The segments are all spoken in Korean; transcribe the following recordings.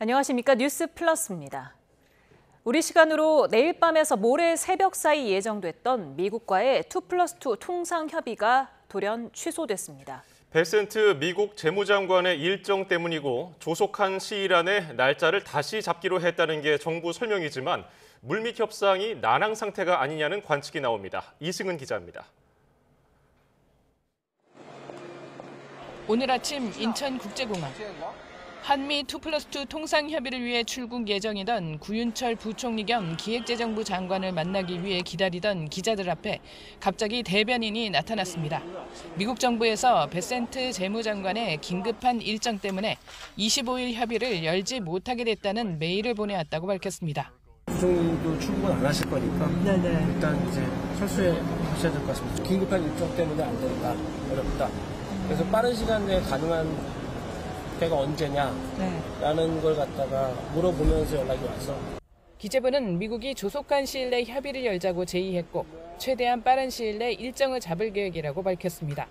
안녕하십니까. 뉴스 플러스입니다. 우리 시간으로 내일 밤에서 모레 새벽 사이 예정됐던 미국과의 2+2 통상 협의가 돌연 취소됐습니다. 베센트 미국 재무장관의 일정 때문이고 조속한 시일 안에 날짜를 다시 잡기로 했다는 게 정부 설명이지만 물밑 협상이 난항 상태가 아니냐는 관측이 나옵니다. 이승은 기자입니다. 오늘 아침 인천국제공항. 한미 2+2 통상협의를 위해 출국 예정이던 구윤철 부총리 겸 기획재정부 장관을 만나기 위해 기다리던 기자들 앞에 갑자기 대변인이 나타났습니다. 미국 정부에서 베센트 재무장관의 긴급한 일정 때문에 25일 협의를 열지 못하게 됐다는 메일을 보내왔다고 밝혔습니다. 부총리도 출국은 안 하실 거니까 일단 이제 철수해 주셔야 될 것 같습니다. 긴급한 일정 때문에 안 된다, 어렵다. 그래서 빠른 시간 내에 가능한 때가 언제냐라는 걸 갖다가 물어보면서 연락이 와서. 기재부는 미국이 조속한 시일 내 협의를 열자고 제의했고 최대한 빠른 시일 내 일정을 잡을 계획이라고 밝혔습니다.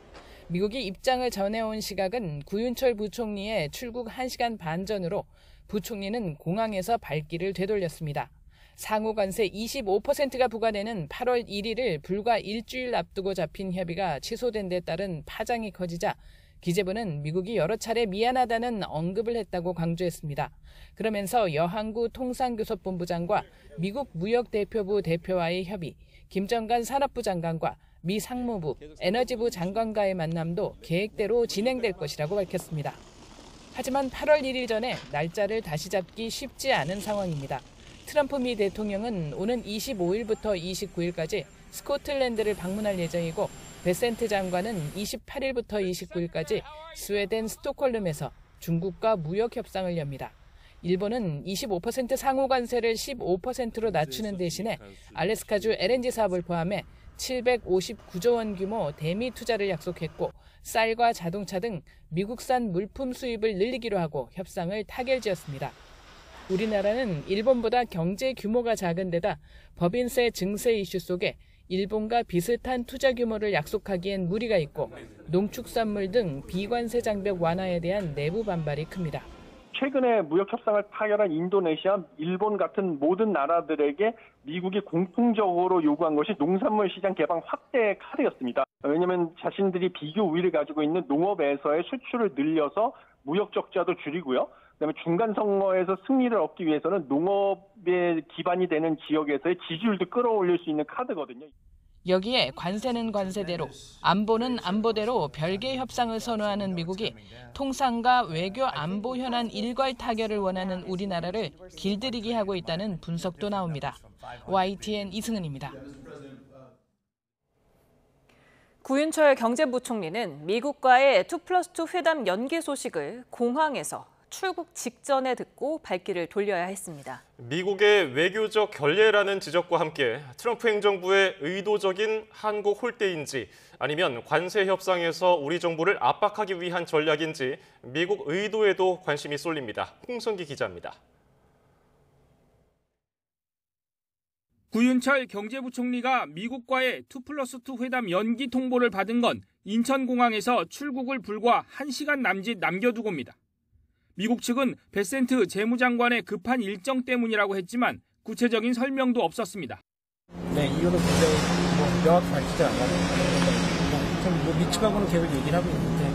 미국이 입장을 전해온 시각은 구윤철 부총리의 출국 1시간 반 전으로 부총리는 공항에서 발길을 되돌렸습니다. 상호 관세 25%가 부과되는 8월 1일을 불과 일주일 앞두고 잡힌 협의가 취소된 데 따른 파장이 커지자 기재부는 미국이 여러 차례 미안하다는 언급을 했다고 강조했습니다. 그러면서 여한구 통상교섭본부장과 미국 무역대표부 대표와의 협의, 김정관 산업부 장관과 미 상무부, 에너지부 장관과의 만남도 계획대로 진행될 것이라고 밝혔습니다. 하지만 8월 1일 전에 날짜를 다시 잡기 쉽지 않은 상황입니다. 트럼프 미 대통령은 오는 25일부터 29일까지 스코틀랜드를 방문할 예정이고 베센트 장관은 28일부터 29일까지 스웨덴 스톡홀름에서 중국과 무역 협상을 엽니다. 일본은 25% 상호 관세를 15%로 낮추는 대신에 알래스카주 LNG 사업을 포함해 759조 원 규모 대미 투자를 약속했고 쌀과 자동차 등 미국산 물품 수입을 늘리기로 하고 협상을 타결지었습니다. 우리나라는 일본보다 경제 규모가 작은 데다 법인세 증세 이슈 속에 일본과 비슷한 투자 규모를 약속하기엔 무리가 있고 농축산물 등 비관세 장벽 완화에 대한 내부 반발이 큽니다. 최근에 무역 협상을 타결한 인도네시아, 일본 같은 모든 나라들에게 미국이 공통적으로 요구한 것이 농산물 시장 개방 확대 카드였습니다. 왜냐하면 자신들이 비교 우위를 가지고 있는 농업에서의 수출을 늘려서 무역 적자도 줄이고요. 그다음에 중간 선거에서 승리를 얻기 위해서는 농업에 기반이 되는 지역에서의 지지율도 끌어올릴 수 있는 카드거든요. 여기에 관세는 관세대로, 안보는 안보대로 별개 협상을 선호하는 미국이 통상과 외교 안보 현안 일괄 타결을 원하는 우리나라를 길들이게 하고 있다는 분석도 나옵니다. YTN 이승은입니다. 구윤철 경제부총리는 미국과의 2+2 회담 연기 소식을 공항에서 출국 직전에 듣고 발길을 돌려야 했습니다. 미국의 외교적 결례라는 지적과 함께 트럼프 행정부의 의도적인 한국 홀대인지 아니면 관세 협상에서 우리 정부를 압박하기 위한 전략인지 미국 의도에도 관심이 쏠립니다. 홍성기 기자입니다. 구윤철 경제부총리가 미국과의 2+2 회담 연기 통보를 받은 건 인천공항에서 출국을 불과 1시간 남짓 남겨두고입니다. 미국 측은 베센트 재무장관의 급한 일정 때문이라고 했지만 구체적인 설명도 없었습니다. 네, 이유는 굉장히 명확히 밝히지 않아요. 미 측하고는 계속 얘기를 하고 있는데.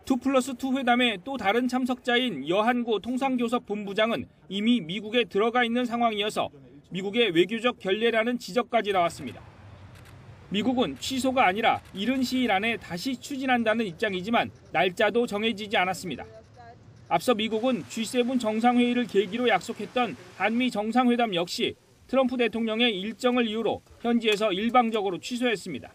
2+2 회담의 또 다른 참석자인 여한구 통상교섭본부장은 이미 미국에 들어가 있는 상황이어서 미국의 외교적 결례라는 지적까지 나왔습니다. 미국은 취소가 아니라 이른 시일 안에 다시 추진한다는 입장이지만 날짜도 정해지지 않았습니다. 앞서 미국은 G7 정상회의를 계기로 약속했던 한미 정상회담 역시 트럼프 대통령의 일정을 이유로 현지에서 일방적으로 취소했습니다.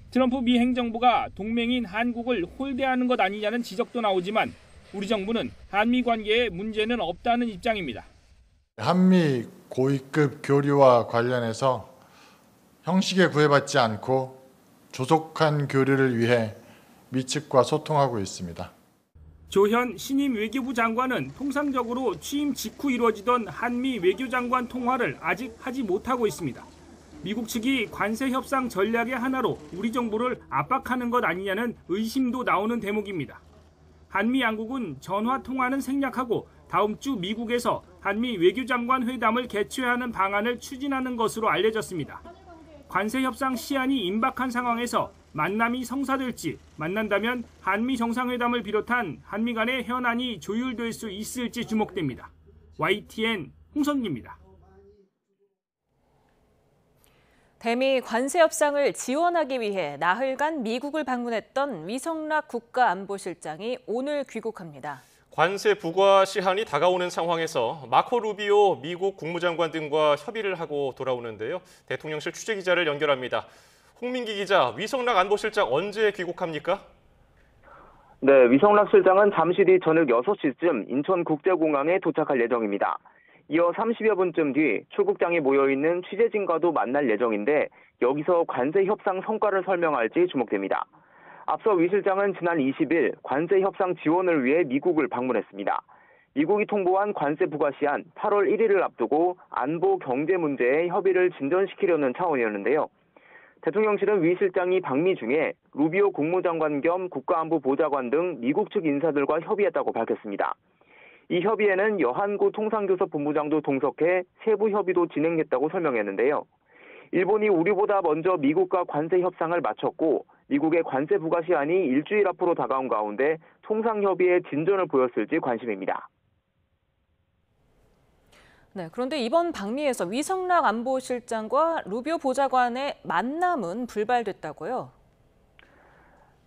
트럼프 미 행정부가 동맹인 한국을 홀대하는 것 아니냐는 지적도 나오지만 우리 정부는 한미 관계에 문제는 없다는 입장입니다. 한미 고위급 교류와 관련해서 형식에 구애받지 않고 조속한 교류를 위해 미 측과 소통하고 있습니다. 조현 신임 외교부 장관은 통상적으로 취임 직후 이루어지던 한미 외교장관 통화를 아직 하지 못하고 있습니다. 미국 측이 관세 협상 전략의 하나로 우리 정부를 압박하는 것 아니냐는 의심도 나오는 대목입니다. 한미 양국은 전화 통화는 생략하고 다음 주 미국에서 한미 외교장관 회담을 개최하는 방안을 추진하는 것으로 알려졌습니다. 관세 협상 시한이 임박한 상황에서 만남이 성사될지, 만난다면 한미 정상회담을 비롯한 한미 간의 현안이 조율될 수 있을지 주목됩니다. YTN 홍성기입니다. 대미 관세 협상을 지원하기 위해 나흘간 미국을 방문했던 위성락 국가안보실장이 오늘 귀국합니다. 관세 부과 시한이 다가오는 상황에서 마코 루비오 미국 국무장관 등과 협의를 하고 돌아오는데요. 대통령실 취재기자를 연결합니다. 홍민기 기자, 위성락 안보실장 언제 귀국합니까? 네, 위성락 실장은 잠시 뒤 저녁 6시쯤 인천국제공항에 도착할 예정입니다. 이어 30여 분쯤 뒤 출국장에 모여있는 취재진과도 만날 예정인데 여기서 관세 협상 성과를 설명할지 주목됩니다. 앞서 위 실장은 지난 20일 관세 협상 지원을 위해 미국을 방문했습니다. 미국이 통보한 관세 부과 시한 8월 1일을 앞두고 안보 경제 문제에 협의를 진전시키려는 차원이었는데요. 대통령실은 위 실장이 방미 중에 루비오 국무장관 겸 국가안보보좌관 등 미국 측 인사들과 협의했다고 밝혔습니다. 이 협의에는 여한구 통상교섭본부장도 동석해 세부 협의도 진행했다고 설명했는데요. 일본이 우리보다 먼저 미국과 관세 협상을 마쳤고 미국의 관세 부과 시한이 일주일 앞으로 다가온 가운데 통상협의에 진전을 보였을지 관심입니다. 네, 그런데 이번 방미에서 위성락 안보실장과 루비오 보좌관의 만남은 불발됐다고요?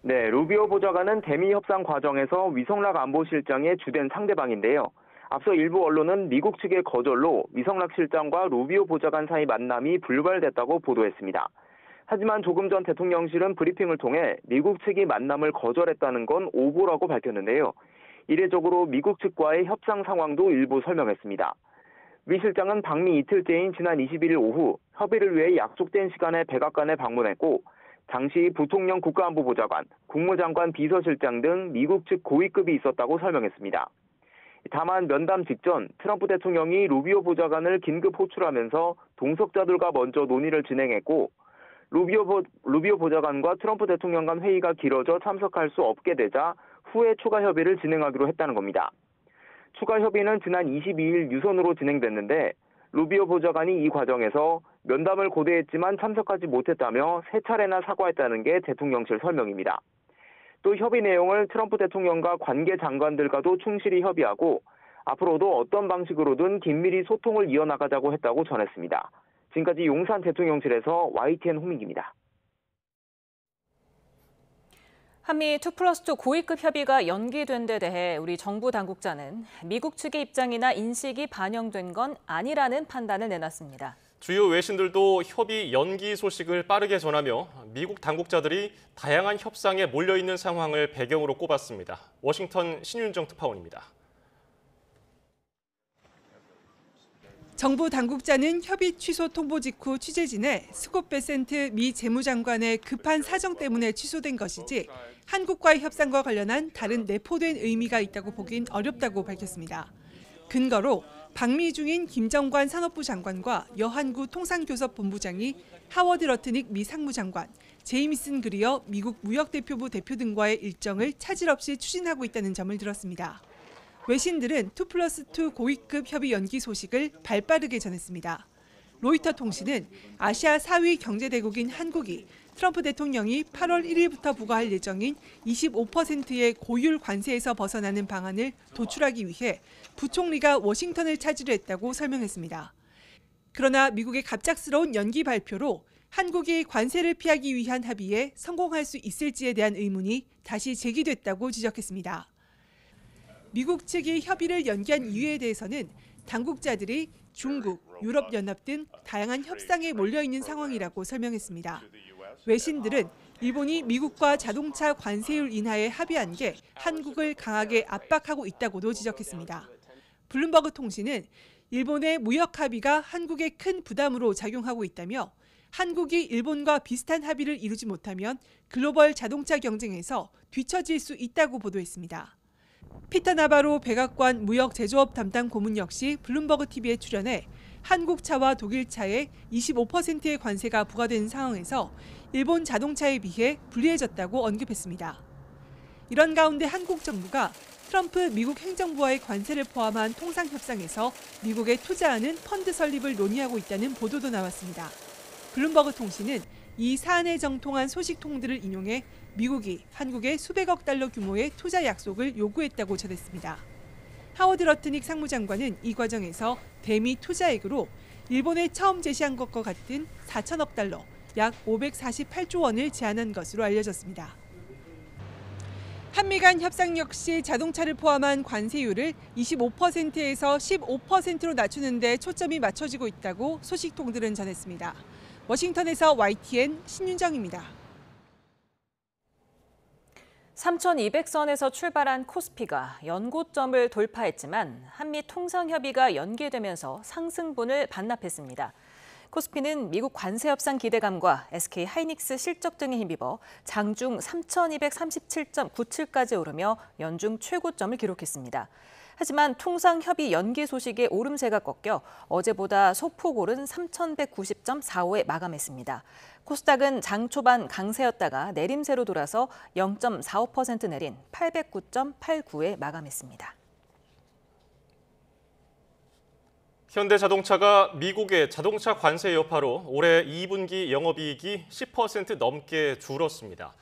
네, 루비오 보좌관은 대미 협상 과정에서 위성락 안보실장의 주된 상대방인데요. 앞서 일부 언론은 미국 측의 거절로 위성락 실장과 루비오 보좌관 사이 만남이 불발됐다고 보도했습니다. 하지만 조금 전 대통령실은 브리핑을 통해 미국 측이 만남을 거절했다는 건 오보라고 밝혔는데요. 이례적으로 미국 측과의 협상 상황도 일부 설명했습니다. 위 실장은 방미 이틀째인 지난 21일 오후 협의를 위해 약속된 시간에 백악관에 방문했고 당시 부통령 국가안보보좌관, 국무장관 비서실장 등 미국 측 고위급이 있었다고 설명했습니다. 다만 면담 직전 트럼프 대통령이 루비오 보좌관을 긴급 호출하면서 동석자들과 먼저 논의를 진행했고 루비오 보좌관과 트럼프 대통령 간 회의가 길어져 참석할 수 없게 되자 후에 추가 협의를 진행하기로 했다는 겁니다. 추가 협의는 지난 22일 유선으로 진행됐는데 루비오 보좌관이 이 과정에서 면담을 고대했지만 참석하지 못했다며 3차례나 사과했다는 게 대통령실 설명입니다. 또 협의 내용을 트럼프 대통령과 관계 장관들과도 충실히 협의하고 앞으로도 어떤 방식으로든 긴밀히 소통을 이어나가자고 했다고 전했습니다. 지금까지 용산 대통령실에서 YTN 홍민기입니다. 한미 2+2 고위급 협의가 연기된 데 대해 우리 정부 당국자는 미국 측의 입장이나 인식이 반영된 건 아니라는 판단을 내놨습니다. 주요 외신들도 협의 연기 소식을 빠르게 전하며 미국 당국자들이 다양한 협상에 몰려있는 상황을 배경으로 꼽았습니다. 워싱턴 신윤정 특파원입니다. 정부 당국자는 협의 취소 통보 직후 취재진에 스콧 베센트 미 재무장관의 급한 사정 때문에 취소된 것이지 한국과의 협상과 관련한 다른 내포된 의미가 있다고 보긴 어렵다고 밝혔습니다. 근거로 방미 중인 김정관 산업부 장관과 여한구 통상교섭본부장이 하워드 러트닉 미 상무장관, 제이미슨 그리어 미국 무역대표부 대표 등과의 일정을 차질 없이 추진하고 있다는 점을 들었습니다. 외신들은 2+2 고위급 협의 연기 소식을 발빠르게 전했습니다. 로이터 통신은 아시아 4위 경제대국인 한국이 트럼프 대통령이 8월 1일부터 부과할 예정인 25%의 고율 관세에서 벗어나는 방안을 도출하기 위해 부총리가 워싱턴을 차지로 했다고 설명했습니다. 그러나 미국의 갑작스러운 연기 발표로 한국이 관세를 피하기 위한 합의에 성공할 수 있을지에 대한 의문이 다시 제기됐다고 지적했습니다. 미국 측이 협의를 연기한 이유에 대해서는 당국자들이 중국, 유럽연합 등 다양한 협상에 몰려있는 상황이라고 설명했습니다. 외신들은 일본이 미국과 자동차 관세율 인하에 합의한 게 한국을 강하게 압박하고 있다고도 지적했습니다. 블룸버그 통신은 일본의 무역 합의가 한국에 큰 부담으로 작용하고 있다며 한국이 일본과 비슷한 합의를 이루지 못하면 글로벌 자동차 경쟁에서 뒤처질 수 있다고 보도했습니다. 피터 나바로 백악관 무역 제조업 담당 고문 역시 블룸버그 TV에 출연해 한국 차와 독일 차에 25%의 관세가 부과된 상황에서 일본 자동차에 비해 불리해졌다고 언급했습니다. 이런 가운데 한국 정부가 트럼프 미국 행정부와의 관세를 포함한 통상 협상에서 미국에 투자하는 펀드 설립을 논의하고 있다는 보도도 나왔습니다. 블룸버그 통신은 이 사안에 정통한 소식통들을 인용해 미국이 한국에 수백억 달러 규모의 투자 약속을 요구했다고 전했습니다. 하워드 러트닉 상무장관은 이 과정에서 대미 투자액으로 일본에 처음 제시한 것과 같은 4천억 달러, 약 548조 원을 제안한 것으로 알려졌습니다. 한미 간 협상 역시 자동차를 포함한 관세율을 25%에서 15%로 낮추는 데 초점이 맞춰지고 있다고 소식통들은 전했습니다. 워싱턴에서 YTN 신윤정입니다. 3,200선에서 출발한 코스피가 연고점을 돌파했지만 한미 통상협의가 연기되면서 상승분을 반납했습니다. 코스피는 미국 관세 협상 기대감과 SK 하이닉스 실적 등에 힘입어 장중 3,237.97까지 오르며 연중 최고점을 기록했습니다. 하지만 통상협의 연기 소식에 오름세가 꺾여 어제보다 소폭 오른 3,190.45에 마감했습니다. 코스닥은 장 초반 강세였다가 내림세로 돌아서 0.45% 내린 809.89에 마감했습니다. 현대자동차가 미국의 자동차 관세 여파로 올해 2분기 영업이익이 10% 넘게 줄었습니다.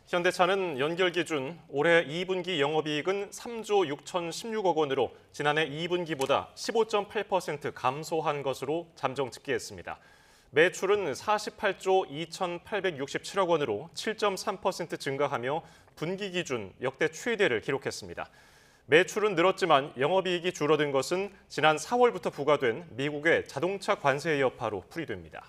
현대차는 연결 기준 올해 2분기 영업이익은 3조 6,016억 원으로 지난해 2분기보다 15.8% 감소한 것으로 잠정 집계했습니다. 매출은 48조 2,867억 원으로 7.3% 증가하며 분기 기준 역대 최대를 기록했습니다. 매출은 늘었지만 영업이익이 줄어든 것은 지난 4월부터 부과된 미국의 자동차 관세 여파로 풀이됩니다.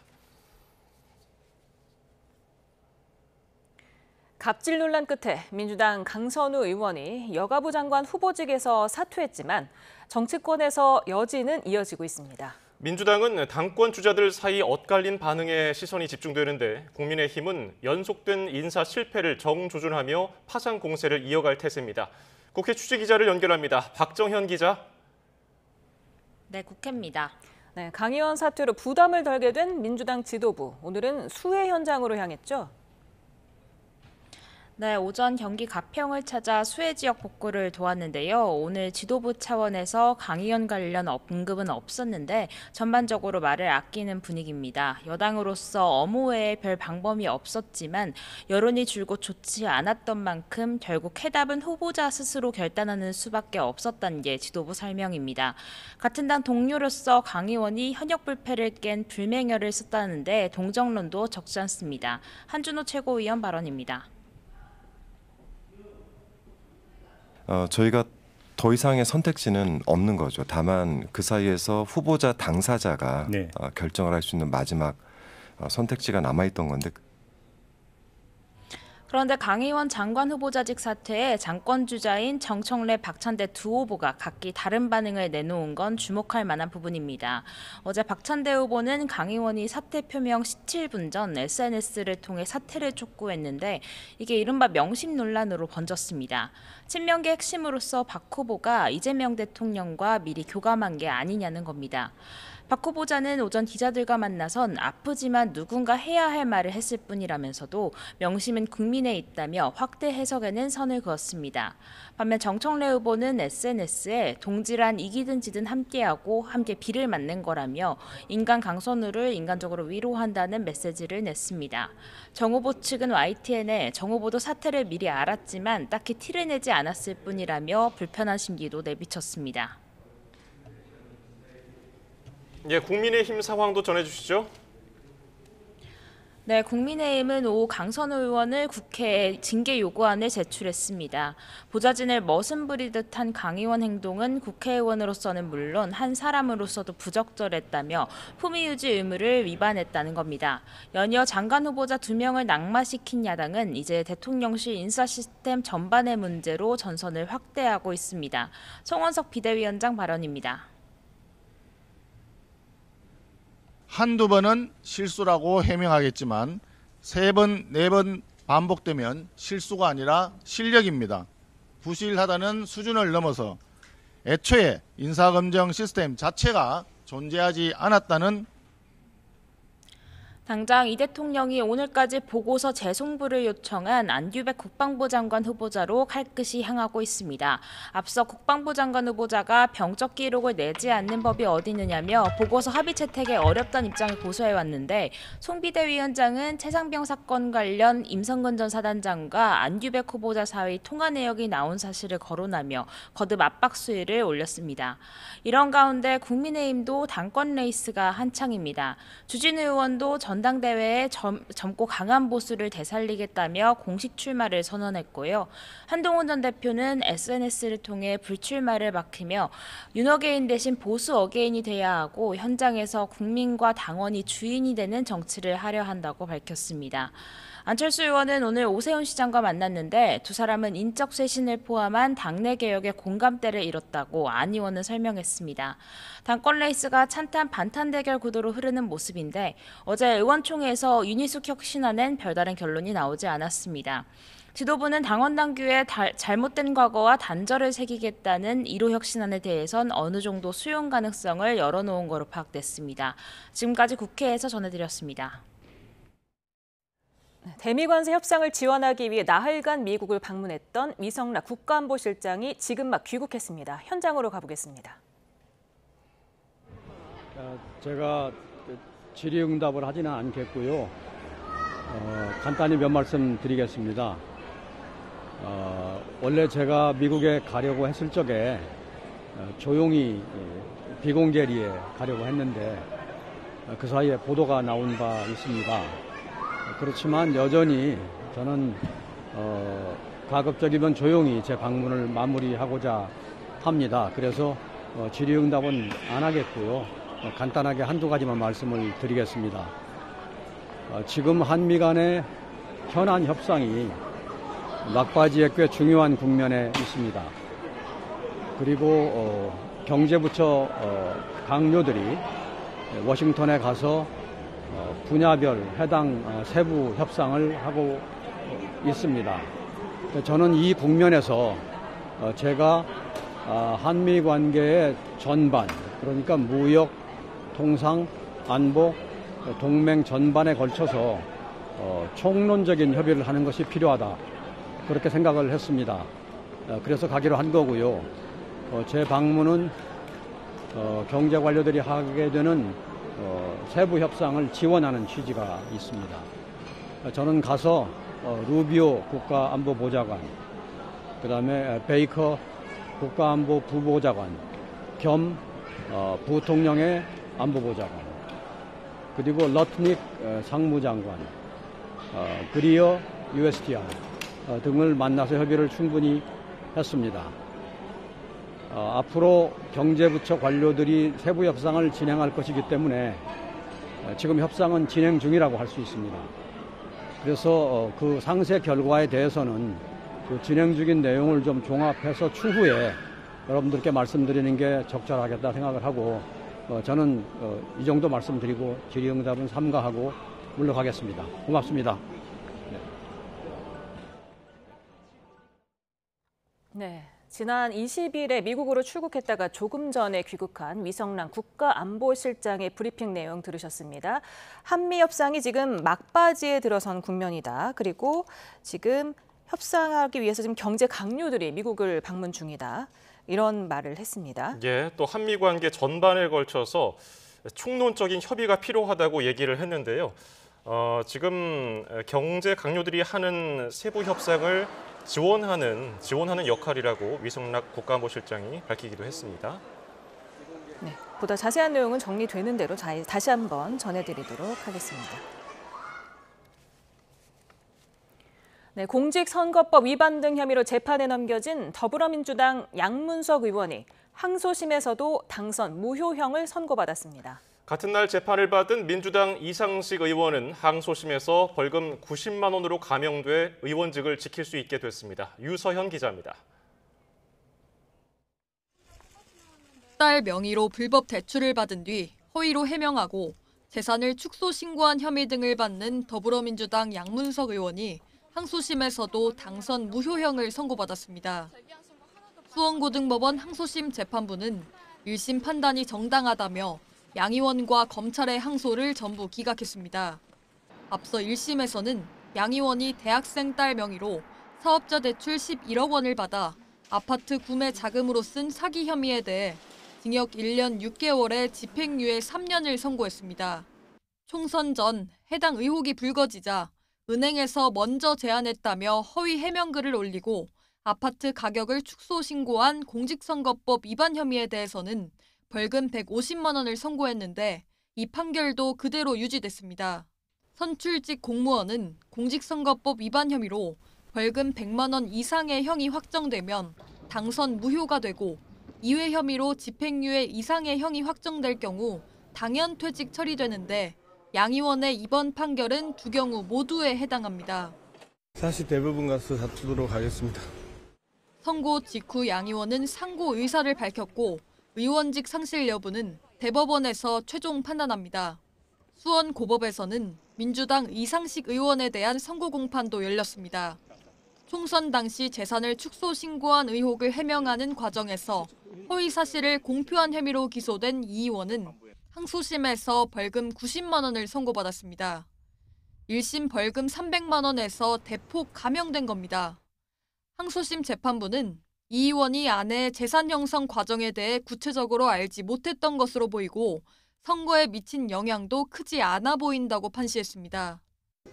갑질 논란 끝에 민주당 강선우 의원이 여가부 장관 후보직에서 사퇴했지만 정치권에서 여지는 이어지고 있습니다. 민주당은 당권 주자들 사이 엇갈린 반응에 시선이 집중되는데 국민의힘은 연속된 인사 실패를 정조준하며 파상 공세를 이어갈 태세입니다. 국회 취재기자를 연결합니다. 박정현 기자. 네, 국회입니다. 네, 강 의원 사퇴로 부담을 덜게 된 민주당 지도부. 오늘은 수해 현장으로 향했죠? 네, 오전 경기 가평을 찾아 수해 지역 복구를 도왔는데요. 오늘 지도부 차원에서 강 의원 관련 언급은 없었는데 전반적으로 말을 아끼는 분위기입니다. 여당으로서 엄호 외에 별 방법이 없었지만 여론이 줄곧 좋지 않았던 만큼 결국 해답은 후보자 스스로 결단하는 수밖에 없었다는 게 지도부 설명입니다. 같은 당 동료로서 강 의원이 현역 불패를 깬 불맹여를 썼다는데 동정론도 적지 않습니다. 한준호 최고위원 발언입니다. 저희가 더 이상의 선택지는 없는 거죠. 다만 그 사이에서 후보자 당사자가 결정을 할 수 있는 마지막 선택지가 남아있던 건데. 그런데 강 의원 장관 후보자직 사퇴에 장권주자인 정청래, 박찬대 두 후보가 각기 다른 반응을 내놓은 건 주목할 만한 부분입니다. 어제 박찬대 후보는 강 의원이 사퇴 표명 17분 전 SNS를 통해 사퇴를 촉구했는데 이게 이른바 명심 논란으로 번졌습니다. 친명계 핵심으로서 박 후보가 이재명 대통령과 미리 교감한 게 아니냐는 겁니다. 박 후보자는 오전 기자들과 만나선 아프지만 누군가 해야 할 말을 했을 뿐이라면서도 명심은 국민에 있다며 확대 해석에는 선을 그었습니다. 반면 정청래 후보는 SNS에 동지란 이기든 지든 함께하고 함께 비를 맞는 거라며 인간 강선우를 인간적으로 위로한다는 메시지를 냈습니다. 정 후보 측은 YTN에 정 후보도 사퇴를 미리 알았지만 딱히 티를 내지 않았을 뿐이라며 불편한 심기도 내비쳤습니다. 예, 국민의힘 상황도 전해주시죠. 네, 국민의힘은 오후 강선우 의원을 국회에 징계 요구안을 제출했습니다. 보좌진을 머슴 부리듯 한 강 의원 행동은 국회의원으로서는 물론 한 사람으로서도 부적절했다며 품위 유지 의무를 위반했다는 겁니다. 연이어 장관 후보자 2명을 낙마시킨 야당은 이제 대통령실 인사 시스템 전반의 문제로 전선을 확대하고 있습니다. 송원석 비대위원장 발언입니다. 한두 번은 실수라고 해명하겠지만 3번, 4번 반복되면 실수가 아니라 실력입니다. 부실하다는 수준을 넘어서 애초에 인사검증 시스템 자체가 존재하지 않았다는. 당장 이 대통령이 오늘까지 보고서 재송부를 요청한 안규백 국방부 장관 후보자로 칼끝이 향하고 있습니다. 앞서 국방부 장관 후보자가 병적 기록을 내지 않는 법이 어디 있느냐며 보고서 합의 채택에 어렵다는 입장을 고수해왔는데 송 비대위원장은 최상병 사건 관련 임성근 전 사단장과 안규백 후보자 사이 통화 내역이 나온 사실을 거론하며 거듭 압박 수위를 올렸습니다. 이런 가운데 국민의힘도 당권 레이스가 한창입니다. 주진우 의원도 전당대회에 젊고 강한 보수를 되살리겠다며 공식 출마를 선언했고요. 한동훈 전 대표는 SNS를 통해 불출마를 밝히며 윤어게인 대신 보수 어게인이 돼야 하고 현장에서 국민과 당원이 주인이 되는 정치를 하려 한다고 밝혔습니다. 안철수 의원은 오늘 오세훈 시장과 만났는데 두 사람은 인적 쇄신을 포함한 당내 개혁에 공감대를 이뤘다고 안 의원은 설명했습니다. 당권 레이스가 찬탄 반탄 대결 구도로 흐르는 모습인데 어제 의원총회에서 윤희숙 혁신안엔 별다른 결론이 나오지 않았습니다. 지도부는 당원 당규에 잘못된 과거와 단절을 새기겠다는 1호 혁신안에 대해선 어느 정도 수용 가능성을 열어놓은 거로 파악됐습니다. 지금까지 국회에서 전해드렸습니다. 대미 관세 협상을 지원하기 위해 나흘간 미국을 방문했던 위성락 국가안보실장이 지금 막 귀국했습니다. 현장으로 가보겠습니다. 제가 질의응답을 하지는 않겠고요. 간단히 몇 말씀 드리겠습니다. 원래 제가 미국에 가려고 했을 적에 조용히 비공개리에 가려고 했는데 그 사이에 보도가 나온 바 있습니다. 그렇지만 여전히 저는 가급적이면 조용히 제 방문을 마무리하고자 합니다. 그래서 질의응답은 안 하겠고요. 간단하게 한두 가지만 말씀을 드리겠습니다. 지금 한미 간의 현안 협상이 막바지에 꽤 중요한 국면에 있습니다. 그리고 경제부처 강요들이 워싱턴에 가서 분야별 해당 세부 협상을 하고 있습니다. 저는 이 국면에서 제가 한미 관계의 전반, 그러니까 무역, 통상, 안보, 동맹 전반에 걸쳐서 총론적인 협의를 하는 것이 필요하다. 그렇게 생각을 했습니다. 그래서 가기로 한 거고요. 제 방문은 경제 관료들이 하게 되는 세부 협상을 지원하는 취지가 있습니다. 저는 가서 루비오 국가안보보좌관, 그다음에 베이커 국가안보 부보좌관 겸 부통령의 안보보좌관, 그리고 러트닉 상무장관, 그리어 USTR 등을 만나서 협의를 충분히 했습니다. 앞으로 경제부처 관료들이 세부 협상을 진행할 것이기 때문에 지금 협상은 진행 중이라고 할 수 있습니다. 그래서 그 상세 결과에 대해서는 그 진행 중인 내용을 좀 종합해서 추후에 여러분들께 말씀드리는 게 적절하겠다 생각을 하고 저는 이 정도 말씀드리고 질의응답은 삼가하고 물러가겠습니다. 고맙습니다. 네. 지난 20일에 미국으로 출국했다가 조금 전에 귀국한 위성락 국가안보실장의 브리핑 내용 들으셨습니다. 한미 협상이 지금 막바지에 들어선 국면이다. 그리고 지금 협상하기 위해서 지금 경제 강요들이 미국을 방문 중이다. 이런 말을 했습니다. 예, 또 한미 관계 전반에 걸쳐서 총론적인 협의가 필요하다고 얘기를 했는데요. 지금 경제 강요들이 하는 세부 협상을 지원하는 역할이라고 위성락 국가안보실장이 밝히기도 했습니다. 네, 보다 자세한 내용은 정리되는 대로 다시 한번 전해드리도록 하겠습니다. 네, 공직선거법 위반 등 혐의로 재판에 넘겨진 더불어민주당 양문석 의원이 항소심에서도 당선 무효형을 선고받았습니다. 같은 날 재판을 받은 민주당 이상식 의원은 항소심에서 벌금 90만 원으로 감형돼 의원직을 지킬 수 있게 됐습니다. 유서현 기자입니다. 딸 명의로 불법 대출을 받은 뒤 허위로 해명하고 재산을 축소 신고한 혐의 등을 받는 더불어민주당 양문석 의원이 항소심에서도 당선 무효형을 선고받았습니다. 수원고등법원 항소심 재판부는 1심 판단이 정당하다며 양 의원과 검찰의 항소를 전부 기각했습니다. 앞서 1심에서는 양 의원이 대학생 딸 명의로 사업자 대출 11억 원을 받아 아파트 구매 자금으로 쓴 사기 혐의에 대해 징역 1년 6개월에 집행유예 3년을 선고했습니다. 총선 전 해당 의혹이 불거지자 은행에서 먼저 제안했다며 허위 해명글을 올리고 아파트 가격을 축소 신고한 공직선거법 위반 혐의에 대해서는 벌금 150만 원을 선고했는데 이 판결도 그대로 유지됐습니다. 선출직 공무원은 공직선거법 위반 혐의로 벌금 100만 원 이상의 형이 확정되면 당선 무효가 되고 이외 혐의로 집행유예 이상의 형이 확정될 경우 당연 퇴직 처리되는데 양 의원의 이번 판결은 두 경우 모두에 해당합니다. 사실 대부분 가서 다투도록 하겠습니다. 선고 직후 양 의원은 상고 의사를 밝혔고 의원직 상실 여부는 대법원에서 최종 판단합니다. 수원고법에서는 민주당 이상식 의원에 대한 선고 공판도 열렸습니다. 총선 당시 재산을 축소 신고한 의혹을 해명하는 과정에서 허위 사실을 공표한 혐의로 기소된 이 의원은 항소심에서 벌금 90만 원을 선고받았습니다. 1심 벌금 300만 원에서 대폭 감형된 겁니다. 항소심 재판부는 이 의원이 아내의 재산 형성 과정에 대해 구체적으로 알지 못했던 것으로 보이고 선거에 미친 영향도 크지 않아 보인다고 판시했습니다.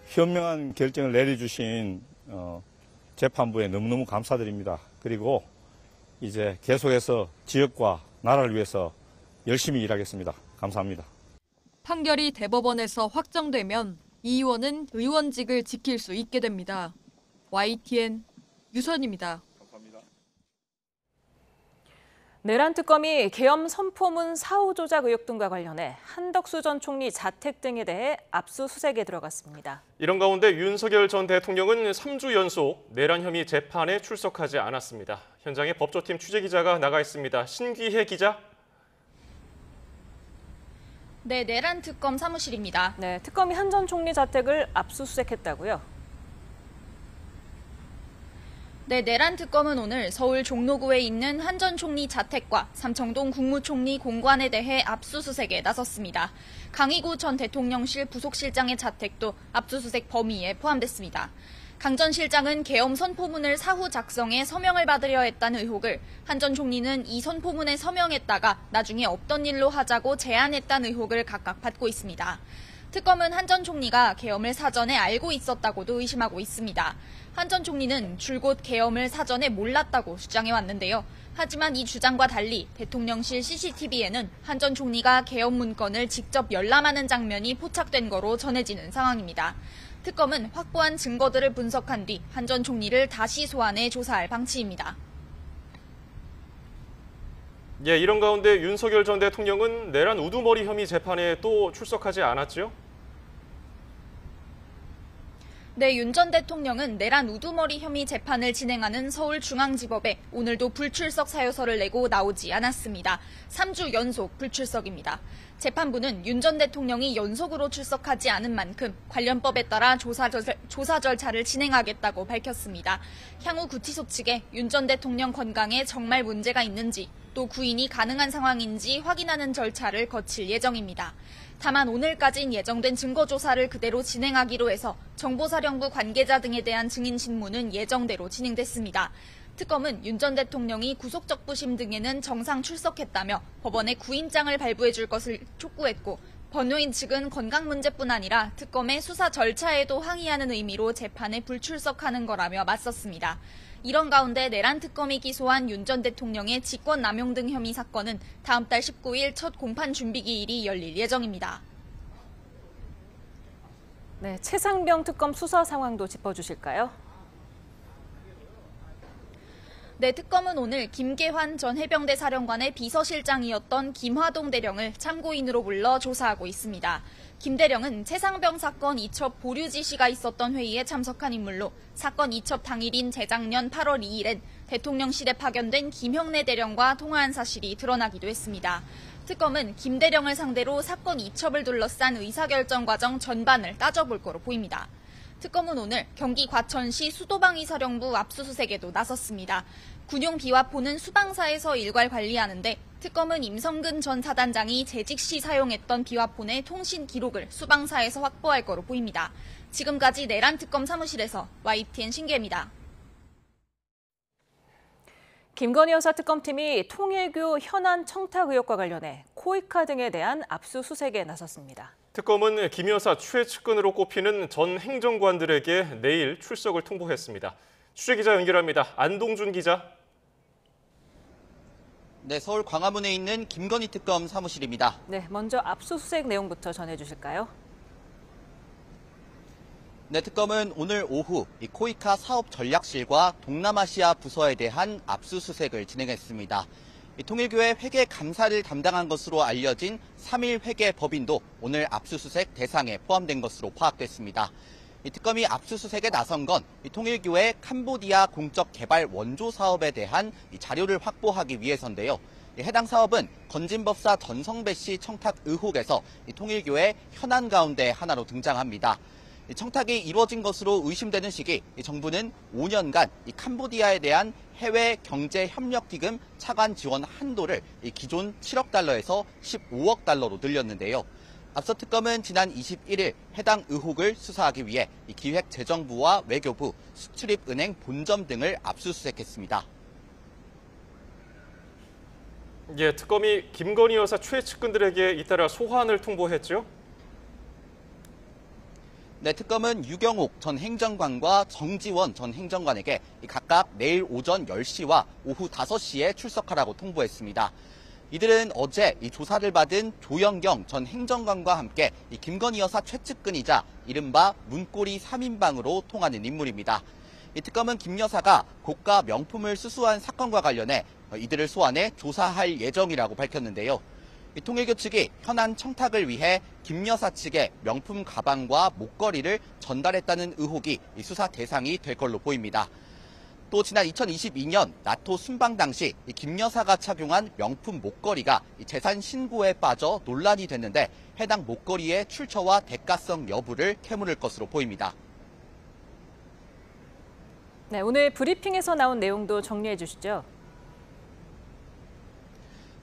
현명한 결정을 내려주신 재판부에 너무너무 감사드립니다. 그리고 이제 계속해서 지역과 나라를 위해서 열심히 일하겠습니다. 감사합니다. 판결이 대법원에서 확정되면 이 의원은 의원직을 지킬 수 있게 됩니다. YTN 유선입니다. 내란 특검이 계엄 선포문 사후 조작 의혹 등과 관련해 한덕수 전 총리 자택 등에 대해 압수수색에 들어갔습니다. 이런 가운데 윤석열 전 대통령은 3주 연속 내란 혐의 재판에 출석하지 않았습니다. 현장에 법조팀 취재기자가 나가 있습니다. 신기혜 기자. 네, 내란 특검 사무실입니다. 네, 특검이 한 전 총리 자택을 압수수색했다고요? 네, 내란 특검은 오늘 서울 종로구에 있는 한 전 총리 자택과 삼청동 국무총리 공관에 대해 압수수색에 나섰습니다. 강희구 전 대통령실 부속실장의 자택도 압수수색 범위에 포함됐습니다. 강 전 실장은 계엄 선포문을 사후 작성해 서명을 받으려 했다는 의혹을, 한 전 총리는 이 선포문에 서명했다가 나중에 없던 일로 하자고 제안했다는 의혹을 각각 받고 있습니다. 특검은 한 전 총리가 계엄을 사전에 알고 있었다고도 의심하고 있습니다. 한 전 총리는 줄곧 계엄을 사전에 몰랐다고 주장해왔는데요. 하지만 이 주장과 달리 대통령실 CCTV에는 한 전 총리가 계엄 문건을 직접 열람하는 장면이 포착된 거로 전해지는 상황입니다. 특검은 확보한 증거들을 분석한 뒤 한 전 총리를 다시 소환해 조사할 방침입니다. 예, 이런 가운데 윤석열 전 대통령은 내란 우두머리 혐의 재판에 또 출석하지 않았죠? 네, 윤 전 대통령은 내란 우두머리 혐의 재판을 진행하는 서울중앙지법에 오늘도 불출석 사유서를 내고 나오지 않았습니다. 3주 연속 불출석입니다. 재판부는 윤 전 대통령이 연속으로 출석하지 않은 만큼 관련법에 따라 조사 절차를 진행하겠다고 밝혔습니다. 향후 구치소 측에 윤 전 대통령 건강에 정말 문제가 있는지, 또 구인이 가능한 상황인지 확인하는 절차를 거칠 예정입니다. 다만 오늘까지는 예정된 증거조사를 그대로 진행하기로 해서 정보사령부 관계자 등에 대한 증인 신문은 예정대로 진행됐습니다. 특검은 윤 전 대통령이 구속적부심 등에는 정상 출석했다며 법원에 구인장을 발부해 줄 것을 촉구했고, 변호인 측은 건강 문제뿐 아니라 특검의 수사 절차에도 항의하는 의미로 재판에 불출석하는 거라며 맞섰습니다. 이런 가운데 내란 특검이 기소한 윤 전 대통령의 직권남용 등 혐의 사건은 다음 달 19일 첫 공판 준비기일이 열릴 예정입니다. 네, 최상병 특검 수사 상황도 짚어주실까요? 네, 특검은 오늘 김계환 전 해병대 사령관의 비서실장이었던 김화동 대령을 참고인으로 불러 조사하고 있습니다. 김 대령은 최상병 사건 이첩 보류 지시가 있었던 회의에 참석한 인물로 사건 이첩 당일인 재작년 8월 2일엔 대통령실에 파견된 김형래 대령과 통화한 사실이 드러나기도 했습니다. 특검은 김 대령을 상대로 사건 이첩을 둘러싼 의사결정 과정 전반을 따져볼 거로 보입니다. 특검은 오늘 경기 과천시 수도방위사령부 압수수색에도 나섰습니다. 군용 비화포는 수방사에서 일괄 관리하는데 특검은 임성근 전 사단장이 재직 시 사용했던 비화포 내 통신 기록을 수방사에서 확보할 거로 보입니다. 지금까지 내란 특검 사무실에서 YTN 신기입니다. 김건희 여사 특검팀이 통일교 현안 청탁 의혹과 관련해 코이카 등에 대한 압수수색에 나섰습니다. 특검은 김 여사 최측근으로 꼽히는 전 행정관들에게 내일 출석을 통보했습니다. 취재기자 연결합니다. 안동준 기자. 네, 서울 광화문에 있는 김건희 특검 사무실입니다. 네, 먼저 압수수색 내용부터 전해주실까요? 네, 특검은 오늘 오후 코이카 사업전략실과 동남아시아 부서에 대한 압수수색을 진행했습니다. 통일교회 회계 감사를 담당한 것으로 알려진 3일 회계 법인도 오늘 압수수색 대상에 포함된 것으로 파악됐습니다. 특검이 압수수색에 나선 건 통일교회 캄보디아 공적 개발 원조 사업에 대한 자료를 확보하기 위해서인데요. 해당 사업은 건진법사 전성배 씨 청탁 의혹에서 통일교회 현안 가운데 하나로 등장합니다. 청탁이 이루어진 것으로 의심되는 시기 정부는 5년간 캄보디아에 대한 해외 경제 협력 기금 차관 지원 한도를 기존 7억 달러에서 15억 달러로 늘렸는데요. 앞서 특검은 지난 21일 해당 의혹을 수사하기 위해 기획재정부와 외교부, 수출입은행 본점 등을 압수수색했습니다. 예, 특검이 김건희 여사 최측근들에게 잇따라 소환을 통보했죠? 네, 특검은 유경옥 전 행정관과 정지원 전 행정관에게 각각 내일 오전 10시와 오후 5시에 출석하라고 통보했습니다. 이들은 어제 조사를 받은 조영경 전 행정관과 함께 김건희 여사 최측근이자 이른바 문고리 3인방으로 통하는 인물입니다. 이 특검은 김 여사가 고가 명품을 수수한 사건과 관련해 이들을 소환해 조사할 예정이라고 밝혔는데요. 통일교 측이 현안 청탁을 위해 김 여사 측에 명품 가방과 목걸이를 전달했다는 의혹이 수사 대상이 될 걸로 보입니다. 또 지난 2022년 나토 순방 당시 김 여사가 착용한 명품 목걸이가 재산 신고에 빠져 논란이 됐는데 해당 목걸이의 출처와 대가성 여부를 캐물을 것으로 보입니다. 네, 오늘 브리핑에서 나온 내용도 정리해 주시죠.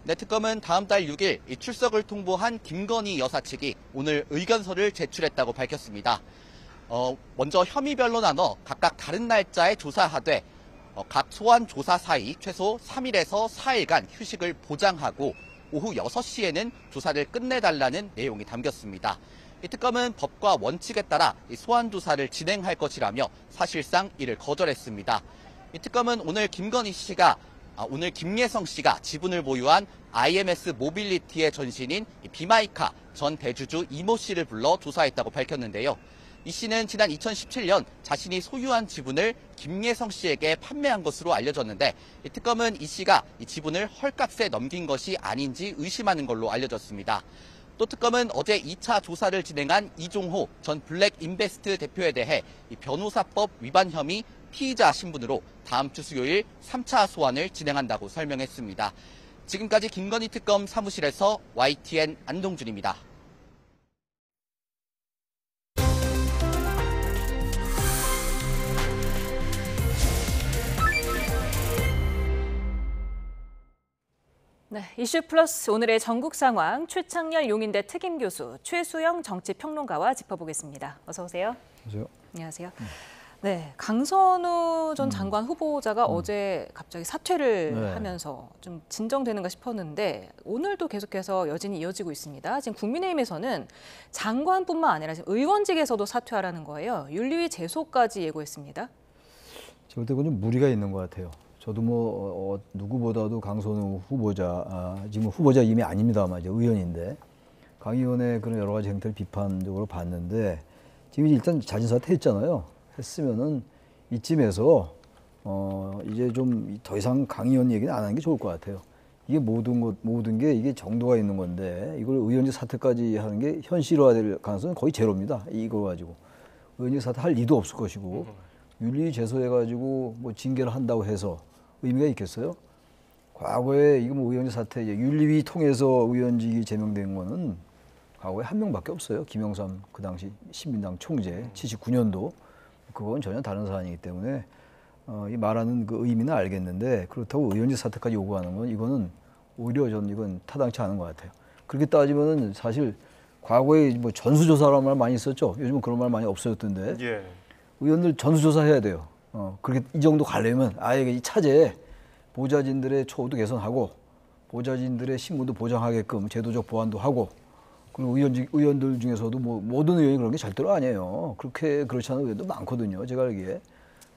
네, 특검은 다음 달 6일 출석을 통보한 김건희 여사 측이 오늘 의견서를 제출했다고 밝혔습니다. 먼저 혐의별로 나눠 각각 다른 날짜에 조사하되 각 소환 조사 사이 최소 3일에서 4일간 휴식을 보장하고 오후 6시에는 조사를 끝내달라는 내용이 담겼습니다. 이 특검은 법과 원칙에 따라 소환 조사를 진행할 것이라며 사실상 이를 거절했습니다. 이 특검은 오늘 오늘 김예성 씨가 지분을 보유한 IMS 모빌리티의 전신인 비마이카 전 대주주 이모 씨를 불러 조사했다고 밝혔는데요. 이 씨는 지난 2017년 자신이 소유한 지분을 김예성 씨에게 판매한 것으로 알려졌는데 특검은 이 씨가 이 지분을 헐값에 넘긴 것이 아닌지 의심하는 걸로 알려졌습니다. 또 특검은 어제 2차 조사를 진행한 이종호 전 블랙인베스트 대표에 대해 변호사법 위반 혐의 피의자 신분으로 다음 주 수요일 3차 소환을 진행한다고 설명했습니다. 지금까지 김건희 특검 사무실에서 YTN 안동준입니다. 네, 이슈 플러스 오늘의 전국 상황 최창렬 용인대 특임 교수, 최수영 정치평론가와 짚어보겠습니다. 어서 오세요. 안녕하세요. 안녕하세요. 네, 강선우 전 장관 후보자가 어제 갑자기 사퇴를 하면서 좀 진정되는가 싶었는데 오늘도 계속해서 여진이 이어지고 있습니다. 지금 국민의힘에서는 장관뿐만 아니라 지금 의원직에서도 사퇴하라는 거예요. 윤리위 제소까지 예고했습니다. 제가 볼 때 좀 무리가 있는 것 같아요. 저도 누구보다도 강선우 후보자, 지금 후보자 이미 아닙니다만 이제 의원인데 강 의원의 그런 여러 가지 행태를 비판적으로 봤는데 지금 일단 자진 사퇴했잖아요. 했으면은 이쯤에서 이제 좀 더 이상 강 의원 얘기는 안 하는 게 좋을 것 같아요. 이게 모든 게 이게 정도가 있는 건데 이걸 의원직 사퇴까지 하는 게 현실화될 가능성은 거의 제로입니다. 이거 가지고 의원직 사퇴할 리도 없을 것이고 윤리 제소해가지고 뭐 징계를 한다고 해서 의미가 있겠어요? 과거에 이거 뭐 의원직 사퇴 윤리위 통해서 의원직이 제명된 거는 과거에 한 명밖에 없어요. 김영삼 그 당시 신민당 총재 79년도. 그건 전혀 다른 사안이기 때문에 이 말하는 그 의미는 알겠는데 그렇다고 의원직 사퇴까지 요구하는 건 이거는 오히려 저는 이건 타당치 않은 것 같아요. 그렇게 따지면은 사실 과거에 뭐 전수조사라는 말 많이 썼죠. 요즘은 그런 말 많이 없어졌던데. 예. 의원들 전수조사해야 돼요. 그렇게 이 정도 가려면 아예 이 차제에 보좌진들의 처우도 개선하고 보좌진들의 신분도 보장하게끔 제도적 보완도 하고 그리고 의원들 중에서도 뭐 모든 의원이 그런 게 절대로 아니에요. 그렇지 않은 의원도 많거든요. 제가 알기에.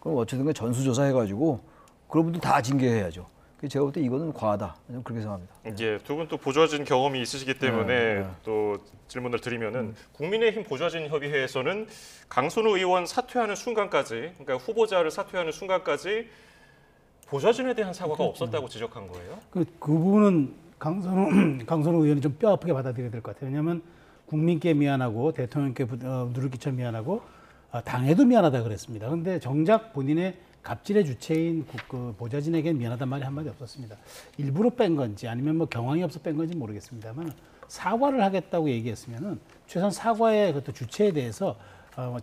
그럼 어쨌든 전수조사 해가지고 그런 분들 다 징계해야죠. 제가 볼 때 이거는 과하다. 저는 그렇게 생각합니다. 예, 두 분 또 보좌진 경험이 있으시기 때문에 또 질문을 드리면은 국민의힘 보좌진 협의회에서는 강선우 의원 사퇴하는 순간까지, 그러니까 후보자를 사퇴하는 순간까지 보좌진에 대한 사과가 없었다고 지적한 거예요? 그 부분은 강선우 의원이 좀 뼈 아프게 받아들여야 될 것 같아요. 왜냐하면 국민께 미안하고 대통령께 누를 끼쳐 미안하고 당에도 미안하다 그랬습니다. 그런데 정작 본인의 갑질의 주체인 그 보좌진에게 미안하단 말이 한마디 없었습니다. 일부러 뺀 건지 아니면 뭐 경황이 없어 뺀 건지 모르겠습니다만 사과를 하겠다고 얘기했으면은 최소한 사과의 그 주체에 대해서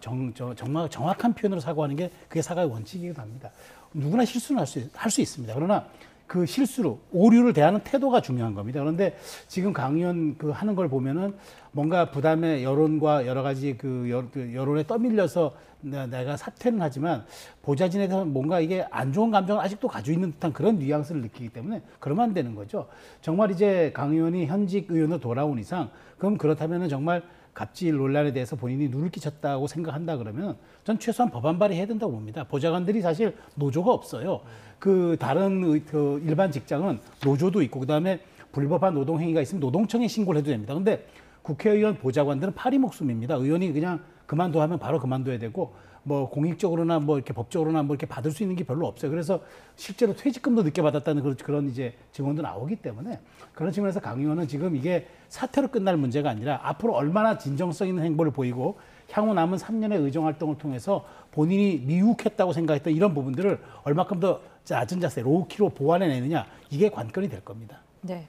정말 정확한 표현으로 사과하는 게 그게 사과의 원칙이기도 합니다. 누구나 실수는 할 수 있습니다. 그러나 그 실수로 오류를 대하는 태도가 중요한 겁니다. 그런데 지금 강 의원 그 하는 걸 보면은 뭔가 부담의 여론과 여러 가지 그 여론에 떠밀려서 내가 사퇴는 하지만 보좌진에 대해서 뭔가 이게 안 좋은 감정을 아직도 가지고 있는 듯한 그런 뉘앙스를 느끼기 때문에 그러면 안 되는 거죠. 정말 이제 강 의원이 현직 의원으로 돌아온 이상 그럼 그렇다면은 정말 갑질 논란에 대해서 본인이 눈을 끼쳤다고 생각한다 그러면 전 최소한 법안 발의해야 된다고 봅니다. 보좌관들이 사실 노조가 없어요. 그 다른 그 일반 직장은 노조도 있고 그다음에 불법한 노동행위가 있으면 노동청에 신고를 해도 됩니다. 근데 국회의원 보좌관들은 파리 목숨입니다. 의원이 그냥 그만둬 하면 바로 그만둬야 되고 뭐 공익적으로나 뭐 이렇게 법적으로나 뭐 이렇게 받을 수 있는 게 별로 없어요. 그래서 실제로 퇴직금도 늦게 받았다는 그런 이제 증언도 나오기 때문에 그런 측면에서 강 의원은 지금 이게 사퇴로 끝날 문제가 아니라 앞으로 얼마나 진정성 있는 행보를 보이고 향후 남은 3년의 의정 활동을 통해서 본인이 미흡했다고 생각했던 이런 부분들을 얼마큼 더 낮은 자세, 로우키로 보완해내느냐 이게 관건이 될 겁니다. 네,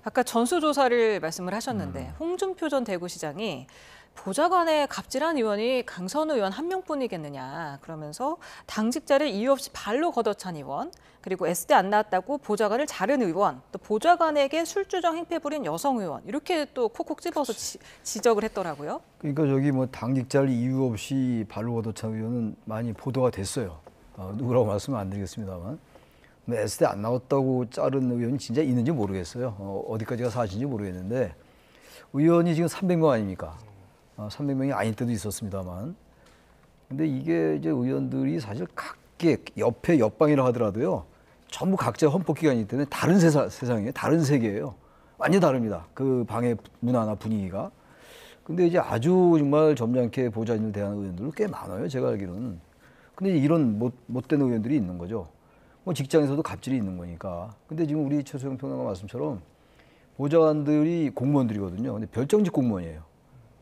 아까 전수조사를 말씀을 하셨는데 홍준표 전 대구시장이 보좌관의 갑질한 의원이 강선우 의원 한 명뿐이겠느냐 그러면서 당직자를 이유 없이 발로 걷어찬 의원 그리고 S대 안 나왔다고 보좌관을 자른 의원 또 보좌관에게 술주정 행패 부린 여성 의원 이렇게 또 콕콕 집어서 지적을 했더라고요. 그러니까 저기 뭐 당직자를 이유 없이 발로 걷어찬 의원은 많이 보도가 됐어요. 누구라고 말씀은 안 드리겠습니다만 S대 안 나왔다고 자른 의원이 진짜 있는지 모르겠어요. 어디까지가 사실인지 모르겠는데 의원이 지금 300명 아닙니까? 300명이 아닐 때도 있었습니다만. 근데 이게 이제 의원들이 사실 각계 옆에 옆방이라 하더라도요. 전부 각자 헌법기관이기 때문에 다른 세상이에요. 다른 세계예요. 완전 다릅니다. 그 방의 문화나 분위기가. 근데 이제 아주 정말 점잖게 보좌진을 대하는 의원들은 꽤 많아요. 제가 알기로는. 근데 이런 못된 의원들이 있는 거죠. 뭐 직장에서도 갑질이 있는 거니까. 근데 지금 우리 최소영 평론가 말씀처럼 보좌관들이 공무원들이거든요. 근데 별정직 공무원이에요.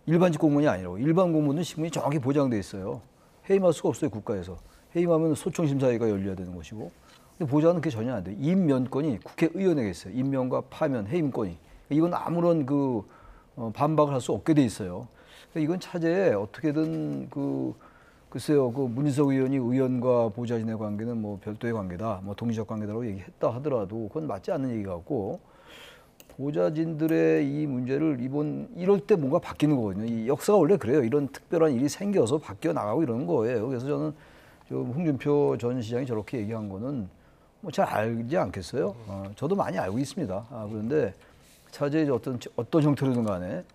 일반직 공무원이 아니라고. 일반 공무원은 신분이 정확히 보장돼 있어요. 해임할 수가 없어요, 국가에서. 해임하면 소총심사위가 열려야 되는 것이고. 근데 보좌관은 그게 전혀 안 돼요. 임면권이 국회의원에게 있어요. 임명과 파면, 해임권이. 이건 아무런 그 반박을 할 수 없게 돼 있어요. 이건 차제에 어떻게든 글쎄요, 그 문희석 의원이 의원과 보좌진의 관계는 뭐 별도의 관계다, 뭐 동의적 관계다라고 얘기했다 하더라도 그건 맞지 않는 얘기 같고 보좌진들의 이 문제를 이럴 때 뭔가 바뀌는 거거든요. 이 역사가 원래 그래요. 이런 특별한 일이 생겨서 바뀌어 나가고 이러는 거예요. 그래서 저는 홍준표 전 시장이 저렇게 얘기한 거는 뭐 잘 알지 않겠어요? 저도 많이 알고 있습니다. 그런데 차제에 어떤 형태로든 간에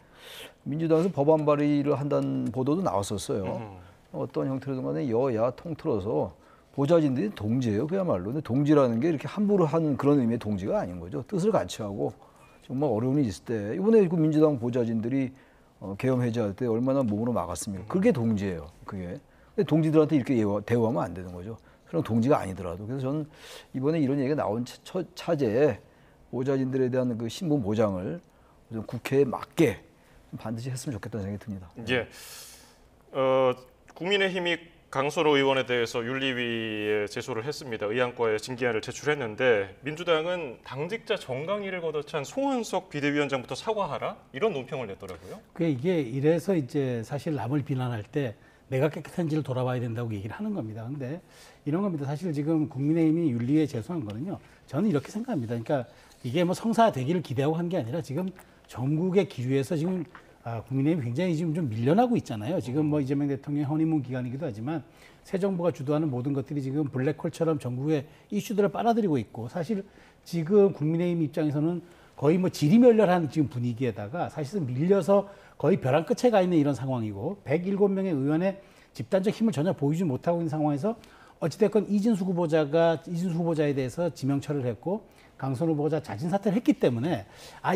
민주당에서 법안 발의를 한다는 보도도 나왔었어요. 어떤 형태로든 간에 여야 통틀어서 보좌진들이 동지예요. 그야말로. 근데 동지라는 게 이렇게 함부로 하는 그런 의미의 동지가 아닌 거죠. 뜻을 같이 하고 정말 어려움이 있을 때 이번에 그 민주당 보좌진들이 계엄 해제할 때 얼마나 몸으로 막았습니까? 그게 동지예요. 그게. 근데 동지들한테 이렇게 대우하면 안 되는 거죠. 그런 동지가 아니더라도. 그래서 저는 이번에 이런 얘기가 나온 차제에 보좌진들에 대한 그 신분 보장을 국회에 맞게 반드시 했으면 좋겠다는 생각이 듭니다. 예. 국민의힘이 강선우 의원에 대해서 윤리위에 제소를 했습니다. 의안과에 징계안을 제출했는데 민주당은 당직자 정강이를 걷어찬 송은석 비대위원장부터 사과하라 이런 논평을 냈더라고요. 이게 이래서 이제 사실 남을 비난할 때 내가 깨끗한지를 돌아봐야 된다고 얘기를 하는 겁니다. 근데 이런 겁니다. 사실 지금 국민의힘이 윤리에 제소한 거는요. 저는 이렇게 생각합니다. 그러니까 이게 뭐 성사되기를 기대하고 한 게 아니라 지금 전국의 기류에서 지금 국민의힘이 굉장히 지금 좀 밀려나고 있잖아요. 지금 뭐 이재명 대통령의 허니문 기간이기도 하지만 새 정부가 주도하는 모든 것들이 지금 블랙홀처럼 전국의 이슈들을 빨아들이고 있고 사실 지금 국민의힘 입장에서는 거의 뭐 지리멸렬한 지금 분위기에다가 사실은 밀려서 거의 벼랑 끝에 가 있는 이런 상황이고 107명의 의원의 집단적 힘을 전혀 보이지 못하고 있는 상황에서 어찌됐건 이진수 후보자에 대해서 지명처를 했고 강선 후보자 자진 사퇴를 했기 때문에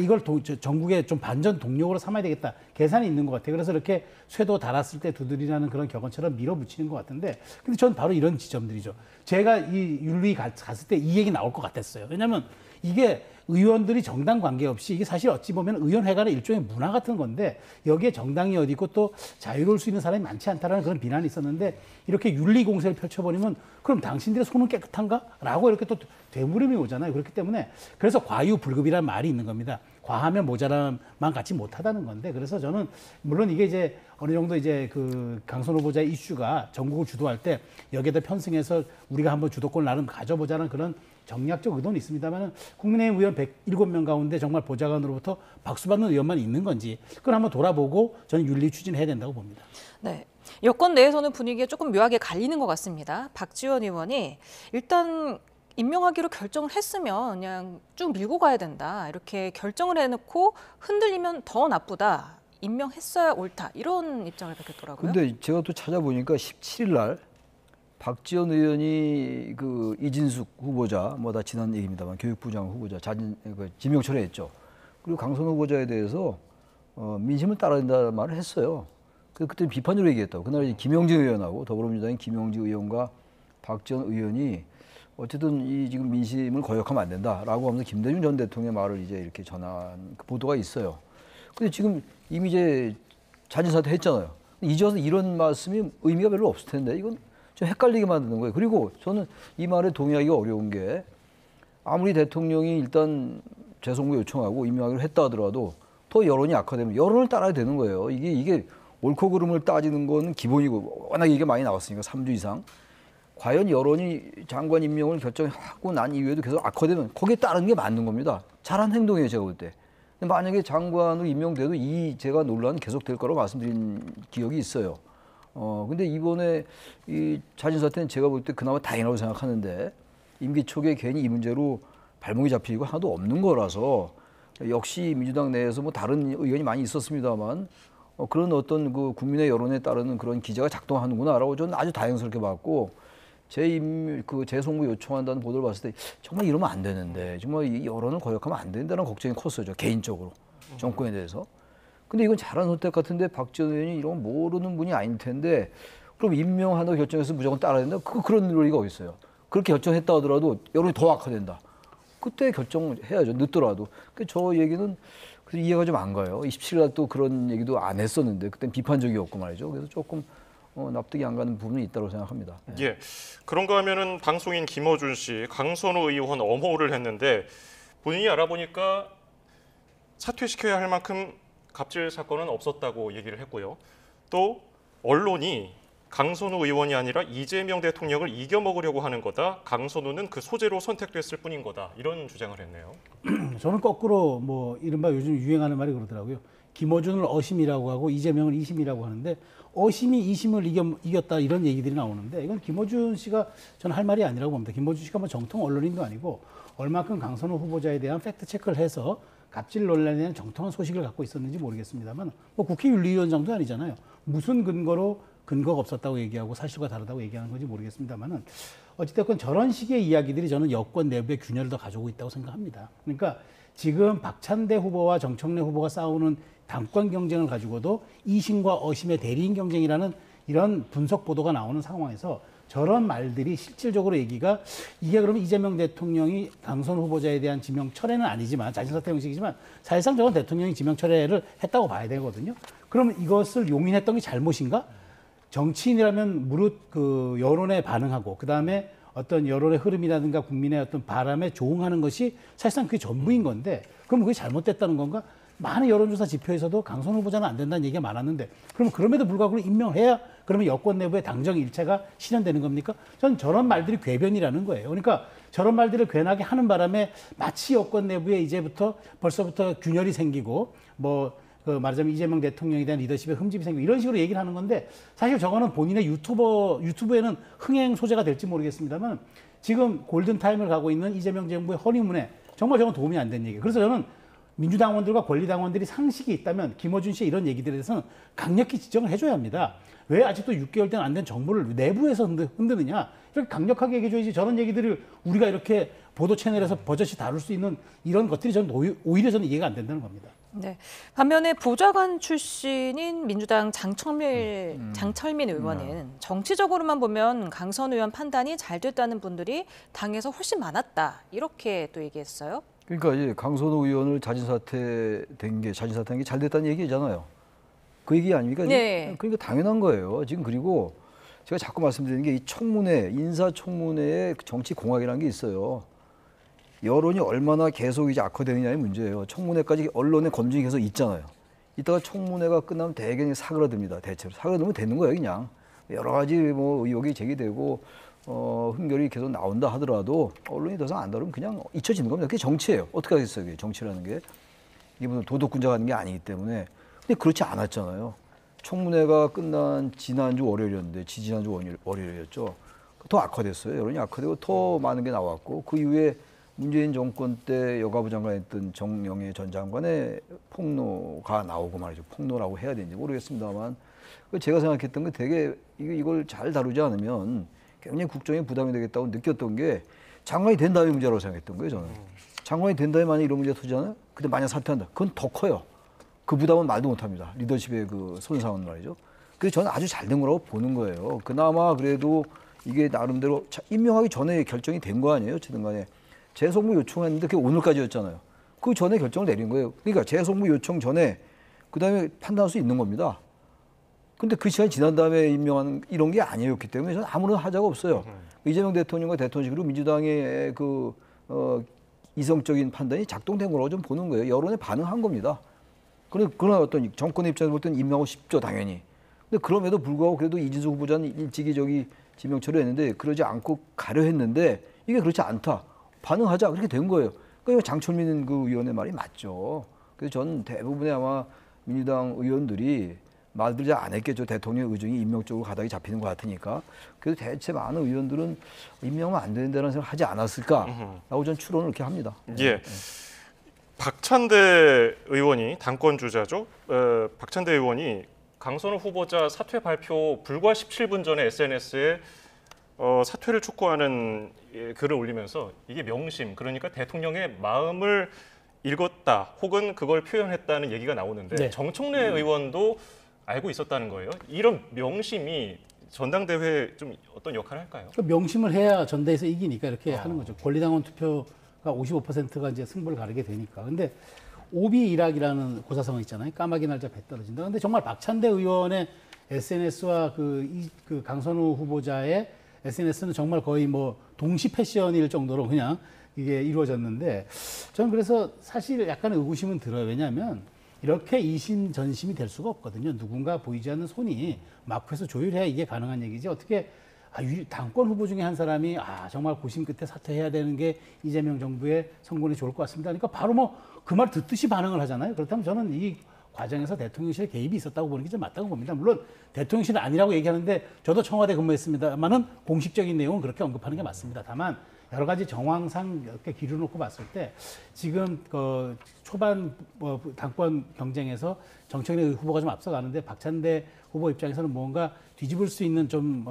이걸 전국에 좀 반전 동력으로 삼아야 되겠다 계산이 있는 것 같아요. 그래서 이렇게 쇠도 달았을 때 두드리라는 그런 격언처럼 밀어붙이는 것 같은데 근데 전 바로 이런 지점들이죠. 제가 이 윤리 갔을 때 이 얘기 나올 것 같았어요. 왜냐하면 이게 의원들이 정당 관계없이 이게 사실 어찌 보면 의원회관의 일종의 문화 같은 건데 여기에 정당이 어디 있고 또 자유로울 수 있는 사람이 많지 않다라는 그런 비난이 있었는데 이렇게 윤리 공세를 펼쳐버리면 그럼 당신들의 손은 깨끗한가? 라고 이렇게 또 되물음이 오잖아요. 그렇기 때문에 그래서 과유불급이라는 말이 있는 겁니다. 과하면 모자람만 갖지 못하다는 건데 그래서 저는 물론 이게 이제 어느 정도 이제 그 강선 후보자의 이슈가 전국을 주도할 때 여기에다 편승해서 우리가 한번 주도권을 나름 가져보자는 그런 정략적 의도는 있습니다만 국민의힘 의원 107명 가운데 정말 보좌관으로부터 박수받는 의원만 있는 건지 그걸 한번 돌아보고 저는 윤리 추진해야 된다고 봅니다. 네. 여권 내에서는 분위기가 조금 묘하게 갈리는 것 같습니다. 박지원 의원이 일단 임명하기로 결정을 했으면 그냥 쭉 밀고 가야 된다. 이렇게 결정을 해놓고 흔들리면 더 나쁘다. 임명했어야 옳다. 이런 입장을 밝혔더라고요. 근데 제가 또 찾아보니까 17일 날 박지원 의원이 그 이진숙 후보자, 뭐 다 지난 얘기입니다만 교육부장 후보자 지명 철회했죠. 그리고 강선 후보자에 대해서 민심을 따라야 된다는 말을 했어요. 그때 비판으로 얘기했다고. 그날 이제 김영진 의원하고 더불어민주당의 김영진 의원과 박지원 의원이 어쨌든 이 지금 민심을 거역하면 안 된다라고 하면서 김대중 전 대통령의 말을 이제 이렇게 전한 그 보도가 있어요. 근데 지금 이미 이제 자진 사퇴했잖아요. 이제 와서 이런 말씀이 의미가 별로 없을 텐데 이건 좀 헷갈리게 만드는 거예요. 그리고 저는 이 말에 동의하기가 어려운 게 아무리 대통령이 일단 재송부 요청하고 임명하기로 했다 하더라도 더 여론이 악화되면 여론을 따라야 되는 거예요. 이게 옳고 그름을 따지는 건 기본이고 워낙 이게 많이 나왔으니까 3주 이상. 과연 여론이 장관 임명을 결정하고 난 이후에도 계속 악화되면 거기에 따르는 게 맞는 겁니다. 잘한 행동이에요, 제가 볼 때. 근데 만약에 장관으로 임명돼도 제가 논란은 계속될 거라고 말씀드린 기억이 있어요. 근데 이번에 이 자진 사퇴는 제가 볼 때 그나마 다행이라고 생각하는데 임기 초기에 괜히 이 문제로 발목이 잡히고 하나도 없는 거라서 역시 민주당 내에서 뭐 다른 의견이 많이 있었습니다만 그런 어떤 그 국민의 여론에 따르는 그런 기제가 작동하는구나라고 저는 아주 다행스럽게 봤고 재송부 요청한다는 보도를 봤을 때 정말 이러면 안 되는데 정말 이 여론을 거역하면 안 된다는 걱정이 컸어요. 개인적으로 정권에 대해서. 근데 이건 잘한 선택 같은데 박지원 의원이 이런 모르는 분이 아닐 텐데 그럼 임명한다고 결정해서 무조건 따라야 된다? 그런 논리가 어디 있어요. 그렇게 결정했다 하더라도 여론이 더 악화된다. 그때 결정해야죠. 늦더라도. 저 얘기는 이해가 좀 안 가요. 27일 또 그런 얘기도 안 했었는데 그땐 비판적이었고 말이죠. 그래서 조금 납득이 안 가는 부분이 있다고 생각합니다. 예, 그런가 하면은 방송인 김어준 씨, 강선우 의원 엄호를 했는데 본인이 알아보니까 사퇴시켜야 할 만큼 갑질 사건은 없었다고 얘기를 했고요. 또 언론이 강선우 의원이 아니라 이재명 대통령을 이겨먹으려고 하는 거다. 강선우는 그 소재로 선택됐을 뿐인 거다. 이런 주장을 했네요. 저는 거꾸로 뭐 이른바 요즘 유행하는 말이 그러더라고요. 김어준을 어심이라고 하고 이재명을 이심이라고 하는데 어심이 이심을 이겼다 이런 얘기들이 나오는데 이건 김어준 씨가 저는 할 말이 아니라고 봅니다. 김어준 씨가 뭐 정통 언론인도 아니고 얼마큼 강선우 후보자에 대한 팩트 체크를 해서 갑질 논란에 대한 정통한 소식을 갖고 있었는지 모르겠습니다만 뭐 국회 윤리위원장도 아니잖아요. 무슨 근거로 근거가 없었다고 얘기하고 사실과 다르다고 얘기하는 건지 모르겠습니다만은 어찌됐건 저런 식의 이야기들이 저는 여권 내부의 균열을 더 가져오고 있다고 생각합니다. 그러니까 지금 박찬대 후보와 정청래 후보가 싸우는 당권 경쟁을 가지고도 이심과 어심의 대리인 경쟁이라는 이런 분석 보도가 나오는 상황에서 저런 말들이 실질적으로 얘기가 이게 그러면 이재명 대통령이 강선 후보자에 대한 지명 철회는 아니지만 자진사퇴 형식이지만 사실상 저건 대통령이 지명 철회를 했다고 봐야 되거든요. 그러면 이것을 용인했던 게 잘못인가? 정치인이라면 무릇 그 여론에 반응하고 그다음에 어떤 여론의 흐름이라든가 국민의 어떤 바람에 조응하는 것이 사실상 그게 전부인 건데 그럼 그게 잘못됐다는 건가? 많은 여론조사 지표에서도 강선 후보자는 안 된다는 얘기가 많았는데 그러면 그럼에도 불구하고 임명해야 그러면 여권 내부의 당정 일체가 실현되는 겁니까? 전 저런 말들이 궤변이라는 거예요. 그러니까 저런 말들을 괜하게 하는 바람에 마치 여권 내부에 이제부터 벌써부터 균열이 생기고 그 말하자면 이재명 대통령에 대한 리더십에 흠집이 생기고 이런 식으로 얘기를 하는 건데 사실 저거는 본인의 유튜브에는 흥행 소재가 될지 모르겠습니다만 지금 골든타임을 가고 있는 이재명 정부의 허니문에 정말 저건 도움이 안 된 얘기예요. 그래서 저는 민주당원들과 권리당원들이 상식이 있다면 김어준 씨의 이런 얘기들에 대해서는 강력히 지적을 해줘야 합니다. 왜 아직도 6개월 된 안 된 정부를 내부에서 흔드느냐. 이렇게 강력하게 얘기해줘야지 저런 얘기들을 우리가 이렇게 보도 채널에서 버젓이 다룰 수 있는 이런 것들이 저는 오히려 저는 이해가 안 된다는 겁니다. 네. 반면에 보좌관 출신인 민주당 장철민 의원은 정치적으로만 보면 강선 의원 판단이 잘 됐다는 분들이 당에서 훨씬 많았다. 이렇게 또 얘기했어요. 그러니까 이제 강선우 의원을 자진사퇴한 게 잘 됐다는 얘기잖아요. 그 얘기 아닙니까? 네. 그러니까 당연한 거예요. 지금 그리고 제가 자꾸 말씀드리는 게 이 청문회, 인사청문회의 정치 공학이라는 게 있어요. 여론이 얼마나 계속 이제 악화되느냐의 문제예요. 청문회까지 언론의 검증이 계속 있잖아요. 이따가 청문회가 끝나면 대개 사그라듭니다. 대체로 사그라들면 되는 거예요, 그냥. 여러 가지 의혹이 제기되고 흠결이 계속 나온다 하더라도 언론이 더 이상 안 다루면 그냥 잊혀지는 겁니다. 그게 정치예요. 어떻게 하겠어요, 그게 정치라는 게. 이게 무슨 도덕군자가 하는 게 아니기 때문에. 근데 그렇지 않았잖아요. 청문회가 끝난 지난주 월요일이었는데 지지난주 월요일이었죠. 더 악화됐어요. 여론이 악화되고 더 많은 게 나왔고 그 이후에 문재인 정권 때 여가부 장관했던 정영애 전 장관의 폭로가 나오고 말이죠. 폭로라고 해야 되는지 모르겠습니다만 제가 생각했던 게 되게 이걸 잘 다루지 않으면 굉장히 국정에 부담이 되겠다고 느꼈던 게 장관이 된 다음에 문제라고 생각했던 거예요. 저는. 장관이 된 다음에 만약 이런 문제가 터지잖아요. 근데 만약 사퇴한다. 그건 더 커요. 그 부담은 말도 못합니다. 리더십의 그 손상은 말이죠. 그래서 저는 아주 잘 된 거라고 보는 거예요. 그나마 그래도 이게 나름대로 임명하기 전에 결정이 된 거 아니에요. 어쨌든 간에. 재송무 요청했는데 그게 오늘까지였잖아요. 그 전에 결정을 내린 거예요. 그러니까 재송무 요청 전에 그다음에 판단할 수 있는 겁니다. 근데 그 시간이 지난 다음에 임명하는 이런 게 아니었기 때문에 저는 아무런 하자가 없어요. 이재명 대통령과 대통령실 그리고 민주당의 이성적인 판단이 작동된 거라고 좀 보는 거예요. 여론에 반응한 겁니다. 그러나 어떤 정권의 입장에서 볼 때는 임명하고 싶죠, 당연히. 근데 그럼에도 불구하고 그래도 이진수 후보자는 일찍이 지명 처리했는데 그러지 않고 가려 했는데 이게 그렇지 않다. 반응하자. 그렇게 된 거예요. 그러니까 장철민 그 의원의 말이 맞죠. 그래서 저는 대부분의 아마 민주당 의원들이 말들 잘 안 했겠죠. 대통령 의중이 임명적으로 가닥이 잡히는 것 같으니까. 그래서 대체 많은 의원들은 임명하면 안 된다는 생각을 하지 않았을까라고 저는 추론을 이렇게 합니다. 예. 박찬대 의원이 당권 주자죠. 박찬대 의원이 강선우 후보자 사퇴 발표 불과 17분 전에 SNS에 사퇴를 촉구하는 글을 올리면서 이게 명심, 그러니까 대통령의 마음을 읽었다 혹은 그걸 표현했다는 얘기가 나오는데 네. 정청래 의원도 알고 있었다는 거예요. 이런 명심이 전당대회에 좀 어떤 역할을 할까요? 명심을 해야 전대에서 이기니까 이렇게 하는 거죠. 권리당원 투표가 55%가 이제 승부를 가르게 되니까. 근데 오비 일학이라는 고사성어 있잖아요. 까마귀 날짜 배 떨어진다. 근데 정말 박찬대 의원의 SNS와 그 강선우 후보자의 SNS는 정말 거의 동시 패션일 정도로 그냥 이게 이루어졌는데 저는 그래서 사실 약간 의구심은 들어요. 왜냐하면 이렇게 이심전심이 될 수가 없거든요. 누군가 보이지 않는 손이 마크에서 조율해야 이게 가능한 얘기지. 어떻게 당권 후보 중에 한 사람이 정말 고심 끝에 사퇴해야 되는 게 이재명 정부의 성공이 좋을 것 같습니다. 그러니까 바로 그 말 듣듯이 반응을 하잖아요. 그렇다면 저는 이 과정에서 대통령실의 개입이 있었다고 보는 게 좀 맞다고 봅니다. 물론 대통령실은 아니라고 얘기하는데 저도 청와대 근무했습니다만은 공식적인 내용은 그렇게 언급하는 게 맞습니다. 다만 여러 가지 정황상 이렇게 기류놓고 봤을 때 지금 초반 당권 경쟁에서 정청래 후보가 좀 앞서가는데 박찬대 후보 입장에서는 뭔가 뒤집을 수 있는 좀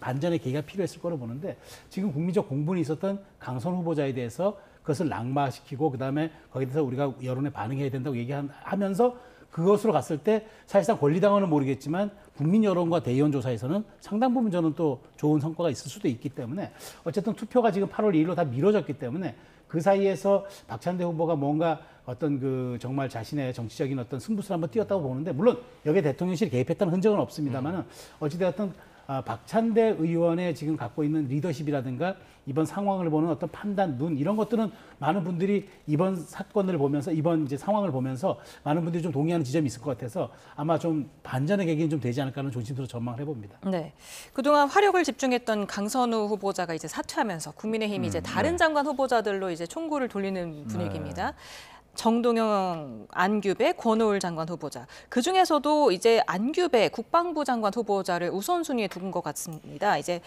반전의 계기가 필요했을 거로 보는데 지금 국민적 공분이 있었던 강선 후보자에 대해서 그것을 낙마시키고 그다음에 거기에 대해서 우리가 여론에 반응해야 된다고 얘기하면서 그것으로 갔을 때 사실상 권리당원은 모르겠지만 국민 여론과 대의원 조사에서는 상당 부분 저는 또 좋은 성과가 있을 수도 있기 때문에 어쨌든 투표가 지금 8월 2일로 다 미뤄졌기 때문에 그 사이에서 박찬대 후보가 뭔가 어떤 정말 자신의 정치적인 어떤 승부수를 한번 띄웠다고 보는데 물론 여기에 대통령실이 개입했다는 흔적은 없습니다만은 어찌되었든 박찬대 의원의 지금 갖고 있는 리더십이라든가 이번 상황을 보는 어떤 판단, 눈 이런 것들은 많은 분들이 이번 사건을 보면서 이번 이제 상황을 보면서 많은 분들이 좀 동의하는 지점이 있을 것 같아서 아마 좀 반전의 계기는 좀 되지 않을까 하는 조심스러운 전망을 해봅니다. 네, 그동안 화력을 집중했던 강선우 후보자가 이제 사퇴하면서 국민의힘이 이제 다른 장관 후보자들로 이제 총구를 돌리는 분위기입니다. 정동영, 안규배, 권오을 장관 후보자. 그중에서도 이제 안규배 국방부 장관 후보자를 우선순위에 두은 것 같습니다. 이제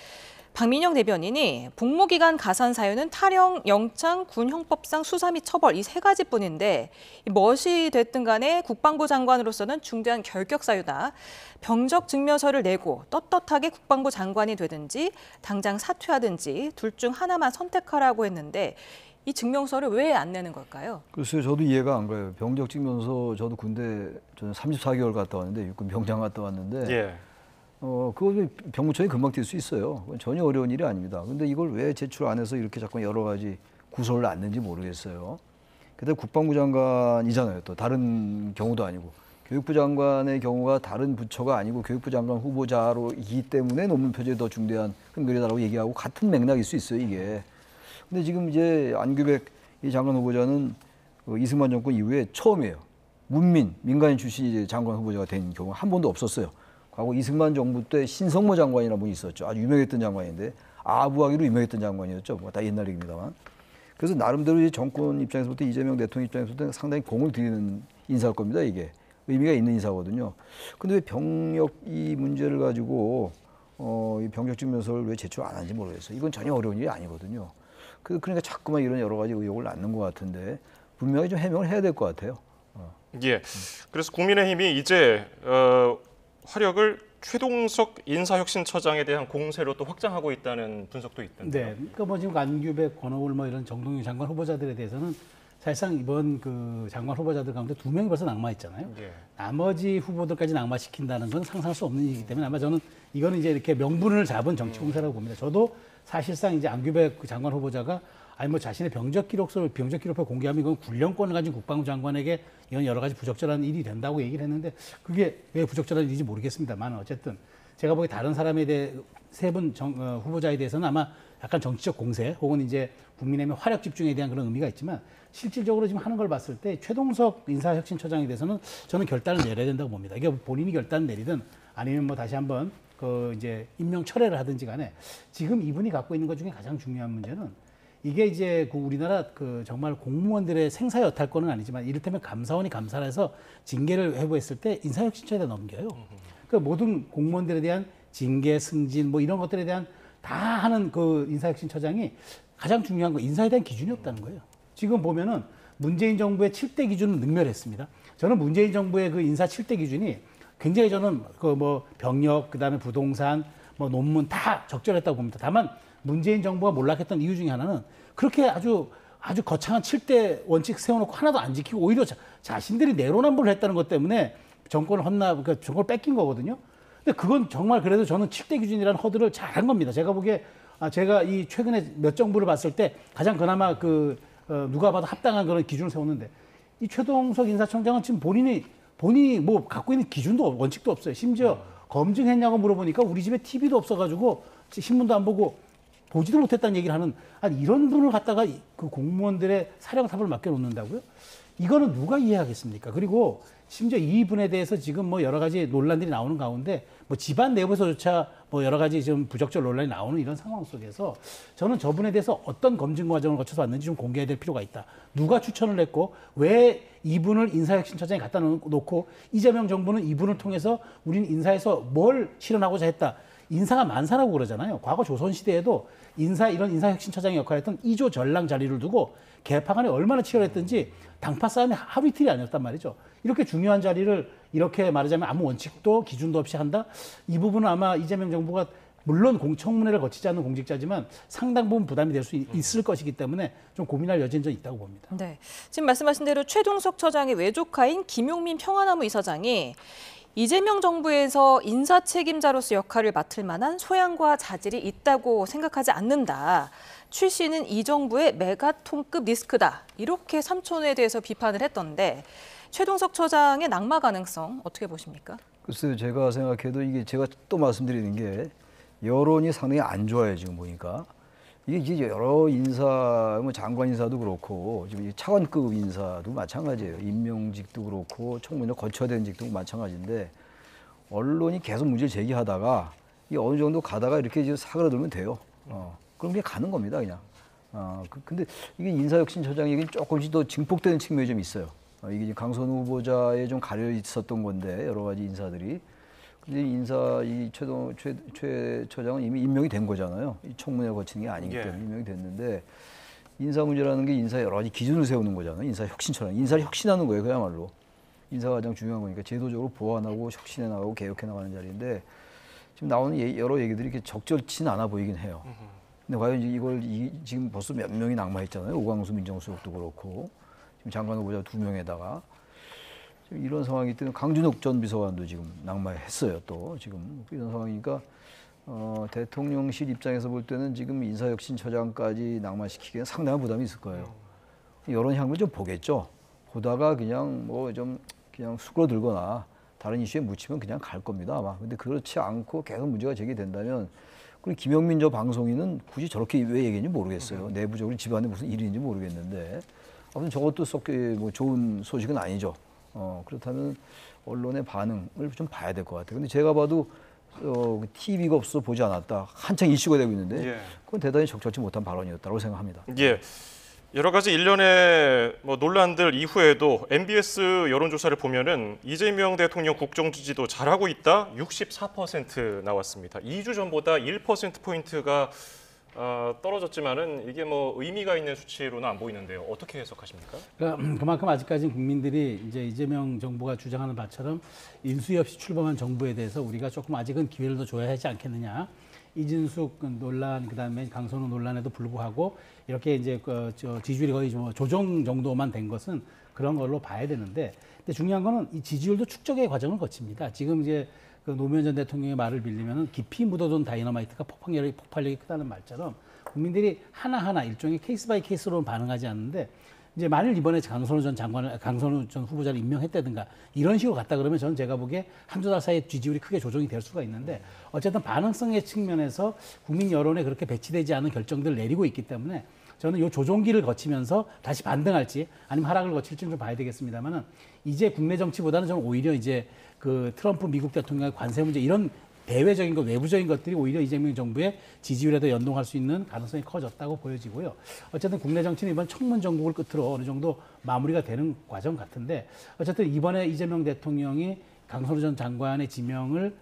박민영 대변인이 복무기간 가산 사유는 탈영, 영장, 군형법상 수사 및 처벌 이 3가지뿐인데 무엇이 됐든 간에 국방부 장관으로서는 중대한 결격 사유다. 병적 증명서를 내고 떳떳하게 국방부 장관이 되든지 당장 사퇴하든지 둘 중 하나만 선택하라고 했는데 이 증명서를 왜 안 내는 걸까요? 글쎄요, 저도 이해가 안 가요. 병적 증명서 저도 군대 저는 34개월 갔다 왔는데 육군 병장 갔다 왔는데 그거 병무청이 금방 뛸 수 있어요. 전혀 어려운 일이 아닙니다. 근데 이걸 왜 제출 안 해서 이렇게 자꾸 여러 가지 구설을 안는지 모르겠어요. 그때 국방부 장관이잖아요. 또 다른 경우도 아니고 교육부 장관의 경우가 다른 부처가 아니고 교육부 장관 후보자로이기 때문에 논문 표절이 더 중대한 근거리다라고 얘기하고 같은 맥락일 수 있어요, 이게. 근데 지금 이제 안규백 이 장관 후보자는 이승만 정권 이후에 처음이에요. 민간인 출신이 이제 장관 후보자가 된 경우가 한 번도 없었어요. 과거 이승만 정부 때 신성모 장관이라는 분이 있었죠. 아주 유명했던 장관인데 아부하기로 유명했던 장관이었죠. 뭐 다 옛날 얘기입니다만. 그래서 나름대로 이제 정권 입장에서부터 이재명 대통령 입장에서부터 상당히 공을 들이는 인사일 겁니다. 이게 의미가 있는 인사거든요. 근데 왜 병역 이 문제를 가지고 이 병역 증명서를 왜 제출 안 하는지 모르겠어요. 이건 전혀 어려운 일이 아니거든요. 그러니까 자꾸만 이런 여러 가지 의혹을 낳는 것 같은데 분명히 좀 해명을 해야 될 것 같아요. 예. 그래서 국민의힘이 이제 화력을 최동석 인사혁신처장에 대한 공세로 또 확장하고 있다는 분석도 있던데요. 네. 그러니까 뭐 지금 안규백, 권오을 뭐 이런 정동영 장관 후보자들에 대해서는 사실상 이번 그 장관 후보자들 가운데 2명이 벌써 낙마했잖아요. 나머지 후보들까지 낙마시킨다는 건 상상할 수 없는 일이기 때문에 아마 저는 이거는 이제 이렇게 명분을 잡은 정치 공세라고 봅니다. 저도 사실상 이제 안규백 장관 후보자가 아니 뭐 자신의 병적 기록을 공개하면 이건 군령권을 가진 국방부 장관에게 이런 여러 가지 부적절한 일이 된다고 얘기를 했는데 그게 왜 부적절한 일인지 모르겠습니다만 어쨌든 제가 보기에 다른 사람에 대해 세 분 후보자에 대해서는 아마 약간 정치적 공세 혹은 이제 국민의힘의 화력 집중에 대한 그런 의미가 있지만 실질적으로 지금 하는 걸 봤을 때 최동석 인사혁신처장에 대해서는 저는 결단을 내려야 된다고 봅니다. 이게 본인이 결단을 내리든 아니면 뭐 다시 한번 그 이제 임명 철회를 하든지 간에 지금 이분이 갖고 있는 것 중에 가장 중요한 문제는 이게 이제 그 우리나라 그 정말 공무원들의 생사 여탈권은 아니지만 이를테면 감사원이 감사를 해서 징계를 회부했을 때 인사혁신처에다 넘겨요. 그 모든 공무원들에 대한 징계, 승진 뭐 이런 것들에 대한 다 하는 그 인사혁신처장이 가장 중요한 거 인사에 대한 기준이 없다는 거예요. 지금 보면은 문재인 정부의 7대 기준은 능멸했습니다. 저는 문재인 정부의 그 인사 7대 기준이 굉장히 저는 그 뭐 병역, 그다음에 부동산, 뭐 논문 다 적절했다고 봅니다. 다만 문재인 정부가 몰락했던 이유 중에 하나는 그렇게 아주 거창한 7대 원칙 세워놓고 하나도 안 지키고 오히려 자신들이 내로남불을 했다는 것 때문에 정권을 그러니까 정권을 뺏긴 거거든요. 근데 그건 정말 그래도 저는 7대 기준이라는 허들을 잘한 겁니다. 제가 보기에 제가 이 최근에 몇 정부를 봤을 때 가장 그나마 누가 봐도 합당한 그런 기준을 세웠는데 이 최동석 인사청장은 지금 본인이 뭐 갖고 있는 기준도 원칙도 없어요. 심지어 검증했냐고 물어보니까 우리 집에 TV도 없어가지고 신문도 안 보고 보지도 못했다는 얘기를 하는 이런 분을 갖다가 그 공무원들의 사령탑을 맡겨놓는다고요? 이거는 누가 이해하겠습니까? 그리고 심지어 이 분에 대해서 지금 뭐 여러 가지 논란들이 나오는 가운데 뭐 집안 내부에서조차 뭐 여러 가지 좀 부적절 논란이 나오는 이런 상황 속에서 저는 저분에 대해서 어떤 검증 과정을 거쳐서 왔는지 좀 공개해야 될 필요가 있다. 누가 추천을 했고 왜 이분을 인사혁신처장에 갖다 놓고 이재명 정부는 이분을 통해서 우리는 인사에서 뭘 실현하고자 했다. 인사가 만사라고 그러잖아요. 과거 조선시대에도 이런 인사혁신처장의 역할을 했던 이조 전랑 자리를 두고 개파간에 얼마나 치열했던지 당파 싸움이 하루 이틀이 아니었단 말이죠. 이렇게 중요한 자리를 이렇게 말하자면 아무 원칙도 기준도 없이 한다? 이 부분은 아마 이재명 정부가 물론 청문회를 거치지 않는 공직자지만 상당 부분 부담이 될 수 있을 것이기 때문에 좀 고민할 여지는 좀 있다고 봅니다. 네, 지금 말씀하신 대로 최동석 처장의 외조카인 김용민 평화나무 이사장이 이재명 정부에서 인사 책임자로서 역할을 맡을 만한 소양과 자질이 있다고 생각하지 않는다. 출신은 이 정부의 메가톤급 리스크다. 이렇게 삼촌에 대해서 비판을 했던데 최동석 처장의 낙마 가능성 어떻게 보십니까? 글쎄요. 제가 생각해도 이게 제가 또 말씀드리는 게 여론이 상당히 안 좋아요, 지금 보니까. 이게 여러 인사, 뭐 장관 인사도 그렇고, 지금 차관급 인사도 마찬가지예요. 임명직도 그렇고, 청문회 거쳐야 되는 직도 마찬가지인데, 언론이 계속 문제를 제기하다가, 이 어느 정도 가다가 이렇게 지금 사그라들면 돼요. 그럼 그냥 가는 겁니다, 그냥. 근데 이게 인사혁신처장 얘기는 조금씩 더 증폭되는 측면이 좀 있어요. 이게 지금 강선우 후보자에 좀 가려 있었던 건데, 여러 가지 인사들이. 근데 최 처장은 이미 임명이 된 거잖아요. 이 청문회 거치는 게 아니기 때문에 임명이 됐는데, 인사 문제라는 게 인사 여러 가지 기준을 세우는 거잖아요. 인사혁신처럼. 인사를 혁신하는 거예요, 그야말로. 인사가 가장 중요한 거니까 제도적으로 보완하고 혁신해 나가고 개혁해 나가는 자리인데, 지금 나오는 여러 얘기들이 이렇게 적절치는 않아 보이긴 해요. 근데 과연 이걸 지금 벌써 몇 명이 낙마했잖아요. 오광수 민정수석도 그렇고, 지금 장관 후보자 2명에다가. 지금 이런 상황이기 때문에 강준욱 전 비서관도 지금 낙마했어요. 또 지금 이런 상황이니까 대통령실 입장에서 볼 때는 지금 인사혁신처장까지 낙마시키기에는 상당한 부담이 있을 거예요. 이런 향을 좀 보겠죠. 보다가 그냥 그냥 수그러들거나 다른 이슈에 묻히면 그냥 갈 겁니다, 아마. 근데 그렇지 않고 계속 문제가 제기된다면, 그리고 김영민 저 방송인은 굳이 저렇게 왜 얘기했는지 모르겠어요. 내부적으로 집안에 무슨 일이 있는지 모르겠는데, 아무튼 저것도 썩 좋은 소식은 아니죠. 그렇다면 언론의 반응을 좀 봐야 될 것 같아요. 근데 제가 봐도 TV가 없어서 보지 않았다. 한창 이슈가 되고 있는데, 그건 대단히 적절치 못한 발언이었다고 생각합니다. 예. 여러 가지 일련의 논란들 이후에도 MBS 여론조사를 보면은 이재명 대통령 국정 지지도 잘하고 있다 64% 나왔습니다. 2주 전보다 1%포인트가 떨어졌지만은 이게 의미가 있는 수치로는 안 보이는데요. 어떻게 해석하십니까? 그러니까 그만큼 아직까지는 국민들이 이제 이재명 정부가 주장하는 바처럼 인수위 없이 출범한 정부에 대해서 우리가 조금 아직은 기회를 더 줘야 하지 않겠느냐. 이진숙 논란, 그다음에 강선우 논란에도 불구하고 이렇게 이제 지지율이 거의 조정 정도만 된 것은 그런 걸로 봐야 되는데, 근데 중요한 거는 이 지지율도 축적의 과정을 거칩니다. 지금 이제 노무현 전 대통령의 말을 빌리면은 깊이 묻어둔 다이너마이트가 폭발력이 크다는 말처럼 국민들이 하나하나 일종의 케이스 바이 케이스로 반응하지 않는데, 이제 만일 이번에 강선우 전 후보자를 임명했다든가 이런 식으로 갔다 그러면 저는 제가 보기에 한두 달 사이에 지지율이 크게 조정이 될 수가 있는데, 어쨌든 반응성의 측면에서 국민 여론에 그렇게 배치되지 않은 결정들을 내리고 있기 때문에 저는 이 조종기를 거치면서 다시 반등할지 아니면 하락을 거칠지는 좀 봐야 되겠습니다만은, 이제 국내 정치보다는 저는 오히려 이제 그 트럼프 미국 대통령의 관세 문제 이런 대외적인 것, 외부적인 것들이 오히려 이재명 정부의 지지율에도 연동할 수 있는 가능성이 커졌다고 보여지고요. 어쨌든 국내 정치는 이번 청문 전국을 끝으로 어느 정도 마무리가 되는 과정 같은데, 어쨌든 이번에 이재명 대통령이 강선우 전 장관의 지명을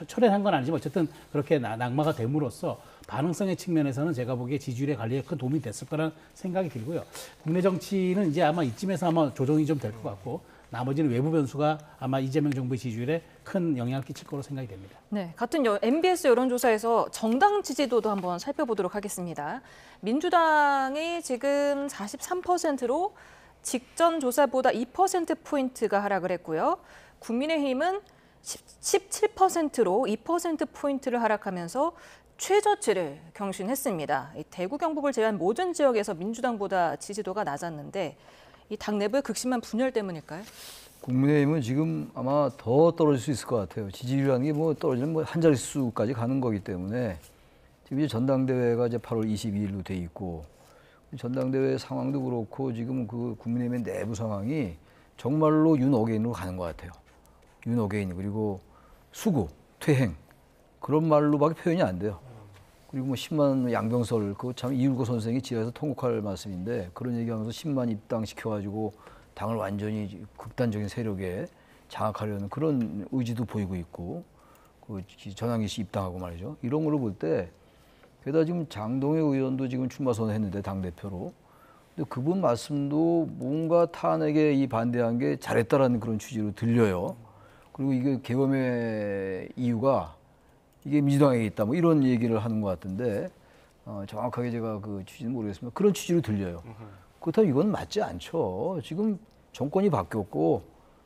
철회한 건 아니지만 어쨌든 그렇게 낙마가 됨으로써 반응성의 측면에서는 제가 보기에 지지율의 관리에 큰 도움이 됐을 거라는 생각이 들고요. 국내 정치는 이제 아마 이쯤에서 아마 조정이 좀 될 것 같고, 나머지는 외부 변수가 아마 이재명 정부의 지지율에 큰 영향을 끼칠 거로 생각이 됩니다. 네, 같은 MBS 여론조사에서 정당 지지도도 한번 살펴보도록 하겠습니다. 민주당이 지금 43%로 직전 조사보다 2%포인트가 하락을 했고요. 국민의힘은 17%로 2%포인트를 하락하면서 최저치를 경신했습니다. 대구, 경북을 제외한 모든 지역에서 민주당보다 지지도가 낮았는데, 이 당내부의 극심한 분열 때문일까요? 국민의힘은 지금 아마 더 떨어질 수 있을 것 같아요. 지지율이라는 게 떨어지면 한 자릿수까지 가는 거기 때문에, 지금 이제 전당대회가 이제 8월 22일로 돼 있고, 전당대회 상황도 그렇고 지금 그 국민의힘의 내부 상황이 정말로 윤어게인으로 가는 것 같아요. 윤어게인, 그리고 수구, 퇴행, 그런 말로밖에 표현이 안 돼요. 그리고 10만 양병설, 그거 참 이율고 선생이 지하에서 통곡할 말씀인데, 그런 얘기하면서 10만 입당시켜가지고 당을 완전히 극단적인 세력에 장악하려는 그런 의지도 보이고 있고, 그 전환기 씨 입당하고 말이죠. 이런 걸로 볼 때, 게다가 지금 장동혁 의원도 지금 출마 선언했는데 당대표로. 근데 그분 말씀도 뭔가 탄핵에 반대한 게 잘했다라는 그런 취지로 들려요. 그리고 이게 계엄의 이유가 이게 민주당에 있다, 이런 얘기를 하는 것 같은데, 정확하게 제가 그 취지는 모르겠습니다. 그런 취지로 들려요. 그렇다면 이건 맞지 않죠. 지금 정권이 바뀌었고,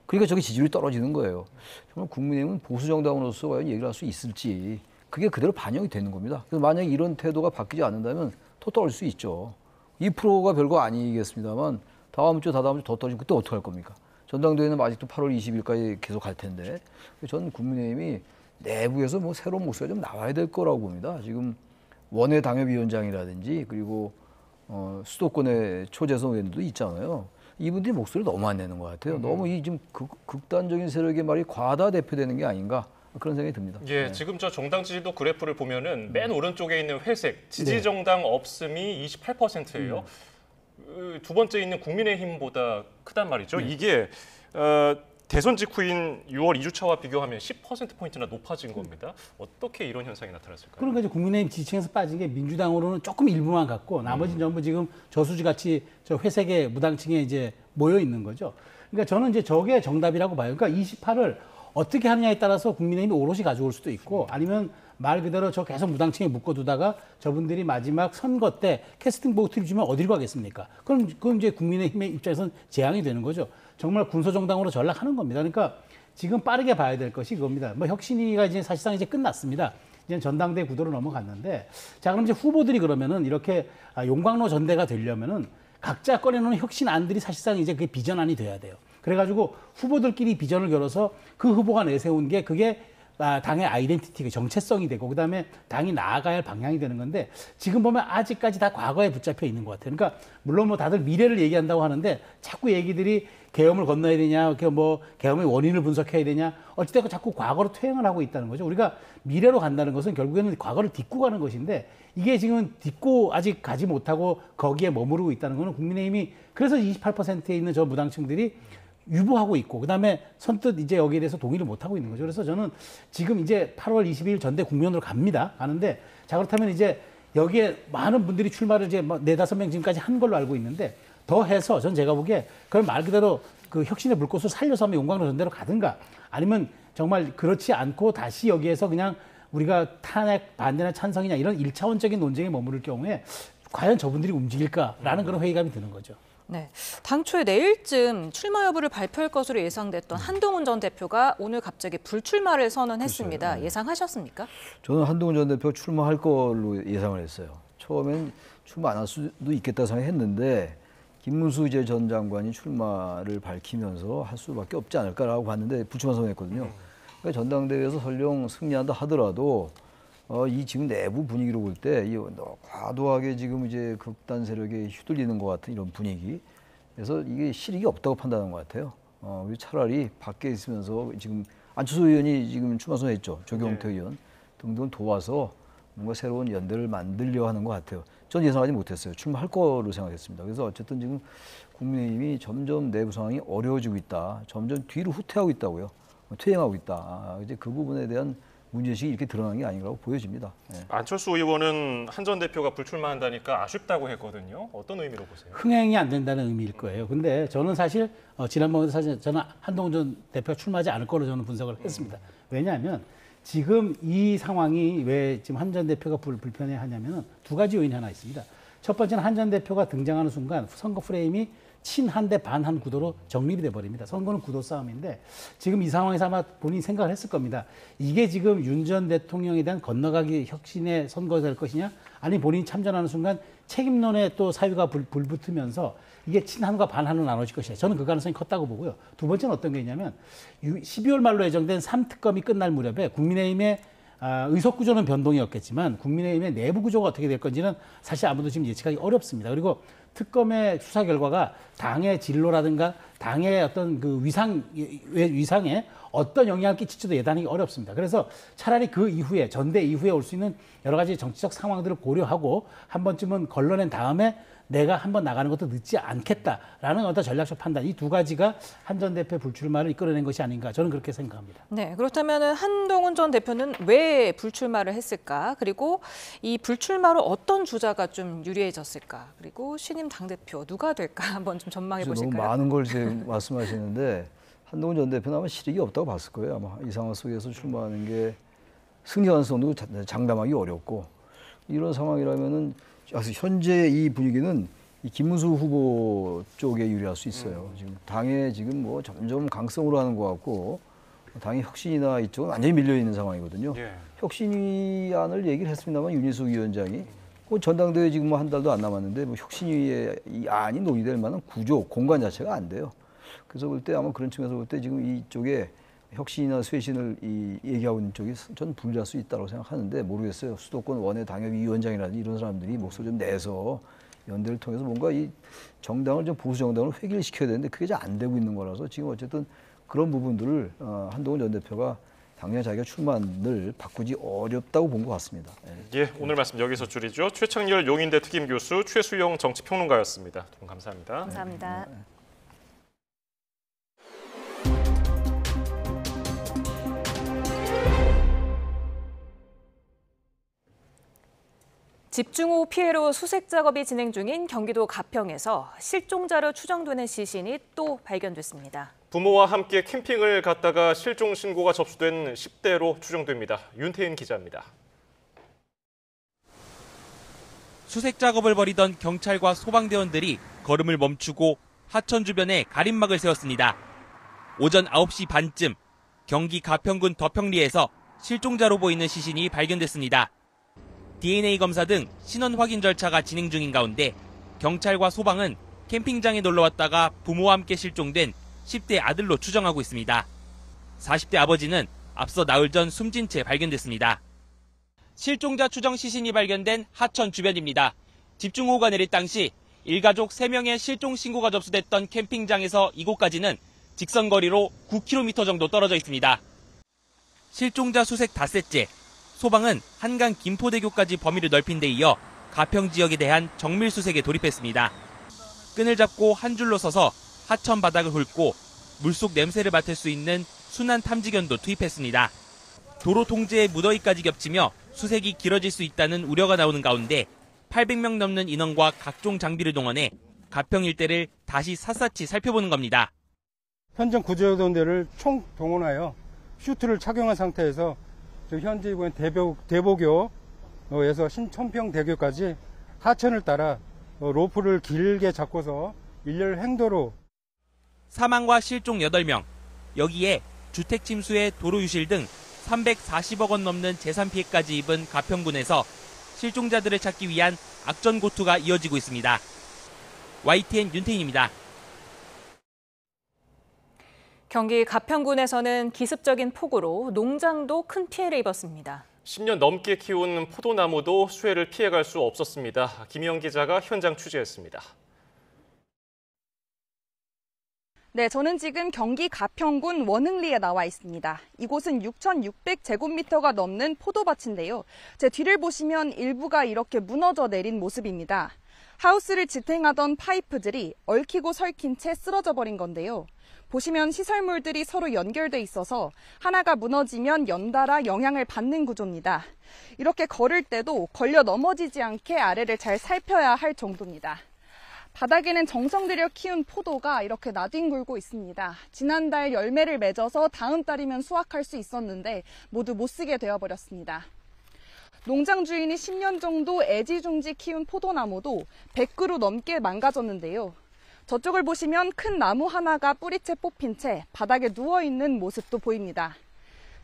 그러니까 저게 지지율이 떨어지는 거예요. 정말 국민의힘은 보수 정당으로서 과연 얘기를 할 수 있을지, 그게 그대로 반영이 되는 겁니다. 그래서 만약에 이런 태도가 바뀌지 않는다면 더 떨어질 수 있죠. 2%가 별거 아니겠습니다만, 다음 주, 다다음 주 더 떨어지면 그때 어떻게 할 겁니까? 전당대회는 아직도 8월 20일까지 계속 갈 텐데, 전 국민의힘이 내부에서 뭐 새로운 목소리가 좀 나와야 될 거라고 봅니다. 지금 원외 당협위원장이라든지 그리고 수도권의 초재선 의원도 있잖아요. 이분들이 목소리를 너무 안 내는 것 같아요. 너무 이 지금 극단적인 세력의 말이 과다 대표되는 게 아닌가 그런 생각이 듭니다. 예, 지금 저 정당 지지도 그래프를 보면은 맨 오른쪽에 있는 회색 지지 정당 없음이 28%예요. 두 번째 있는 국민의힘보다 크단 말이죠. 이게 대선 직후인 6월 2주차와 비교하면 10%포인트나 높아진 겁니다. 어떻게 이런 현상이 나타났을까요? 그러니까 이제 국민의힘 지지층에서 빠진 게 민주당으로는 조금 일부만 갖고 나머지는 전부 지금 저수지같이 저 회색의 무당층에 이제 모여 있는 거죠. 그러니까 저는 이제 저게 정답이라고 봐요. 그러니까 28을 어떻게 하느냐에 따라서 국민의힘이 오롯이 가져올 수도 있고 아니면 말 그대로 저 계속 무당층에 묶어두다가 저분들이 마지막 선거 때 캐스팅 보트를 주면 어디로 가겠습니까? 그건 이제 국민의힘의 입장에서는 재앙이 되는 거죠. 정말 군소정당으로 전락하는 겁니다. 그러니까 지금 빠르게 봐야 될 것이 이겁니다. 뭐 혁신위가 이제 사실상 이제 끝났습니다. 이제 전당대 구도로 넘어갔는데 자 그럼 이제 후보들이 그러면은 이렇게 용광로 전대가 되려면은 각자 꺼내놓은 혁신안들이 사실상 이제 그게 비전안이 돼야 돼요. 그래가지고 후보들끼리 비전을 겨뤄서 그 후보가 내세운 게 그게 당의 아이덴티티가 정체성이 되고 그다음에 당이 나아가야 할 방향이 되는 건데 지금 보면 아직까지 다 과거에 붙잡혀 있는 것 같아요. 그러니까 물론 뭐 다들 미래를 얘기한다고 하는데 자꾸 얘기들이 계엄을 건너야 되냐, 뭐 계엄의 원인을 분석해야 되냐, 어찌됐건 자꾸 과거로 퇴행을 하고 있다는 거죠. 우리가 미래로 간다는 것은 결국에는 과거를 딛고 가는 것인데 이게 지금 딛고 아직 가지 못하고 거기에 머무르고 있다는 거는 국민의힘이 그래서 28%에 있는 저 무당층들이 유보하고 있고 그다음에 선뜻 이제 여기에 대해서 동의를 못 하고 있는 거죠. 그래서 저는 지금 이제 8월 22일 전대 국면으로 가는데 자 그렇다면 이제 여기에 많은 분들이 출마를 이제 뭐 4-5명 지금까지 한 걸로 알고 있는데 더 해서 전 제가 보기에 그걸 말 그대로 그 혁신의 불꽃을 살려서 한번 용광로 전대로 가든가 아니면 정말 그렇지 않고 다시 여기에서 그냥 우리가 탄핵 반대나 찬성이냐 이런 1차원적인 논쟁에 머무를 경우에 과연 저분들이 움직일까라는 그런 회의감이 드는 거죠. 네, 당초에 내일쯤 출마 여부를 발표할 것으로 예상됐던 한동훈 전 대표가 오늘 갑자기 불출마를 선언했습니다. 그렇죠. 예상하셨습니까? 저는 한동훈 전 대표 출마할 걸로 예상을 했어요. 처음엔 출마 안 할 수도 있겠다 생각했는데 김문수 이제 전 장관이 출마를 밝히면서 할 수밖에 없지 않을까라고 봤는데 불출마 선언했거든요. 그러니까 전당대회에서 설령 승리한다 하더라도 이 지금 내부 분위기로 볼 때 과도하게 지금 이제 극단 세력에 휘둘리는 것 같은 이런 분위기. 그래서 이게 실익이 없다고 판단한 것 같아요. 차라리 밖에 있으면서 지금 안철수 의원이 지금 출마 선언했죠. 조경태 의원 등등 도와서 뭔가 새로운 연대를 만들려 하는 것 같아요. 전 예상하지 못했어요. 출마할 거로 생각했습니다. 그래서 어쨌든 지금 국민의힘이 점점 내부 상황이 어려워지고 있다. 점점 뒤로 후퇴하고 있다고요. 퇴행하고 있다. 이제 그 부분에 대한 문제의식이 이렇게 드러난 게 아닌가라고 보여집니다. 네. 안철수 의원은 한 전 대표가 불출마한다니까 아쉽다고 했거든요. 어떤 의미로 보세요? 흥행이 안 된다는 의미일 거예요. 근데 저는 사실 지난번에도 사실 저는 한동훈 전 대표가 출마하지 않을 거로 저는 분석을 했습니다. 왜냐하면 지금 이 상황이 왜 지금 한 전 대표가 불편해하냐면 두 가지 요인이 하나 있습니다. 첫 번째는 한 전 대표가 등장하는 순간 선거 프레임이 친한 대 반한 구도로 정립이 돼버립니다. 선거는 구도 싸움인데 지금 이 상황에서 아마 본인이 생각을 했을 겁니다. 이게 지금 윤 전 대통령에 대한 건너가기 혁신의 선거가 될 것이냐 아니면 본인이 참전하는 순간 책임론에 또 사유가 불붙으면서 이게 친한과 반한으로 나눠질 것이냐. 저는 그 가능성이 컸다고 보고요. 두 번째는 어떤 게 있냐면 12월 말로 예정된 3특검이 끝날 무렵에 국민의힘의 의석 구조는 변동이 없겠지만 국민의힘의 내부 구조가 어떻게 될 건지는 사실 아무도 지금 예측하기 어렵습니다. 그리고 특검의 수사 결과가 당의 진로라든가 당의 어떤 그 위상에 어떤 영향을 끼칠지도 예단하기 어렵습니다. 그래서 차라리 그 이후에 전대 이후에 올 수 있는 여러 가지 정치적 상황들을 고려하고 한 번쯤은 걸러낸 다음에 내가 한번 나가는 것도 늦지 않겠다라는 어떤 전략적 판단, 이 두 가지가 한 전 대표 불출마를 이끌어낸 것이 아닌가 저는 그렇게 생각합니다. 네, 그렇다면 한동훈 전 대표는 왜 불출마를 했을까? 그리고 이 불출마로 어떤 주자가 좀 유리해졌을까? 그리고 신임 당대표 누가 될까? 한번 좀 전망해 보실까요? 너무 많은 걸 지금 말씀하시는데 한동훈 전 대표는 아마 실익이 없다고 봤을 거예요. 아마 이 상황 속에서 출마하는 게 승리 가능성도 장담하기 어렵고 이런 상황이라면은 현재 이 분위기는 이 김문수 후보 쪽에 유리할 수 있어요. 지금 당에 지금 뭐 점점 강성으로 하는 것 같고 당의 혁신이나 이쪽은 완전히 밀려 있는 상황이거든요. 예. 혁신위안을 얘기를 했습니다만 윤희숙 위원장이 전당대회 지금 뭐 한 달도 안 남았는데 뭐 혁신위의 이 안이 논의될 만한 구조, 공간 자체가 안 돼요. 그래서 볼 때 아마 그런 측면에서 볼 때 지금 이쪽에 혁신이나 쇄신을 얘기하고 있는 쪽이 전 불리할 수 있다고 생각하는데 모르겠어요. 수도권 원외 당협위원장이라든지 이런 사람들이 목소리 좀 내서 연대를 통해서 뭔가 이 정당을 좀 보수 정당을 획일시켜야 되는데 그게 잘 안 되고 있는 거라서 지금 어쨌든 그런 부분들을 한동훈 전 대표가 당연히 자기가 출마를 바꾸지 어렵다고 본 것 같습니다. 예, 오늘 말씀 여기서 줄이죠. 최창렬 용인대 특임교수, 최수영 정치평론가였습니다. 두 분 감사합니다. 감사합니다. 집중호우 피해로 수색 작업이 진행 중인 경기도 가평에서 실종자로 추정되는 시신이 또 발견됐습니다. 부모와 함께 캠핑을 갔다가 실종 신고가 접수된 10대로 추정됩니다. 윤태인 기자입니다. 수색 작업을 벌이던 경찰과 소방대원들이 걸음을 멈추고 하천 주변에 가림막을 세웠습니다. 오전 9시 반쯤 경기 가평군 덕평리에서 실종자로 보이는 시신이 발견됐습니다. DNA 검사 등 신원 확인 절차가 진행 중인 가운데 경찰과 소방은 캠핑장에 놀러 왔다가 부모와 함께 실종된 10대 아들로 추정하고 있습니다. 40대 아버지는 앞서 나흘 전 숨진 채 발견됐습니다. 실종자 추정 시신이 발견된 하천 주변입니다. 집중호우가 내릴 당시 일가족 3명의 실종 신고가 접수됐던 캠핑장에서 이곳까지는 직선거리로 9km 정도 떨어져 있습니다. 실종자 수색 닷새째, 소방은 한강 김포대교까지 범위를 넓힌 데 이어 가평 지역에 대한 정밀 수색에 돌입했습니다. 끈을 잡고 한 줄로 서서 하천 바닥을 훑고 물속 냄새를 맡을 수 있는 순환 탐지견도 투입했습니다. 도로 통제에 무더위까지 겹치며 수색이 길어질 수 있다는 우려가 나오는 가운데 800명 넘는 인원과 각종 장비를 동원해 가평 일대를 다시 샅샅이 살펴보는 겁니다. 현장 구조대원들을 총 동원하여 슈트를 착용한 상태에서 현재 이번 대보교에서 신천평대교까지 하천을 따라 로프를 길게 잡고서 일렬 행도로 사망과 실종 8명, 여기에 주택 침수에 도로 유실 등 340억 원 넘는 재산 피해까지 입은 가평군에서 실종자들을 찾기 위한 악전고투가 이어지고 있습니다. YTN 윤태인입니다. 경기 가평군에서는 기습적인 폭우로 농장도 큰 피해를 입었습니다. 10년 넘게 키운 포도나무도 수해를 피해갈 수 없었습니다. 김희영 기자가 현장 취재했습니다. 네, 저는 지금 경기 가평군 원흥리에 나와 있습니다. 이곳은 6,600제곱미터가 넘는 포도밭인데요. 제 뒤를 보시면 일부가 이렇게 무너져 내린 모습입니다. 하우스를 지탱하던 파이프들이 얽히고 설킨 채 쓰러져 버린 건데요. 보시면 시설물들이 서로 연결돼 있어서 하나가 무너지면 연달아 영향을 받는 구조입니다. 이렇게 걸을 때도 걸려 넘어지지 않게 아래를 잘 살펴야 할 정도입니다. 바닥에는 정성 들여 키운 포도가 이렇게 나뒹굴고 있습니다. 지난달 열매를 맺어서 다음 달이면 수확할 수 있었는데 모두 못 쓰게 되어버렸습니다. 농장 주인이 10년 정도 애지중지 키운 포도나무도 100그루 넘게 망가졌는데요. 저쪽을 보시면 큰 나무 하나가 뿌리채 뽑힌 채 바닥에 누워있는 모습도 보입니다.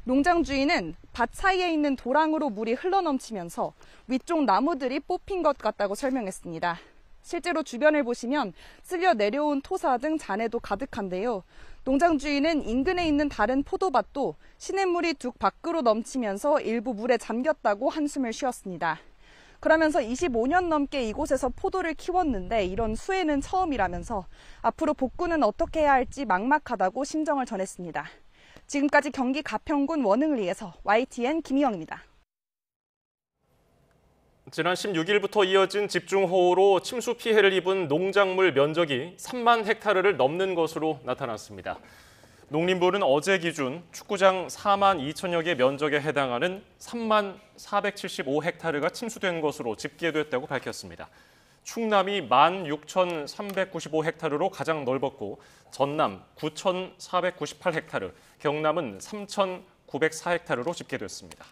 농장 주인은 밭 사이에 있는 도랑으로 물이 흘러넘치면서 위쪽 나무들이 뽑힌 것 같다고 설명했습니다. 실제로 주변을 보시면 쓸려 내려온 토사 등 잔해도 가득한데요. 농장 주인은 인근에 있는 다른 포도밭도 시냇물이 둑 밖으로 넘치면서 일부 물에 잠겼다고 한숨을 쉬었습니다. 그러면서 25년 넘게 이곳에서 포도를 키웠는데 이런 수해는 처음이라면서 앞으로 복구는 어떻게 해야 할지 막막하다고 심정을 전했습니다. 지금까지 경기 가평군 원흥리에서 YTN 김희영입니다. 지난 16일부터 이어진 집중호우로 침수 피해를 입은 농작물 면적이 3만 헥타르를 넘는 것으로 나타났습니다. 농림부는 어제 기준 축구장 4만 2천여 개 면적에 해당하는 3만 475헥타르가 침수된 것으로 집계됐다고 밝혔습니다. 충남이 16,395헥타르로 가장 넓었고 전남 9,498헥타르, 경남은 3,904헥타르로 집계됐습니다.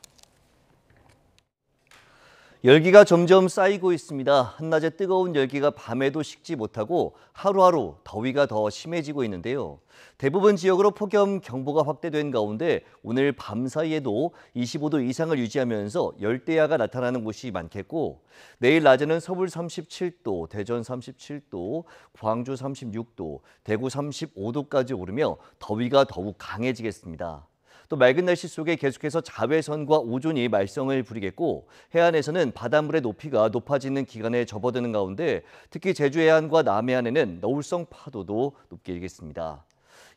열기가 점점 쌓이고 있습니다. 한낮에 뜨거운 열기가 밤에도 식지 못하고 하루하루 더위가 더 심해지고 있는데요. 대부분 지역으로 폭염 경보가 확대된 가운데 오늘 밤 사이에도 25도 이상을 유지하면서 열대야가 나타나는 곳이 많겠고, 내일 낮에는 서울 37도, 대전 37도, 광주 36도, 대구 35도까지 오르며 더위가 더욱 강해지겠습니다. 또 맑은 날씨 속에 계속해서 자외선과 오존이 말썽을 부리겠고, 해안에서는 바닷물의 높이가 높아지는 기간에 접어드는 가운데 특히 제주 해안과 남해안에는 너울성 파도도 높게 일겠습니다.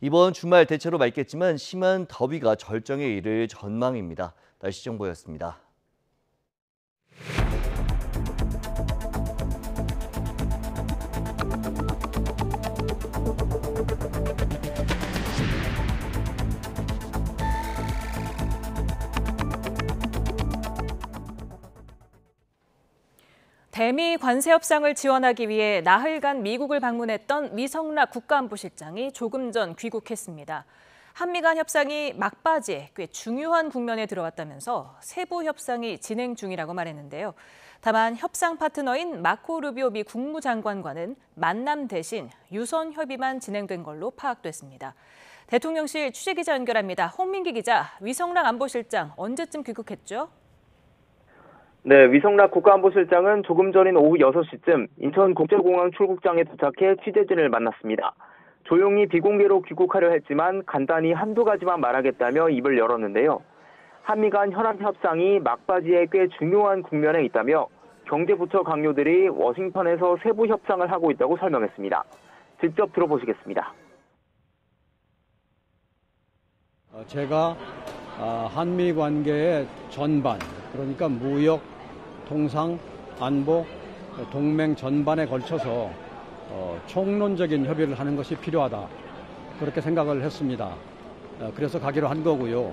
이번 주말 대체로 맑겠지만 심한 더위가 절정에 이를 전망입니다. 날씨 정보였습니다. 대미 관세 협상을 지원하기 위해 나흘간 미국을 방문했던 위성락 국가안보실장이 조금 전 귀국했습니다. 한미 간 협상이 막바지에 꽤 중요한 국면에 들어왔다면서 세부 협상이 진행 중이라고 말했는데요. 다만 협상 파트너인 마코 루비오 미 국무장관과는 만남 대신 유선 협의만 진행된 걸로 파악됐습니다. 대통령실 취재기자 연결합니다. 홍민기 기자, 위성락 안보실장 언제쯤 귀국했죠? 네, 위성락 국가안보실장은 조금 전인 오후 6시쯤 인천국제공항 출국장에 도착해 취재진을 만났습니다. 조용히 비공개로 귀국하려 했지만 간단히 한두 가지만 말하겠다며 입을 열었는데요. 한미 간 현안 협상이 막바지에 꽤 중요한 국면에 있다며 경제부처 강요들이 워싱턴에서 세부 협상을 하고 있다고 설명했습니다. 직접 들어보시겠습니다. 제가 한미 관계의 전반, 그러니까 무역, 통상, 안보, 동맹 전반에 걸쳐서 총론적인 협의를 하는 것이 필요하다. 그렇게 생각을 했습니다. 그래서 가기로 한 거고요.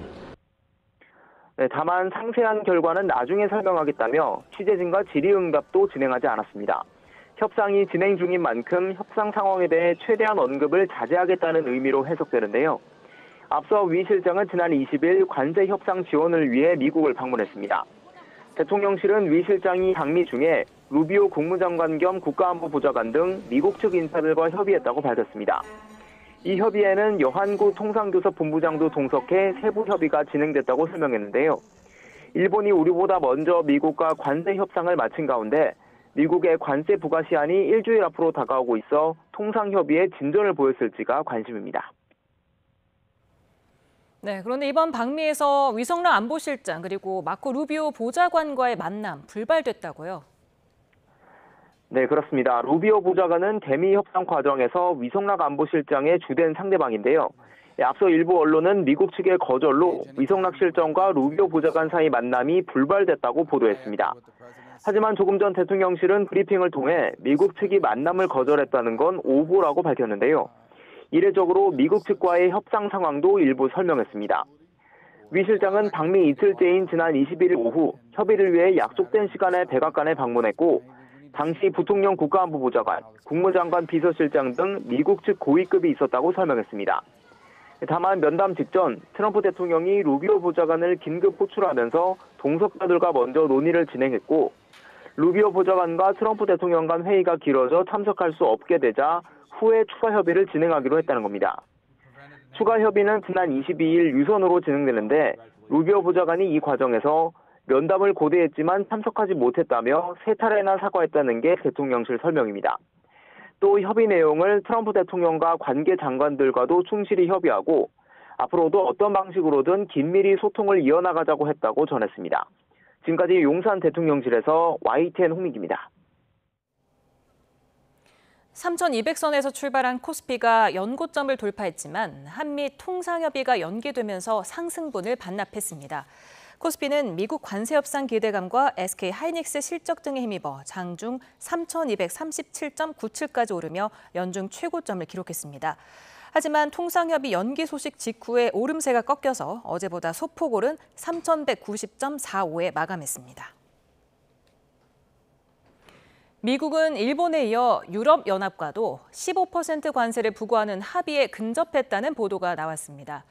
네, 다만 상세한 결과는 나중에 설명하겠다며 취재진과 질의응답도 진행하지 않았습니다. 협상이 진행 중인 만큼 협상 상황에 대해 최대한 언급을 자제하겠다는 의미로 해석되는데요. 앞서 위 실장은 지난 20일 관세 협상 지원을 위해 미국을 방문했습니다. 대통령실은 위 실장이 방미 중에 루비오 국무장관 겸 국가안보보좌관 등 미국 측 인사들과 협의했다고 밝혔습니다. 이 협의에는 여한구 통상교섭 본부장도 동석해 세부 협의가 진행됐다고 설명했는데요. 일본이 우리보다 먼저 미국과 관세 협상을 마친 가운데 미국의 관세 부과 시한이 일주일 앞으로 다가오고 있어 통상협의에 진전을 보였을지가 관심입니다. 네, 그런데 이번 방미에서 위성락 안보실장 그리고 마코 루비오 보좌관과의 만남 불발됐다고요? 네, 그렇습니다. 루비오 보좌관은 대미 협상 과정에서 위성락 안보실장의 주된 상대방인데요. 앞서 일부 언론은 미국 측의 거절로 위성락 실장과 루비오 보좌관 사이 만남이 불발됐다고 보도했습니다. 하지만 조금 전 대통령실은 브리핑을 통해 미국 측이 만남을 거절했다는 건 오보라고 밝혔는데요. 이례적으로 미국 측과의 협상 상황도 일부 설명했습니다. 위 실장은 방미 이틀째인 지난 21일 오후 협의를 위해 약속된 시간에 백악관에 방문했고, 당시 부통령 국가안보보좌관, 국무장관 비서실장 등 미국 측 고위급이 있었다고 설명했습니다. 다만 면담 직전 트럼프 대통령이 루비오 보좌관을 긴급 호출하면서 동석자들과 먼저 논의를 진행했고, 루비오 보좌관과 트럼프 대통령 간 회의가 길어져 참석할 수 없게 되자 후에 추가 협의를 진행하기로 했다는 겁니다. 추가 협의는 지난 22일 유선으로 진행되는데 루비오 보좌관이 이 과정에서 면담을 고대했지만 참석하지 못했다며 3차례나 사과했다는 게 대통령실 설명입니다. 또 협의 내용을 트럼프 대통령과 관계 장관들과도 충실히 협의하고 앞으로도 어떤 방식으로든 긴밀히 소통을 이어나가자고 했다고 전했습니다. 지금까지 용산 대통령실에서 YTN 홍민기입니다. 3,200선에서 출발한 코스피가 연고점을 돌파했지만 한미 통상협의가 연기되면서 상승분을 반납했습니다. 코스피는 미국 관세 협상 기대감과 SK 하이닉스 실적 등에 힘입어 장중 3,237.97까지 오르며 연중 최고점을 기록했습니다. 하지만 통상협의 연기 소식 직후에 오름세가 꺾여서 어제보다 소폭 오른 3,190.45에 마감했습니다. 미국은 일본에 이어 유럽연합과도 15% 관세를 부과하는 합의에 근접했다는 보도가 나왔습니다.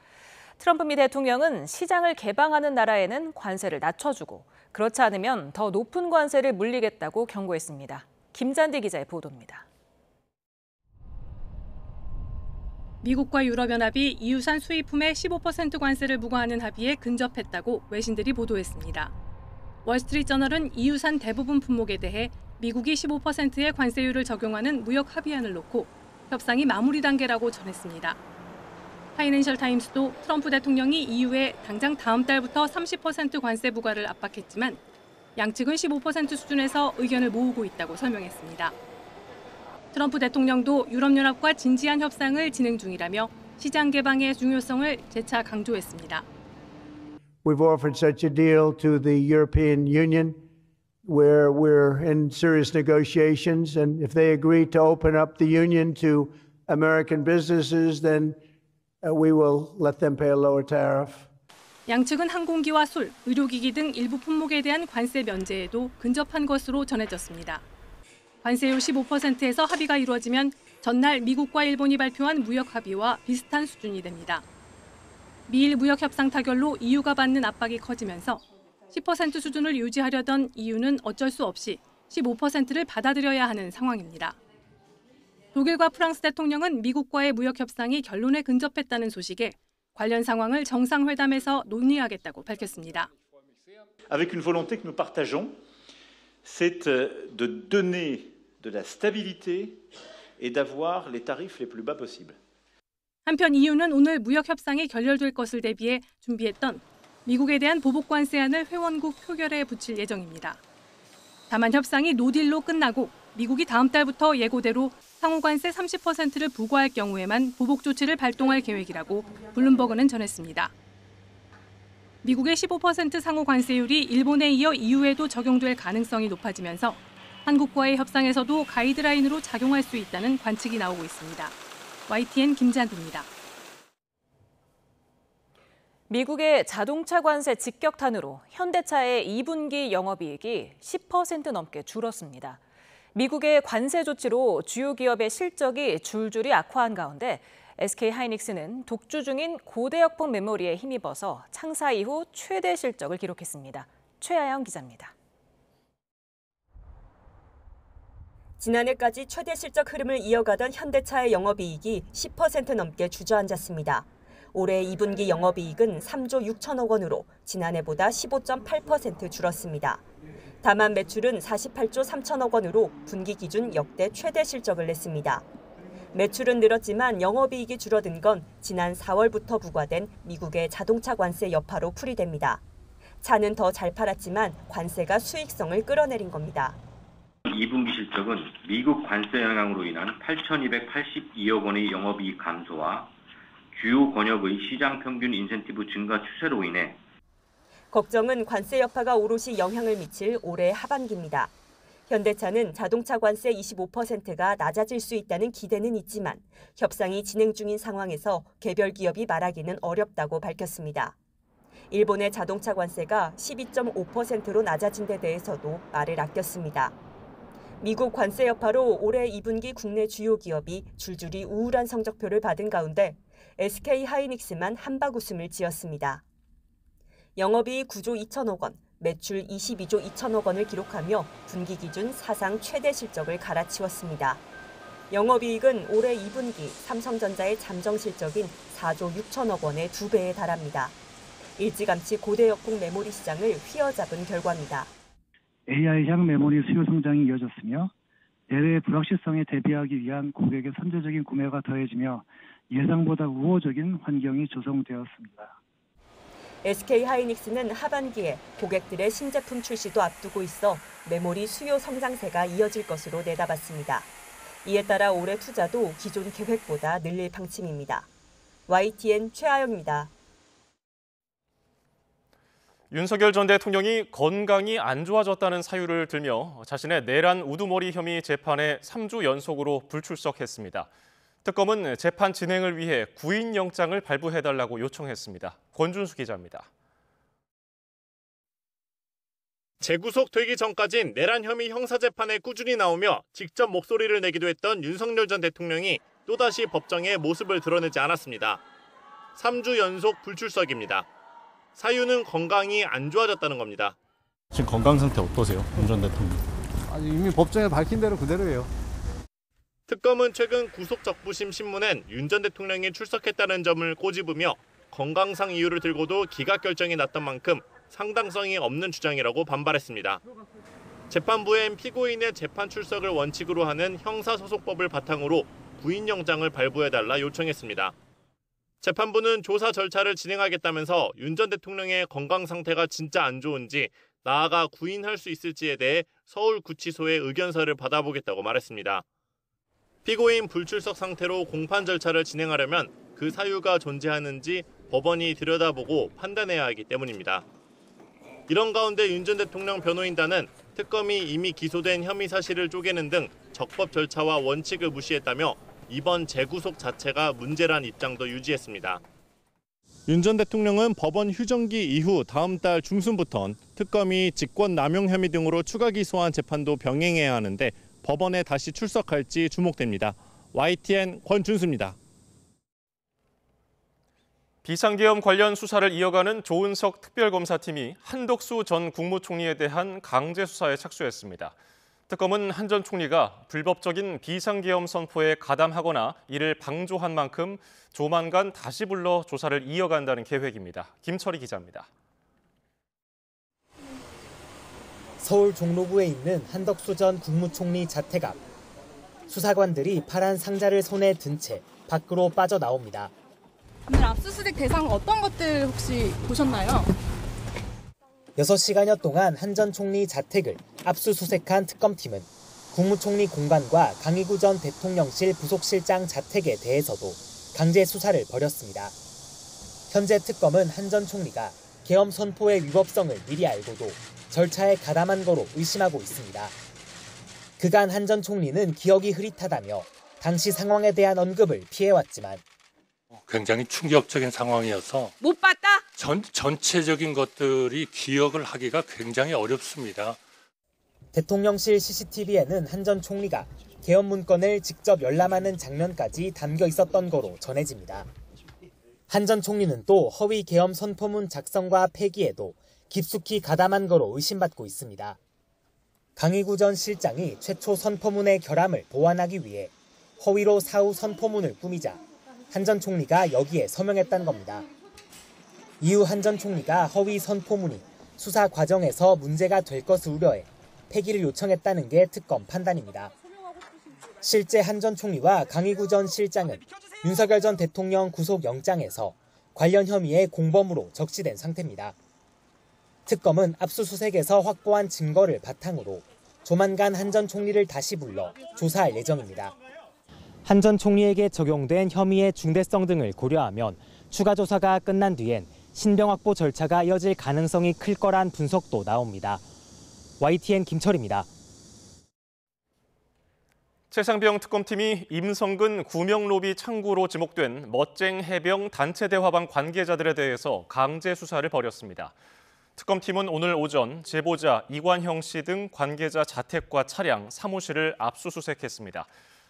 트럼프 미 대통령은 시장을 개방하는 나라에는 관세를 낮춰주고 그렇지 않으면 더 높은 관세를 물리겠다고 경고했습니다. 김잔디 기자의 보도입니다. 미국과 유럽연합이 EU산 수입품에 15% 관세를 부과하는 합의에 근접했다고 외신들이 보도했습니다. 월스트리트저널은 EU산 대부분 품목에 대해 미국이 15%의 관세율을 적용하는 무역 합의안을 놓고 협상이 마무리 단계라고 전했습니다. 파이낸셜 타임스도 트럼프 대통령이 EU에 당장 다음 달부터 30% 관세 부과를 압박했지만 양측은 15% 수준에서 의견을 모으고 있다고 설명했습니다. 트럼프 대통령도 유럽연합과 진지한 협상을 진행 중이라며 시장 개방의 중요성을 재차 강조했습니다. We've offered such a deal to the European Union where we're in serious negotiations, and if they agree to open up the union to American businesses, then we will let them pay a lower tariff. 양측은 항공기와 술, 의료기기 등 일부 품목에 대한 관세 면제에도 근접한 것으로 전해졌습니다. 관세율 15%에서 합의가 이루어지면 전날 미국과 일본이 발표한 무역 합의와 비슷한 수준이 됩니다. 미일 무역 협상 타결로 EU가 받는 압박이 커지면서 10% 수준을 유지하려던 EU는 어쩔 수 없이 15%를 받아들여야 하는 상황입니다. 독일과 프랑스 대통령은 미국과의 무역 협상이 결론에 근접했다는 소식에 관련 상황을 정상회담에서 논의하겠다고 밝혔습니다. Avec une volonté que nous partageons, c'est de donner de la stabilité et d'avoir les tarifs les plus bas possibles. 한편 EU는 오늘 무역 협상이 결렬될 것을 대비해 준비했던 미국에 대한 보복 관세안을 회원국 표결에 붙일 예정입니다. 다만 협상이 노딜로 끝나고 미국이 다음 달부터 예고대로 상호 관세 30%를 부과할 경우에만 보복 조치를 발동할 계획이라고 블룸버그는 전했습니다. 미국의 15% 상호 관세율이 일본에 이어 EU에도 적용될 가능성이 높아지면서 한국과의 협상에서도 가이드라인으로 작용할 수 있다는 관측이 나오고 있습니다. YTN 김잔디입니다. 미국의 자동차 관세 직격탄으로 현대차의 2분기 영업이익이 10% 넘게 줄었습니다. 미국의 관세 조치로 주요 기업의 실적이 줄줄이 악화한 가운데 SK하이닉스는 독주 중인 고대역폭 메모리에 힘입어서 창사 이후 최대 실적을 기록했습니다. 최아영 기자입니다. 지난해까지 최대 실적 흐름을 이어가던 현대차의 영업이익이 10% 넘게 주저앉았습니다. 올해 2분기 영업이익은 3조 6천억 원으로 지난해보다 15.8% 줄었습니다. 다만 매출은 48조 3천억 원으로 분기 기준 역대 최대 실적을 냈습니다. 매출은 늘었지만 영업이익이 줄어든 건 지난 4월부터 부과된 미국의 자동차 관세 여파로 풀이됩니다. 차는 더 잘 팔았지만 관세가 수익성을 끌어내린 겁니다. 2분기 실적은 미국 관세 영향으로 인한 8,282억 원의 영업이익 감소와 주요 권역의 시장 평균 인센티브 증가 추세로 인해 걱정은 관세 여파가 오롯이 영향을 미칠 올해 하반기입니다. 현대차는 자동차 관세 25%가 낮아질 수 있다는 기대는 있지만 협상이 진행 중인 상황에서 개별 기업이 말하기는 어렵다고 밝혔습니다. 일본의 자동차 관세가 12.5%로 낮아진 데 대해서도 말을 아꼈습니다. 미국 관세 여파로 올해 2분기 국내 주요 기업이 줄줄이 우울한 성적표를 받은 가운데 SK하이닉스만 한박 웃음을 지었습니다. 영업이익 9조 2천억 원, 매출 22조 2천억 원을 기록하며 분기 기준 사상 최대 실적을 갈아치웠습니다. 영업이익은 올해 2분기 삼성전자의 잠정 실적인 4조 6천억 원의 2배에 달합니다. 일찌감치 고대역폭 메모리 시장을 휘어잡은 결과입니다. AI향 메모리 수요 성장이 이어졌으며 내래의 불확실성에 대비하기 위한 고객의 선제적인 구매가 더해지며 예상보다 우호적인 환경이 조성되었습니다. SK하이닉스는 하반기에 고객들의 신제품 출시도 앞두고 있어 메모리 수요 성장세가 이어질 것으로 내다봤습니다. 이에 따라 올해 투자도 기존 계획보다 늘릴 방침입니다. YTN 최아영입니다. 윤석열 전 대통령이 건강이 안 좋아졌다는 사유를 들며 자신의 내란 우두머리 혐의 재판에 3주 연속으로 불출석했습니다. 특검은 재판 진행을 위해 구인영장을 발부해달라고 요청했습니다. 권준수 기자입니다. 재구속되기 전까진 내란 혐의 형사재판에 꾸준히 나오며 직접 목소리를 내기도 했던 윤석열 전 대통령이 또다시 법정에 모습을 드러내지 않았습니다. 3주 연속 불출석입니다. 사유는 건강이 안 좋아졌다는 겁니다. 지금 건강 상태 어떠세요? 윤 전 대통령. 이미 법정에 밝힌 대로 그대로예요. 특검은 최근 구속적부심 신문엔 윤 전 대통령이 출석했다는 점을 꼬집으며 건강상 이유를 들고도 기각 결정이 났던 만큼 상당성이 없는 주장이라고 반발했습니다. 재판부엔 피고인의 재판 출석을 원칙으로 하는 형사소송법을 바탕으로 구인영장을 발부해달라 요청했습니다. 재판부는 조사 절차를 진행하겠다면서 윤 전 대통령의 건강 상태가 진짜 안 좋은지 나아가 구인할 수 있을지에 대해 서울구치소에 의견서를 받아보겠다고 말했습니다. 피고인 불출석 상태로 공판 절차를 진행하려면 그 사유가 존재하는지 법원이 들여다보고 판단해야 하기 때문입니다. 이런 가운데 윤 전 대통령 변호인단은 특검이 이미 기소된 혐의 사실을 쪼개는 등 적법 절차와 원칙을 무시했다며 이번 재구속 자체가 문제란 입장도 유지했습니다. 윤 전 대통령은 법원 휴정기 이후 다음 달 중순부턴 특검이 직권남용 혐의 등으로 추가 기소한 재판도 병행해야 하는데 법원에 다시 출석할지 주목됩니다. YTN 권준수입니다. 비상계엄 관련 수사를 이어가는 조은석 특별검사팀이 한덕수 전 국무총리에 대한 강제 수사에 착수했습니다. 특검은 한 전 총리가 불법적인 비상계엄 선포에 가담하거나 이를 방조한 만큼 조만간 다시 불러 조사를 이어간다는 계획입니다. 김철희 기자입니다. 서울 종로구에 있는 한덕수 전 국무총리 자택 앞. 수사관들이 파란 상자를 손에 든 채 밖으로 빠져나옵니다. 오늘 압수수색 대상 어떤 것들 혹시 보셨나요? 6시간여 동안 한 전 총리 자택을 압수수색한 특검팀은 국무총리 공간과 강희구 전 대통령실 부속실장 자택에 대해서도 강제 수사를 벌였습니다. 현재 특검은 한 전 총리가 계엄 선포의 위법성을 미리 알고도 절차에 가담한 거로 의심하고 있습니다. 그간 한 전 총리는 기억이 흐릿하다며 당시 상황에 대한 언급을 피해왔지만 굉장히 충격적인 상황이어서 못 봤다? 전체적인 것들이 기억을 하기가 굉장히 어렵습니다. 대통령실 CCTV에는 한 전 총리가 계엄 문건을 직접 열람하는 장면까지 담겨 있었던 거로 전해집니다. 한 전 총리는 또 허위 계엄 선포문 작성과 폐기에도 깊숙이 가담한 거로 의심받고 있습니다. 강희구 전 실장이 최초 선포문의 결함을 보완하기 위해 허위로 사후 선포문을 꾸미자 한 전 총리가 여기에 서명했다는 겁니다. 이후 한 전 총리가 허위 선포문이 수사 과정에서 문제가 될 것을 우려해 폐기를 요청했다는 게 특검 판단입니다. 실제 한 전 총리와 강희구 전 실장은 윤석열 전 대통령 구속영장에서 관련 혐의의 공범으로 적시된 상태입니다. 특검은 압수수색에서 확보한 증거를 바탕으로 조만간 한 전 총리를 다시 불러 조사할 예정입니다. 한 전 총리에게 적용된 혐의의 중대성 등을 고려하면 추가 조사가 끝난 뒤엔 신병 확보 절차가 이어질 가능성이 클 거란 분석도 나옵니다. YTN 김철입니다. 최상병 특검팀이 임성근 구명로비 창구로 지목된 멋쟁 해병 단체 대화방 관계자들에 대해서 강제 수사를 벌였습니다. 특검팀은 오늘 오전 제보자 이관형 씨 등 관계자 자택과 차량, 사무실을 압수수색했습니다.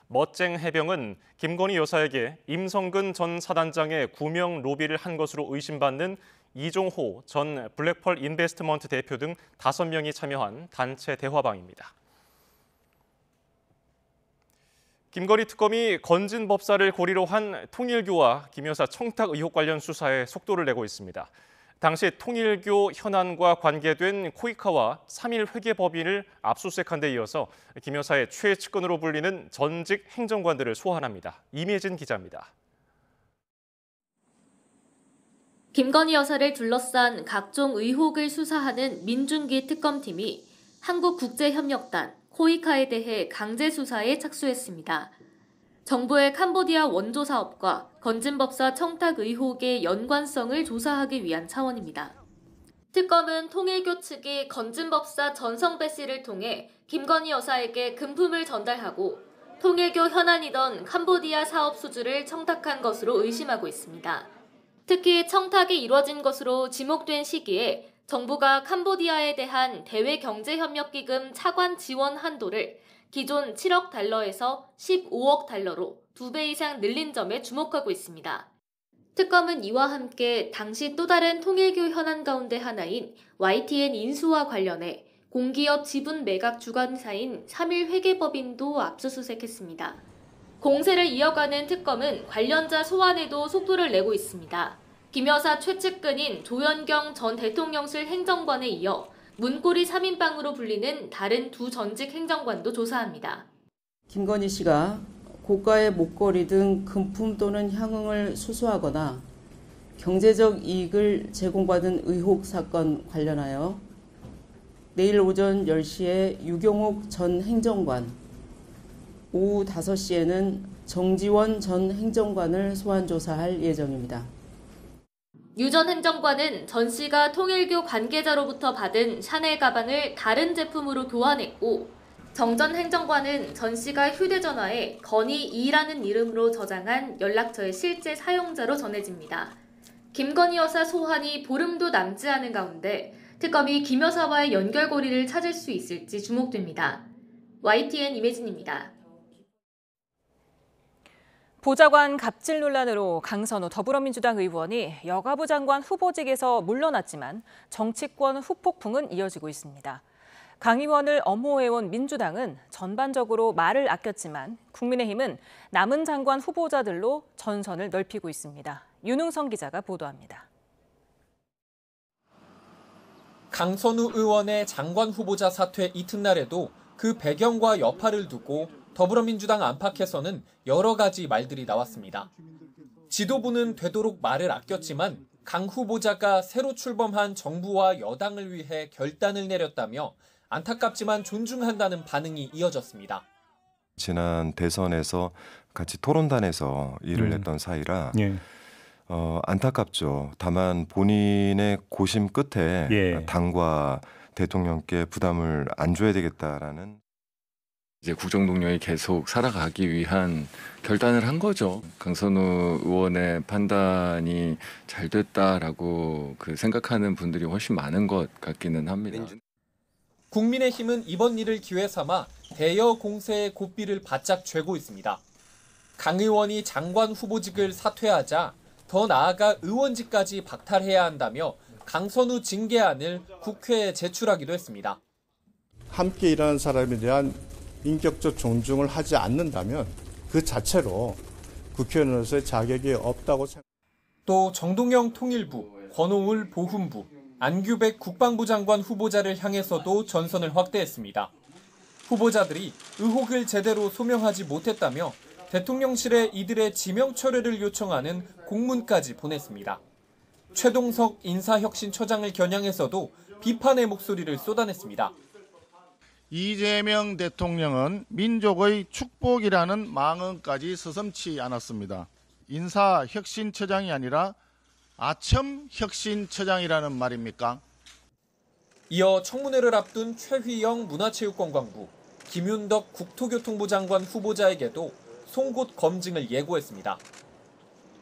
멋쟁 해병은 김건희 여사에게 임성근 전 사단장의 구명 로비를 한 것으로 의심받는 이종호 전 블랙펄 인베스트먼트 대표 등 5명이 참여한 단체 대화방입니다. 김건희 특검이 건진 법사를 고리로 한 통일교와 김 여사 청탁 의혹 관련 수사에 속도를 내고 있습니다. 당시 통일교 현안과 관계된 코이카와 3일 회계법인을 압수수색한 데 이어서 김 여사의 최측근으로 불리는 전직 행정관들을 소환합니다. 이미진 기자입니다. 김건희 여사를 둘러싼 각종 의혹을 수사하는 민중기 특검팀이 한국국제협력단 코이카에 대해 강제 수사에 착수했습니다. 정부의 캄보디아 원조 사업과 건진법사 청탁 의혹의 연관성을 조사하기 위한 차원입니다. 특검은 통일교 측이 건진법사 전성배 씨를 통해 김건희 여사에게 금품을 전달하고 통일교 현안이던 캄보디아 사업 수주를 청탁한 것으로 의심하고 있습니다. 특히 청탁이 이뤄진 것으로 지목된 시기에 정부가 캄보디아에 대한 대외경제협력기금 차관 지원 한도를 기존 7억 달러에서 15억 달러로 2배 이상 늘린 점에 주목하고 있습니다. 특검은 이와 함께 당시 또 다른 통일교 현안 가운데 하나인 YTN 인수와 관련해 공기업 지분 매각 주관사인 3일 회계법인도 압수수색했습니다. 공세를 이어가는 특검은 관련자 소환에도 속도를 내고 있습니다. 김 여사 최측근인 조현경 전 대통령실 행정관에 이어 문고리 3인방으로 불리는 다른 두 전직 행정관도 조사합니다. 김건희 씨가 고가의 목걸이 등 금품 또는 향응을 수수하거나 경제적 이익을 제공받은 의혹 사건 관련하여 내일 오전 10시에 유경옥 전 행정관, 오후 5시에는 정지원 전 행정관을 소환 조사할 예정입니다. 유 전 행정관은 전 씨가 통일교 관계자로부터 받은 샤넬 가방을 다른 제품으로 교환했고, 정 전 행정관은 전 씨가 휴대전화에 건희 2라는 이름으로 저장한 연락처의 실제 사용자로 전해집니다. 김건희 여사 소환이 보름도 남지 않은 가운데 특검이 김 여사와의 연결고리를 찾을 수 있을지 주목됩니다. YTN 임혜진입니다. 보좌관 갑질 논란으로 강선우 더불어민주당 의원이 여가부 장관 후보직에서 물러났지만 정치권 후폭풍은 이어지고 있습니다. 강 의원을 엄호해온 민주당은 전반적으로 말을 아꼈지만 국민의힘은 남은 장관 후보자들로 전선을 넓히고 있습니다. 윤웅성 기자가 보도합니다. 강선우 의원의 장관 후보자 사퇴 이튿날에도 그 배경과 여파를 두고 더불어민주당 안팎에서는 여러 가지 말들이 나왔습니다. 지도부는 되도록 말을 아꼈지만 강 후보자가 새로 출범한 정부와 여당을 위해 결단을 내렸다며 안타깝지만 존중한다는 반응이 이어졌습니다. 지난 대선에서 같이 토론단에서 일을 했던 사이라 안타깝죠. 다만 본인의 고심 끝에 당과 대통령께 부담을 안 줘야 되겠다라는 이제 국정 동력이 계속 살아가기 위한 결단을 한 거죠. 강선우 의원의 판단이 잘 됐다라고 생각하는 분들이 훨씬 많은 것 같기는 합니다. 국민의힘은 이번 일을 기회 삼아 대여 공세의 고삐를 바짝 쥐고 있습니다. 강 의원이 장관 후보직을 사퇴하자 더 나아가 의원직까지 박탈해야 한다며 강선우 징계안을 국회에 제출하기도 했습니다. 함께 일하는 사람에 대한 인격적 존중을 하지 않는다면 그 자체로 국회의원으로서의 자격이 없다고 생각합니다. 또 정동영 통일부, 권오울 보훈부, 안규백 국방부 장관 후보자를 향해서도 전선을 확대했습니다. 후보자들이 의혹을 제대로 소명하지 못했다며 대통령실에 이들의 지명 철회를 요청하는 공문까지 보냈습니다. 최동석 인사혁신처장을 겨냥해서도 비판의 목소리를 쏟아냈습니다. 이재명 대통령은 민족의 축복이라는 망언까지 서슴지 않았습니다. 인사혁신처장이 아니라 아첨혁신처장이라는 말입니까? 이어 청문회를 앞둔 최휘영 문화체육관광부, 김윤덕 국토교통부 장관 후보자에게도 송곳 검증을 예고했습니다.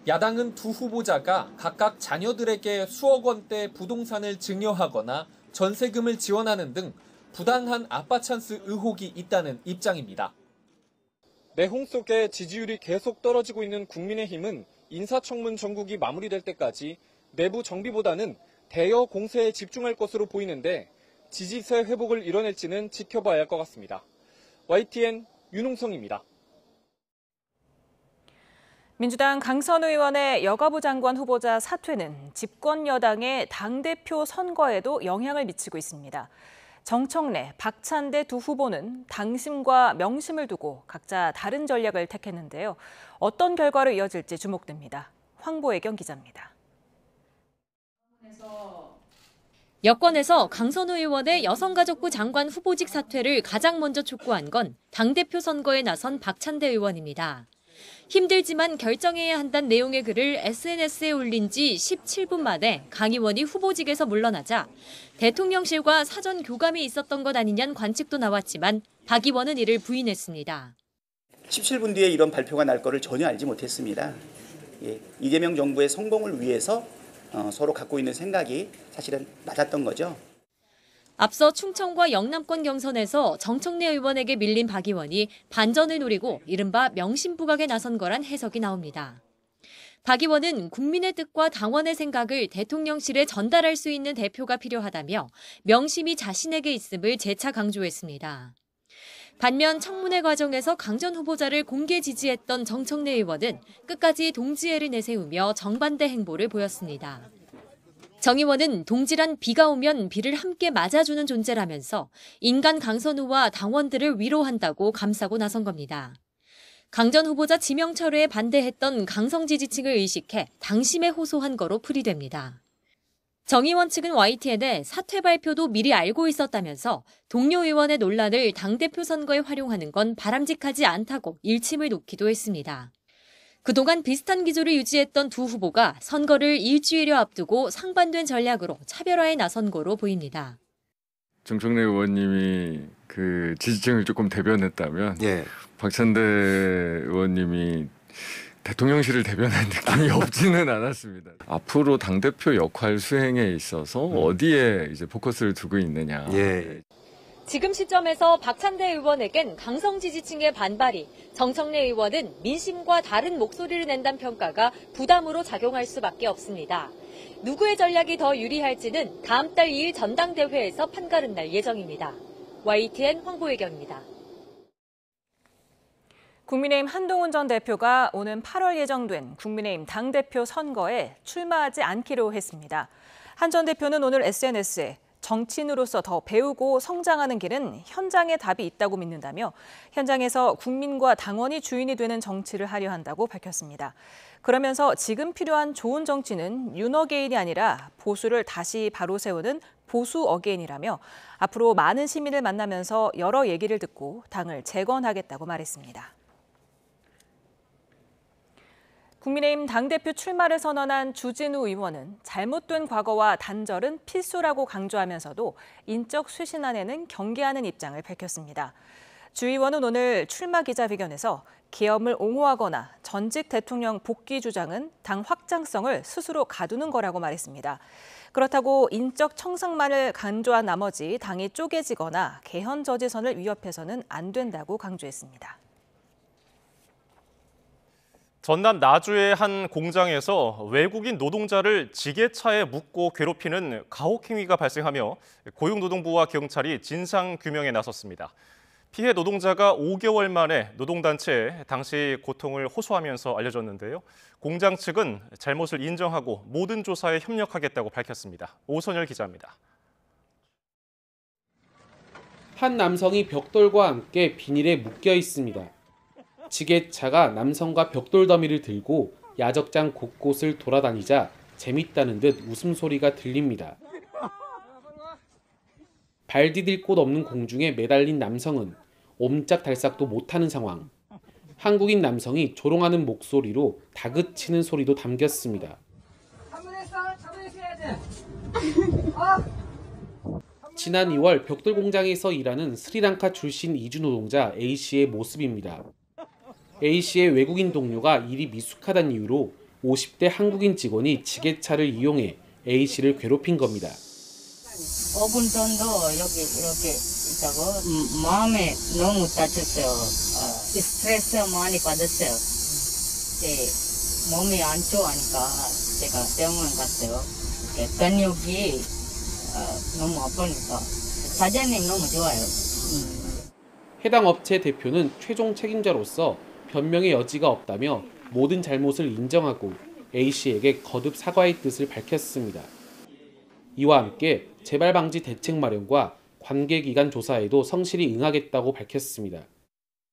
야당은 두 후보자가 각각 자녀들에게 수억 원대 부동산을 증여하거나 전세금을 지원하는 등 부당한 아빠 찬스 의혹이 있다는 입장입니다. 내홍 속에 지지율이 계속 떨어지고 있는 국민의힘은 인사청문 전국이 마무리될 때까지 내부 정비보다는 대여 공세에 집중할 것으로 보이는데 지지세 회복을 이뤄낼지는 지켜봐야 할 것 같습니다. YTN 윤웅성입니다. 민주당 강선우 의원의 여가부 장관 후보자 사퇴는 집권 여당의 당대표 선거에도 영향을 미치고 있습니다. 정청래, 박찬대 두 후보는 당심과 명심을 두고 각자 다른 전략을 택했는데요. 어떤 결과로 이어질지 주목됩니다. 황보혜경 기자입니다. 여권에서 강선우 의원의 여성가족부 장관 후보직 사퇴를 가장 먼저 촉구한 건 당대표 선거에 나선 박찬대 의원입니다. 힘들지만 결정해야 한다는 내용의 글을 SNS에 올린 지 17분 만에 강 의원이 후보직에서 물러나자 대통령실과 사전 교감이 있었던 것 아니냐는 관측도 나왔지만 박 의원은 이를 부인했습니다. 17분 뒤에 이런 발표가 날 거를 전혀 알지 못했습니다. 이재명 정부의 성공을 위해서 서로 갖고 있는 생각이 사실은 맞았던 거죠. 앞서 충청과 영남권 경선에서 정청래 의원에게 밀린 박 의원이 반전을 노리고 이른바 명심부각에 나선 거란 해석이 나옵니다. 박 의원은 국민의 뜻과 당원의 생각을 대통령실에 전달할 수 있는 대표가 필요하다며 명심이 자신에게 있음을 재차 강조했습니다. 반면 청문회 과정에서 강 전 후보자를 공개 지지했던 정청래 의원은 끝까지 동지애를 내세우며 정반대 행보를 보였습니다. 정 의원은 동지란 비가 오면 비를 함께 맞아주는 존재라면서 인간 강선우와 당원들을 위로한다고 감싸고 나선 겁니다. 강 전 후보자 지명 철회에 반대했던 강성 지지층을 의식해 당심에 호소한 거로 풀이됩니다. 정 의원 측은 YTN에 사퇴 발표도 미리 알고 있었다면서 동료 의원의 논란을 당대표 선거에 활용하는 건 바람직하지 않다고 일침을 놓기도 했습니다. 그동안 비슷한 기조를 유지했던 두 후보가 선거를 일주일여 앞두고 상반된 전략으로 차별화에 나선 거로 보입니다. 정청래 의원님이 그 지지층을 조금 대변했다면 박찬대 의원님이 대통령실을 대변한 느낌이 없지는 않았습니다. 앞으로 당대표 역할 수행에 있어서 어디에 이제 포커스를 두고 있느냐. 지금 시점에서 박찬대 의원에겐 강성 지지층의 반발이, 정청래 의원은 민심과 다른 목소리를 낸다는 평가가 부담으로 작용할 수밖에 없습니다. 누구의 전략이 더 유리할지는 다음 달 2일 전당대회에서 판가름 날 예정입니다. YTN 황보혜경입니다. 국민의힘 한동훈 전 대표가 오는 8월 예정된 국민의힘 당대표 선거에 출마하지 않기로 했습니다. 한 전 대표는 오늘 SNS에 정치인으로서 더 배우고 성장하는 길은 현장에 답이 있다고 믿는다며 현장에서 국민과 당원이 주인이 되는 정치를 하려 한다고 밝혔습니다. 그러면서 지금 필요한 좋은 정치는 윤어게인이 아니라 보수를 다시 바로 세우는 보수 어게인이라며 앞으로 많은 시민을 만나면서 여러 얘기를 듣고 당을 재건하겠다고 말했습니다. 국민의힘 당대표 출마를 선언한 주진우 의원은 잘못된 과거와 단절은 필수라고 강조하면서도 인적 쇄신안에는 경계하는 입장을 밝혔습니다. 주 의원은 오늘 출마 기자회견에서 계엄을 옹호하거나 전직 대통령 복귀 주장은 당 확장성을 스스로 가두는 거라고 말했습니다. 그렇다고 인적 청산만을 강조한 나머지 당이 쪼개지거나 개헌 저지선을 위협해서는 안 된다고 강조했습니다. 전남 나주의 한 공장에서 외국인 노동자를 지게차에 묶고 괴롭히는 가혹 행위가 발생하며 고용노동부와 경찰이 진상규명에 나섰습니다. 피해 노동자가 5개월 만에 노동단체에 당시 고통을 호소하면서 알려졌는데요. 공장 측은 잘못을 인정하고 모든 조사에 협력하겠다고 밝혔습니다. 오선열 기자입니다. 한 남성이 벽돌과 함께 비닐에 묶여 있습니다. 지게차가 남성과 벽돌 더미를 들고 야적장 곳곳을 돌아다니자 재밌다는 듯 웃음소리가 들립니다. 발 디딜 곳 없는 공중에 매달린 남성은 옴짝달싹도 못하는 상황. 한국인 남성이 조롱하는 목소리로 다그치는 소리도 담겼습니다. 지난 2월 벽돌 공장에서 일하는 스리랑카 출신 이주 노동자 A씨의 모습입니다. A씨의 외국인 동료가 일이 미숙하다는 이유로 50대 한국인 직원이 지게차를 이용해 A씨를 괴롭힌 겁니다. 5분 정도 이렇게 있다고 마음에 너무 다쳤어요. 스트레스 많이 받았어요. 몸이 안 좋아하니까 제가 병원 갔어요. 근육이 너무 아프니까 사장님 너무 좋아요. 해당 업체 대표는 최종 책임자로서 변명의 여지가 없다며 모든 잘못을 인정하고 A씨에게 거듭 사과의 뜻을 밝혔습니다. 이와 함께 재발 방지 대책 마련과 관계기관 조사에도 성실히 응하겠다고 밝혔습니다.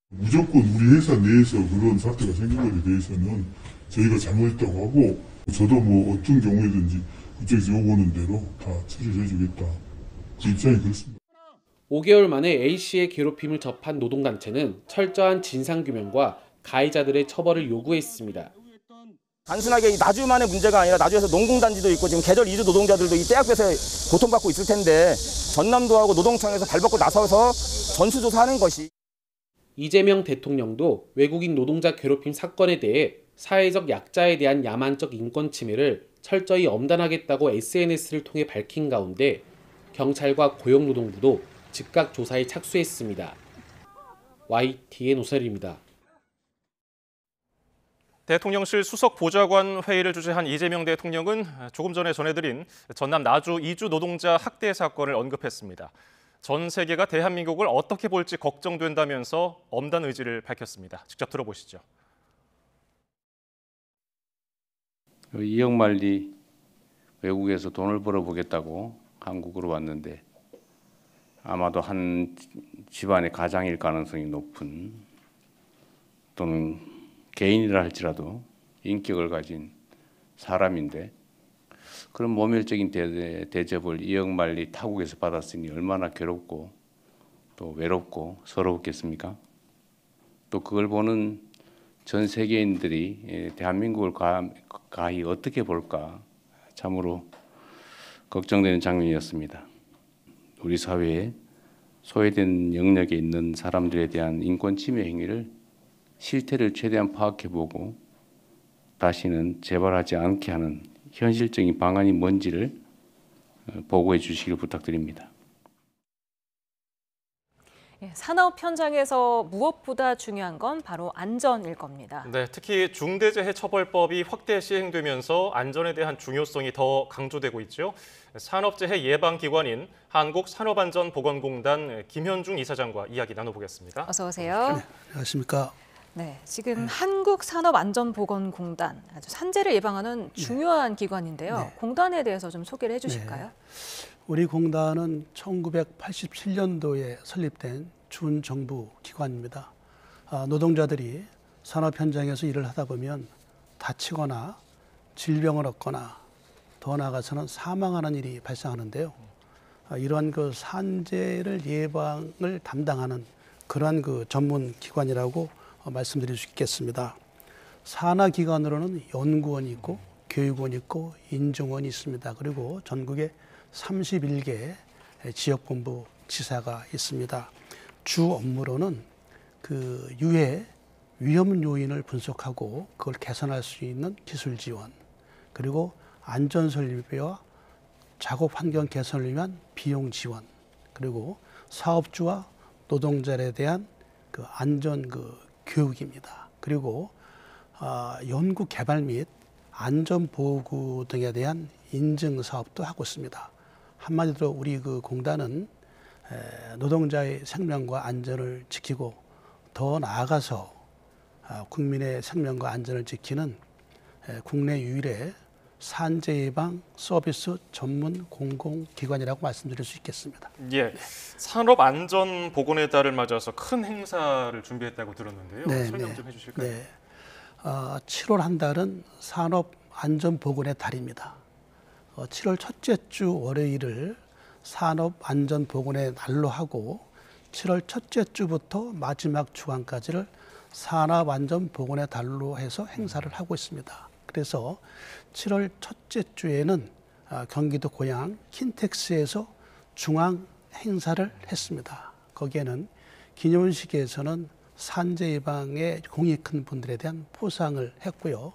무조건 우리 회사 내에서 그런 사태가 생긴 것에 대해서는 저희가 잘못했다고 하고 저도 뭐 어떤 경우에든지 그쪽에서 요구하는 대로 다 처리를 해주겠다. 그 입장이 그렇습니다. 5개월 만에 A씨의 괴롭힘을 접한 노동단체는 철저한 진상규명과 가해자들의 처벌을 요구했습니다. 단순하게 나주만의 문제가 아니라 나주에서 농공단지도 있고 지금 계절 이주 노동자들도 이 떼약볕에 고통받고 있을 텐데 전남도하고 노동청에서 발벗고 나서서 전수조사하는 것이. 이재명 대통령도 외국인 노동자 괴롭힘 사건에 대해 사회적 약자에 대한 야만적 인권 침해를 철저히 엄단하겠다고 SNS를 통해 밝힌 가운데 경찰과 고용노동부도 즉각 조사에 착수했습니다. YTN 오선열입니다. 대통령실 수석 보좌관 회의를 주재한 이재명 대통령은 조금 전에 전해드린 전남 나주 이주 노동자 학대 사건을 언급했습니다. 전 세계가 대한민국을 어떻게 볼지 걱정된다면서 엄단 의지를 밝혔습니다. 직접 들어보시죠. 이영만리 외국에서 돈을 벌어보겠다고 한국으로 왔는데 아마도 한 집안의 가장일 가능성이 높은, 또는 개인이라 할지라도 인격을 가진 사람인데, 그런 모멸적인 대접을 이영만리 타국에서 받았으니 얼마나 괴롭고 또 외롭고 서러웠겠습니까? 또 그걸 보는 전 세계인들이 대한민국을 가히 어떻게 볼까 참으로 걱정되는 장면이었습니다. 우리 사회에 소외된 영역에 있는 사람들에 대한 인권 침해 행위를 실태를 최대한 파악해보고 다시는 재발하지 않게 하는 현실적인 방안이 뭔지를 보고해 주시길 부탁드립니다. 산업 현장에서 무엇보다 중요한 건 바로 안전일 겁니다. 네, 특히 중대재해처벌법이 확대 시행되면서 안전에 대한 중요성이 더 강조되고 있죠. 산업재해 예방기관인 한국산업안전보건공단 김현중 이사장과 이야기 나눠보겠습니다. 어서 오세요. 네, 안녕하십니까. 네, 지금 한국산업안전보건공단, 아주 산재를 예방하는 중요한 기관인데요. 네. 공단에 대해서 좀 소개를 해주실까요? 네. 우리 공단은 1987년도에 설립된 준정부 기관입니다. 노동자들이 산업 현장에서 일을 하다 보면 다치거나 질병을 얻거나 더 나아가서는 사망하는 일이 발생하는데요. 이러한 그 산재를 예방을 담당하는 그러한 그 전문 기관이라고 말씀드릴 수 있겠습니다. 산하 기관으로는 연구원이 있고 교육원이 있고 인증원이 있습니다. 그리고 전국에 31개 지역본부 지사가 있습니다. 주 업무로는 그 유해 위험 요인을 분석하고 그걸 개선할 수 있는 기술 지원, 그리고 안전 설비와 작업 환경 개선을 위한 비용 지원, 그리고 사업주와 노동자에 대한 그 안전 그 교육입니다. 그리고 연구 개발 및 안전 보호구 등에 대한 인증 사업도 하고 있습니다. 한마디로 우리 그 공단은 노동자의 생명과 안전을 지키고 더 나아가서 국민의 생명과 안전을 지키는 국내 유일의 산재 예방 서비스 전문 공공기관이라고 말씀드릴 수 있겠습니다. 예, 산업안전보건의 달을 맞아서 큰 행사를 준비했다고 들었는데요. 네, 설명 좀 해주실까요? 네. 7월 한 달은 산업안전보건의 달입니다. 7월 첫째 주 월요일을 산업안전보건의 날로 하고 7월 첫째 주부터 마지막 주간까지를 산업안전보건의 달로 해서 행사를 하고 있습니다. 그래서 7월 첫째 주에는 경기도 고양 킨텍스에서 중앙 행사를 했습니다. 거기에는 기념식에서는 산재 예방에 공이 큰 분들에 대한 포상을 했고요.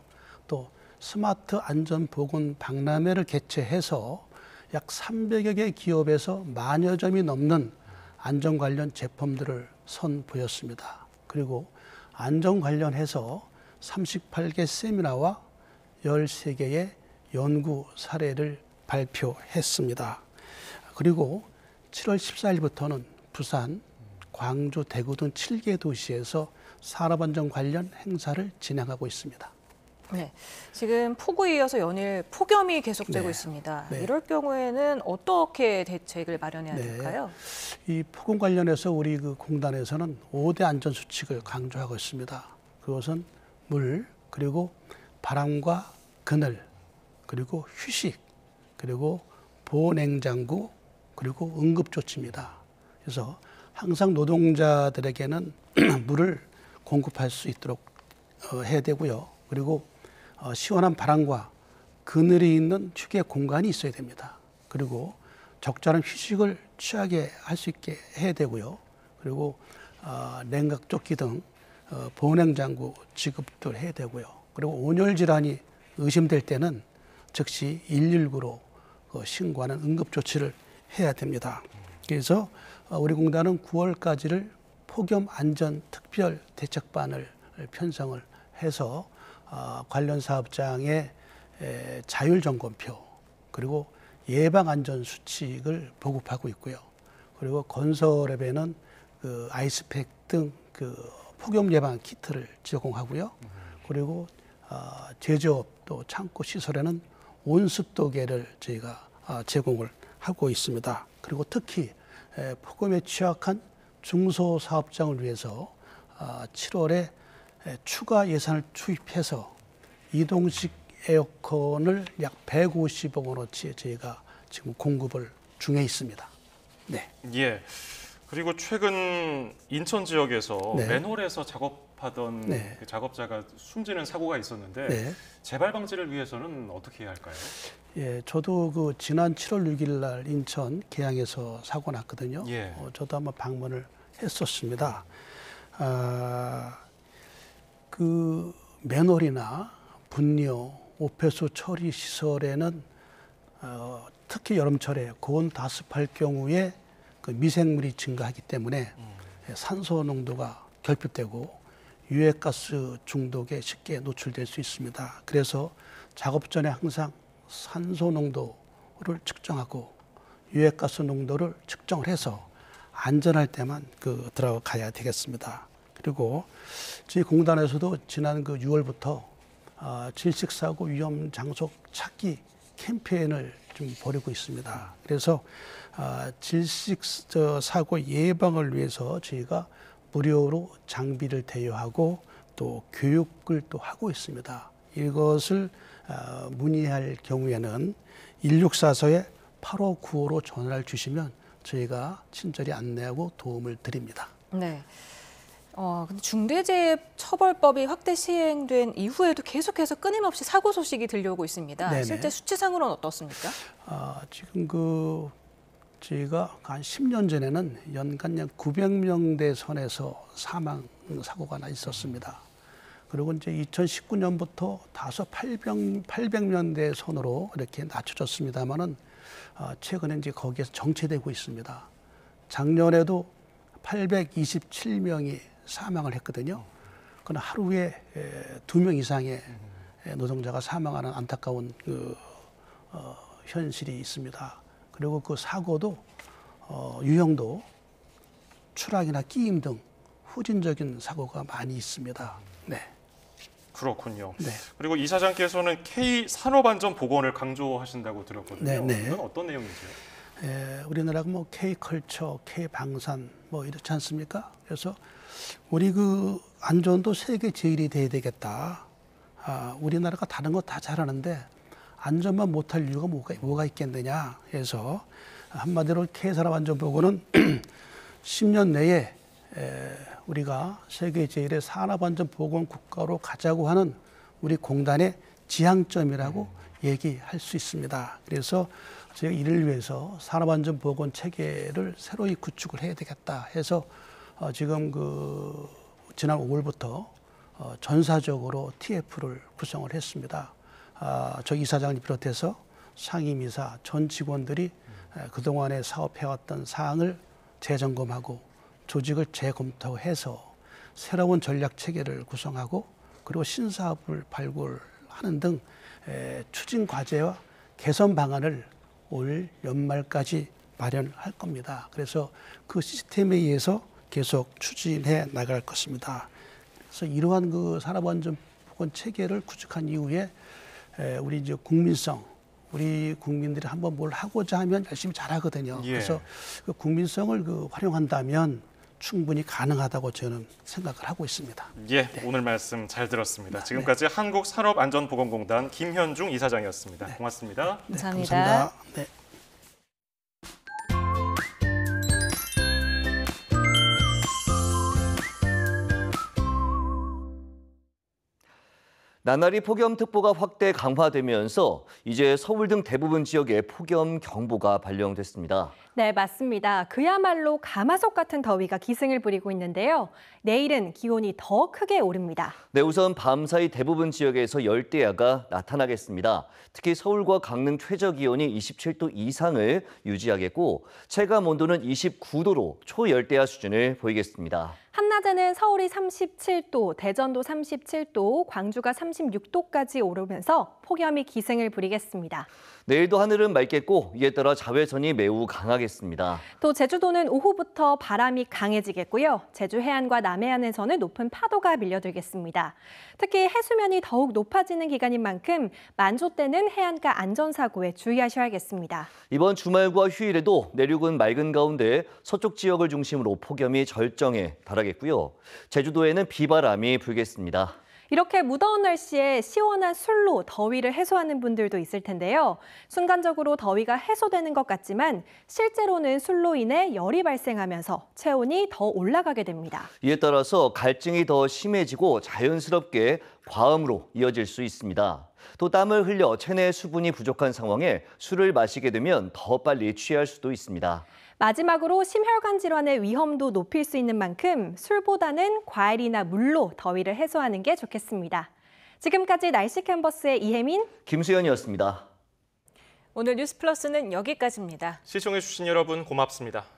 또 스마트 안전보건 박람회를 개최해서 약 300여 개 기업에서 10,000여 점이 넘는 안전 관련 제품들을 선보였습니다. 그리고 안전 관련해서 38개 세미나와 13개의 연구 사례를 발표했습니다. 그리고 7월 14일부터는 부산, 광주, 대구 등 7개 도시에서 산업안전 관련 행사를 진행하고 있습니다. 네, 지금 폭우에 이어서 연일 폭염이 계속되고 네. 있습니다. 네. 이럴 경우에는 어떻게 대책을 마련해야 될까요? 이 폭염 관련해서 우리 그 공단에서는 5대 안전 수칙을 강조하고 있습니다. 그것은 물, 그리고 바람과 그늘, 그리고 휴식, 그리고 보냉장고, 그리고 응급조치입니다. 그래서 항상 노동자들에게는 물을 공급할 수 있도록 해야 되고요. 그리고 시원한 바람과 그늘이 있는 휴게 공간이 있어야 됩니다. 그리고 적절한 휴식을 취하게 할 수 있게 해야 되고요. 그리고 냉각조끼 등 보냉장구 지급도 해야 되고요. 그리고 온열 질환이 의심될 때는 즉시 119로 신고하는 응급조치를 해야 됩니다. 그래서 우리 공단은 9월까지를 폭염 안전 특별 대책반을 편성을 해서 관련 사업장의 자율점검표 그리고 예방안전수칙을 보급하고 있고요. 그리고 건설업에는 그 아이스팩 등 그 폭염 예방 키트를 제공하고요. 그리고 제조업 또 창고 시설에는 온습도계를 저희가 제공을 하고 있습니다. 그리고 특히 폭염에 취약한 중소사업장을 위해서 7월에 추가 예산을 투입해서 이동식 에어컨을 약 150억 원어치 저희가 지금 공급을 중에 있습니다. 네. 예. 그리고 최근 인천 지역에서 네. 맨홀에서 작업하던 네. 그 작업자가 숨지는 사고가 있었는데 네. 재발 방지를 위해서는 어떻게 해야 할까요? 예, 저도 그 지난 7월 6일 날 인천 계양에서 사고 났거든요. 예. 저도 한번 방문을 했었습니다. 그 맨홀이나 분뇨, 오폐수 처리 시설에는 특히 여름철에 고온 다습할 경우에 그 미생물이 증가하기 때문에 산소 농도가 결핍되고 유해가스 중독에 쉽게 노출될 수 있습니다. 그래서 작업 전에 항상 산소 농도를 측정하고 유해가스 농도를 측정을 해서 안전할 때만 들어가야 되겠습니다. 그리고 저희 공단에서도 지난 6월부터 질식사고 위험 장소 찾기 캠페인을 좀 벌이고 있습니다. 그래서 질식사고 예방을 위해서 저희가 무료로 장비를 대여하고 또 교육을 또 하고 있습니다. 이것을 문의할 경우에는 1644에 8595로 전화를 주시면 저희가 친절히 안내하고 도움을 드립니다. 네. 근데 중대재해처벌법이 확대 시행된 이후에도 계속해서 끊임없이 사고 소식이 들려오고 있습니다. 네네. 실제 수치상으로는 어떻습니까? 지금 저희가 한 10년 전에는 연간 약 900명대 선에서 사망 사고가 나 있었습니다. 그리고 이제 2019년부터 다소 800명대 선으로 이렇게 낮춰졌습니다만은 최근에 이제 거기에서 정체되고 있습니다. 작년에도 827명이 사망을 했거든요. 그러나 하루에 2명 이상의 노동자가 사망하는 안타까운 현실이 있습니다. 그리고 그 사고도 유형도 추락이나 끼임 등 후진적인 사고가 많이 있습니다. 네. 그렇군요. 네. 그리고 이사장께서는 K 산업안전보건을 강조하신다고 들었거든요. 네, 네. 이건 어떤 내용이죠? 우리나라가 뭐 K컬처, K방산 뭐 이렇지 않습니까? 그래서 우리 안전도 세계 제일이 돼야 되겠다. 우리나라가 다른 거 다 잘하는데 안전만 못할 이유가 뭐가 있겠느냐 해서 한마디로 K산업안전보건은 10년 내에 우리가 세계 제일의 산업안전보건 국가로 가자고 하는 우리 공단의 지향점이라고 얘기할 수 있습니다. 그래서 저희가 이를 위해서 산업안전보건 체계를 새로이 구축을 해야 되겠다 해서 지금 지난 5월부터 전사적으로 TF를 구성을 했습니다. 저 이사장을 비롯해서 상임이사 전 직원들이 그동안에 사업해왔던 사항을 재점검하고 조직을 재검토해서 새로운 전략 체계를 구성하고 그리고 신사업을 발굴하는 등 추진 과제와 개선 방안을 올 연말까지 마련할 겁니다. 그래서 그 시스템에 의해서 계속 추진해 나갈 것입니다. 그래서 이러한 산업안전보건 체계를 구축한 이후에 우리 이제 국민성, 우리 국민들이 한번 뭘 하고자 하면 열심히 잘하거든요. 예. 그래서 그 국민성을 활용한다면 충분히 가능하다고 저는 생각을 하고 있습니다. 예, 네. 오늘 말씀 잘 들었습니다. 지금까지 한국산업안전보건공단 김현중 이사장이었습니다. 고맙습니다. 네, 감사합니다. 감사합니다. 네. 나날이 폭염특보가 확대 강화되면서 이제 서울 등 대부분 지역에 폭염 경보가 발령됐습니다. 네, 맞습니다. 그야말로 가마솥 같은 더위가 기승을 부리고 있는데요. 내일은 기온이 더 크게 오릅니다. 네, 우선 밤사이 대부분 지역에서 열대야가 나타나겠습니다. 특히 서울과 강릉 최저 기온이 27도 이상을 유지하겠고 체감 온도는 29도로 초열대야 수준을 보이겠습니다. 한낮에는 서울이 37도, 대전도 37도, 광주가 36도까지 오르면서 폭염이 기승을 부리겠습니다. 내일도 하늘은 맑겠고 이에 따라 자외선이 매우 강하겠습니다. 또 제주도는 오후부터 바람이 강해지겠고요. 제주 해안과 남해안에서는 높은 파도가 밀려들겠습니다. 특히 해수면이 더욱 높아지는 기간인 만큼 만조 때는 해안가 안전사고에 주의하셔야겠습니다. 이번 주말과 휴일에도 내륙은 맑은 가운데 서쪽 지역을 중심으로 폭염이 절정에 달하겠고요. 제주도에는 비바람이 불겠습니다. 이렇게 무더운 날씨에 시원한 술로 더위를 해소하는 분들도 있을 텐데요. 순간적으로 더위가 해소되는 것 같지만 실제로는 술로 인해 열이 발생하면서 체온이 더 올라가게 됩니다. 이에 따라서 갈증이 더 심해지고 자연스럽게 과음으로 이어질 수 있습니다. 또 땀을 흘려 체내 수분이 부족한 상황에 술을 마시게 되면 더 빨리 취할 수도 있습니다. 마지막으로 심혈관 질환의 위험도 높일 수 있는 만큼 술보다는 과일이나 물로 더위를 해소하는 게 좋겠습니다. 지금까지 날씨 캔버스의 이혜민, 김수현이었습니다. 오늘 뉴스 플러스는 여기까지입니다. 시청해주신 여러분 고맙습니다.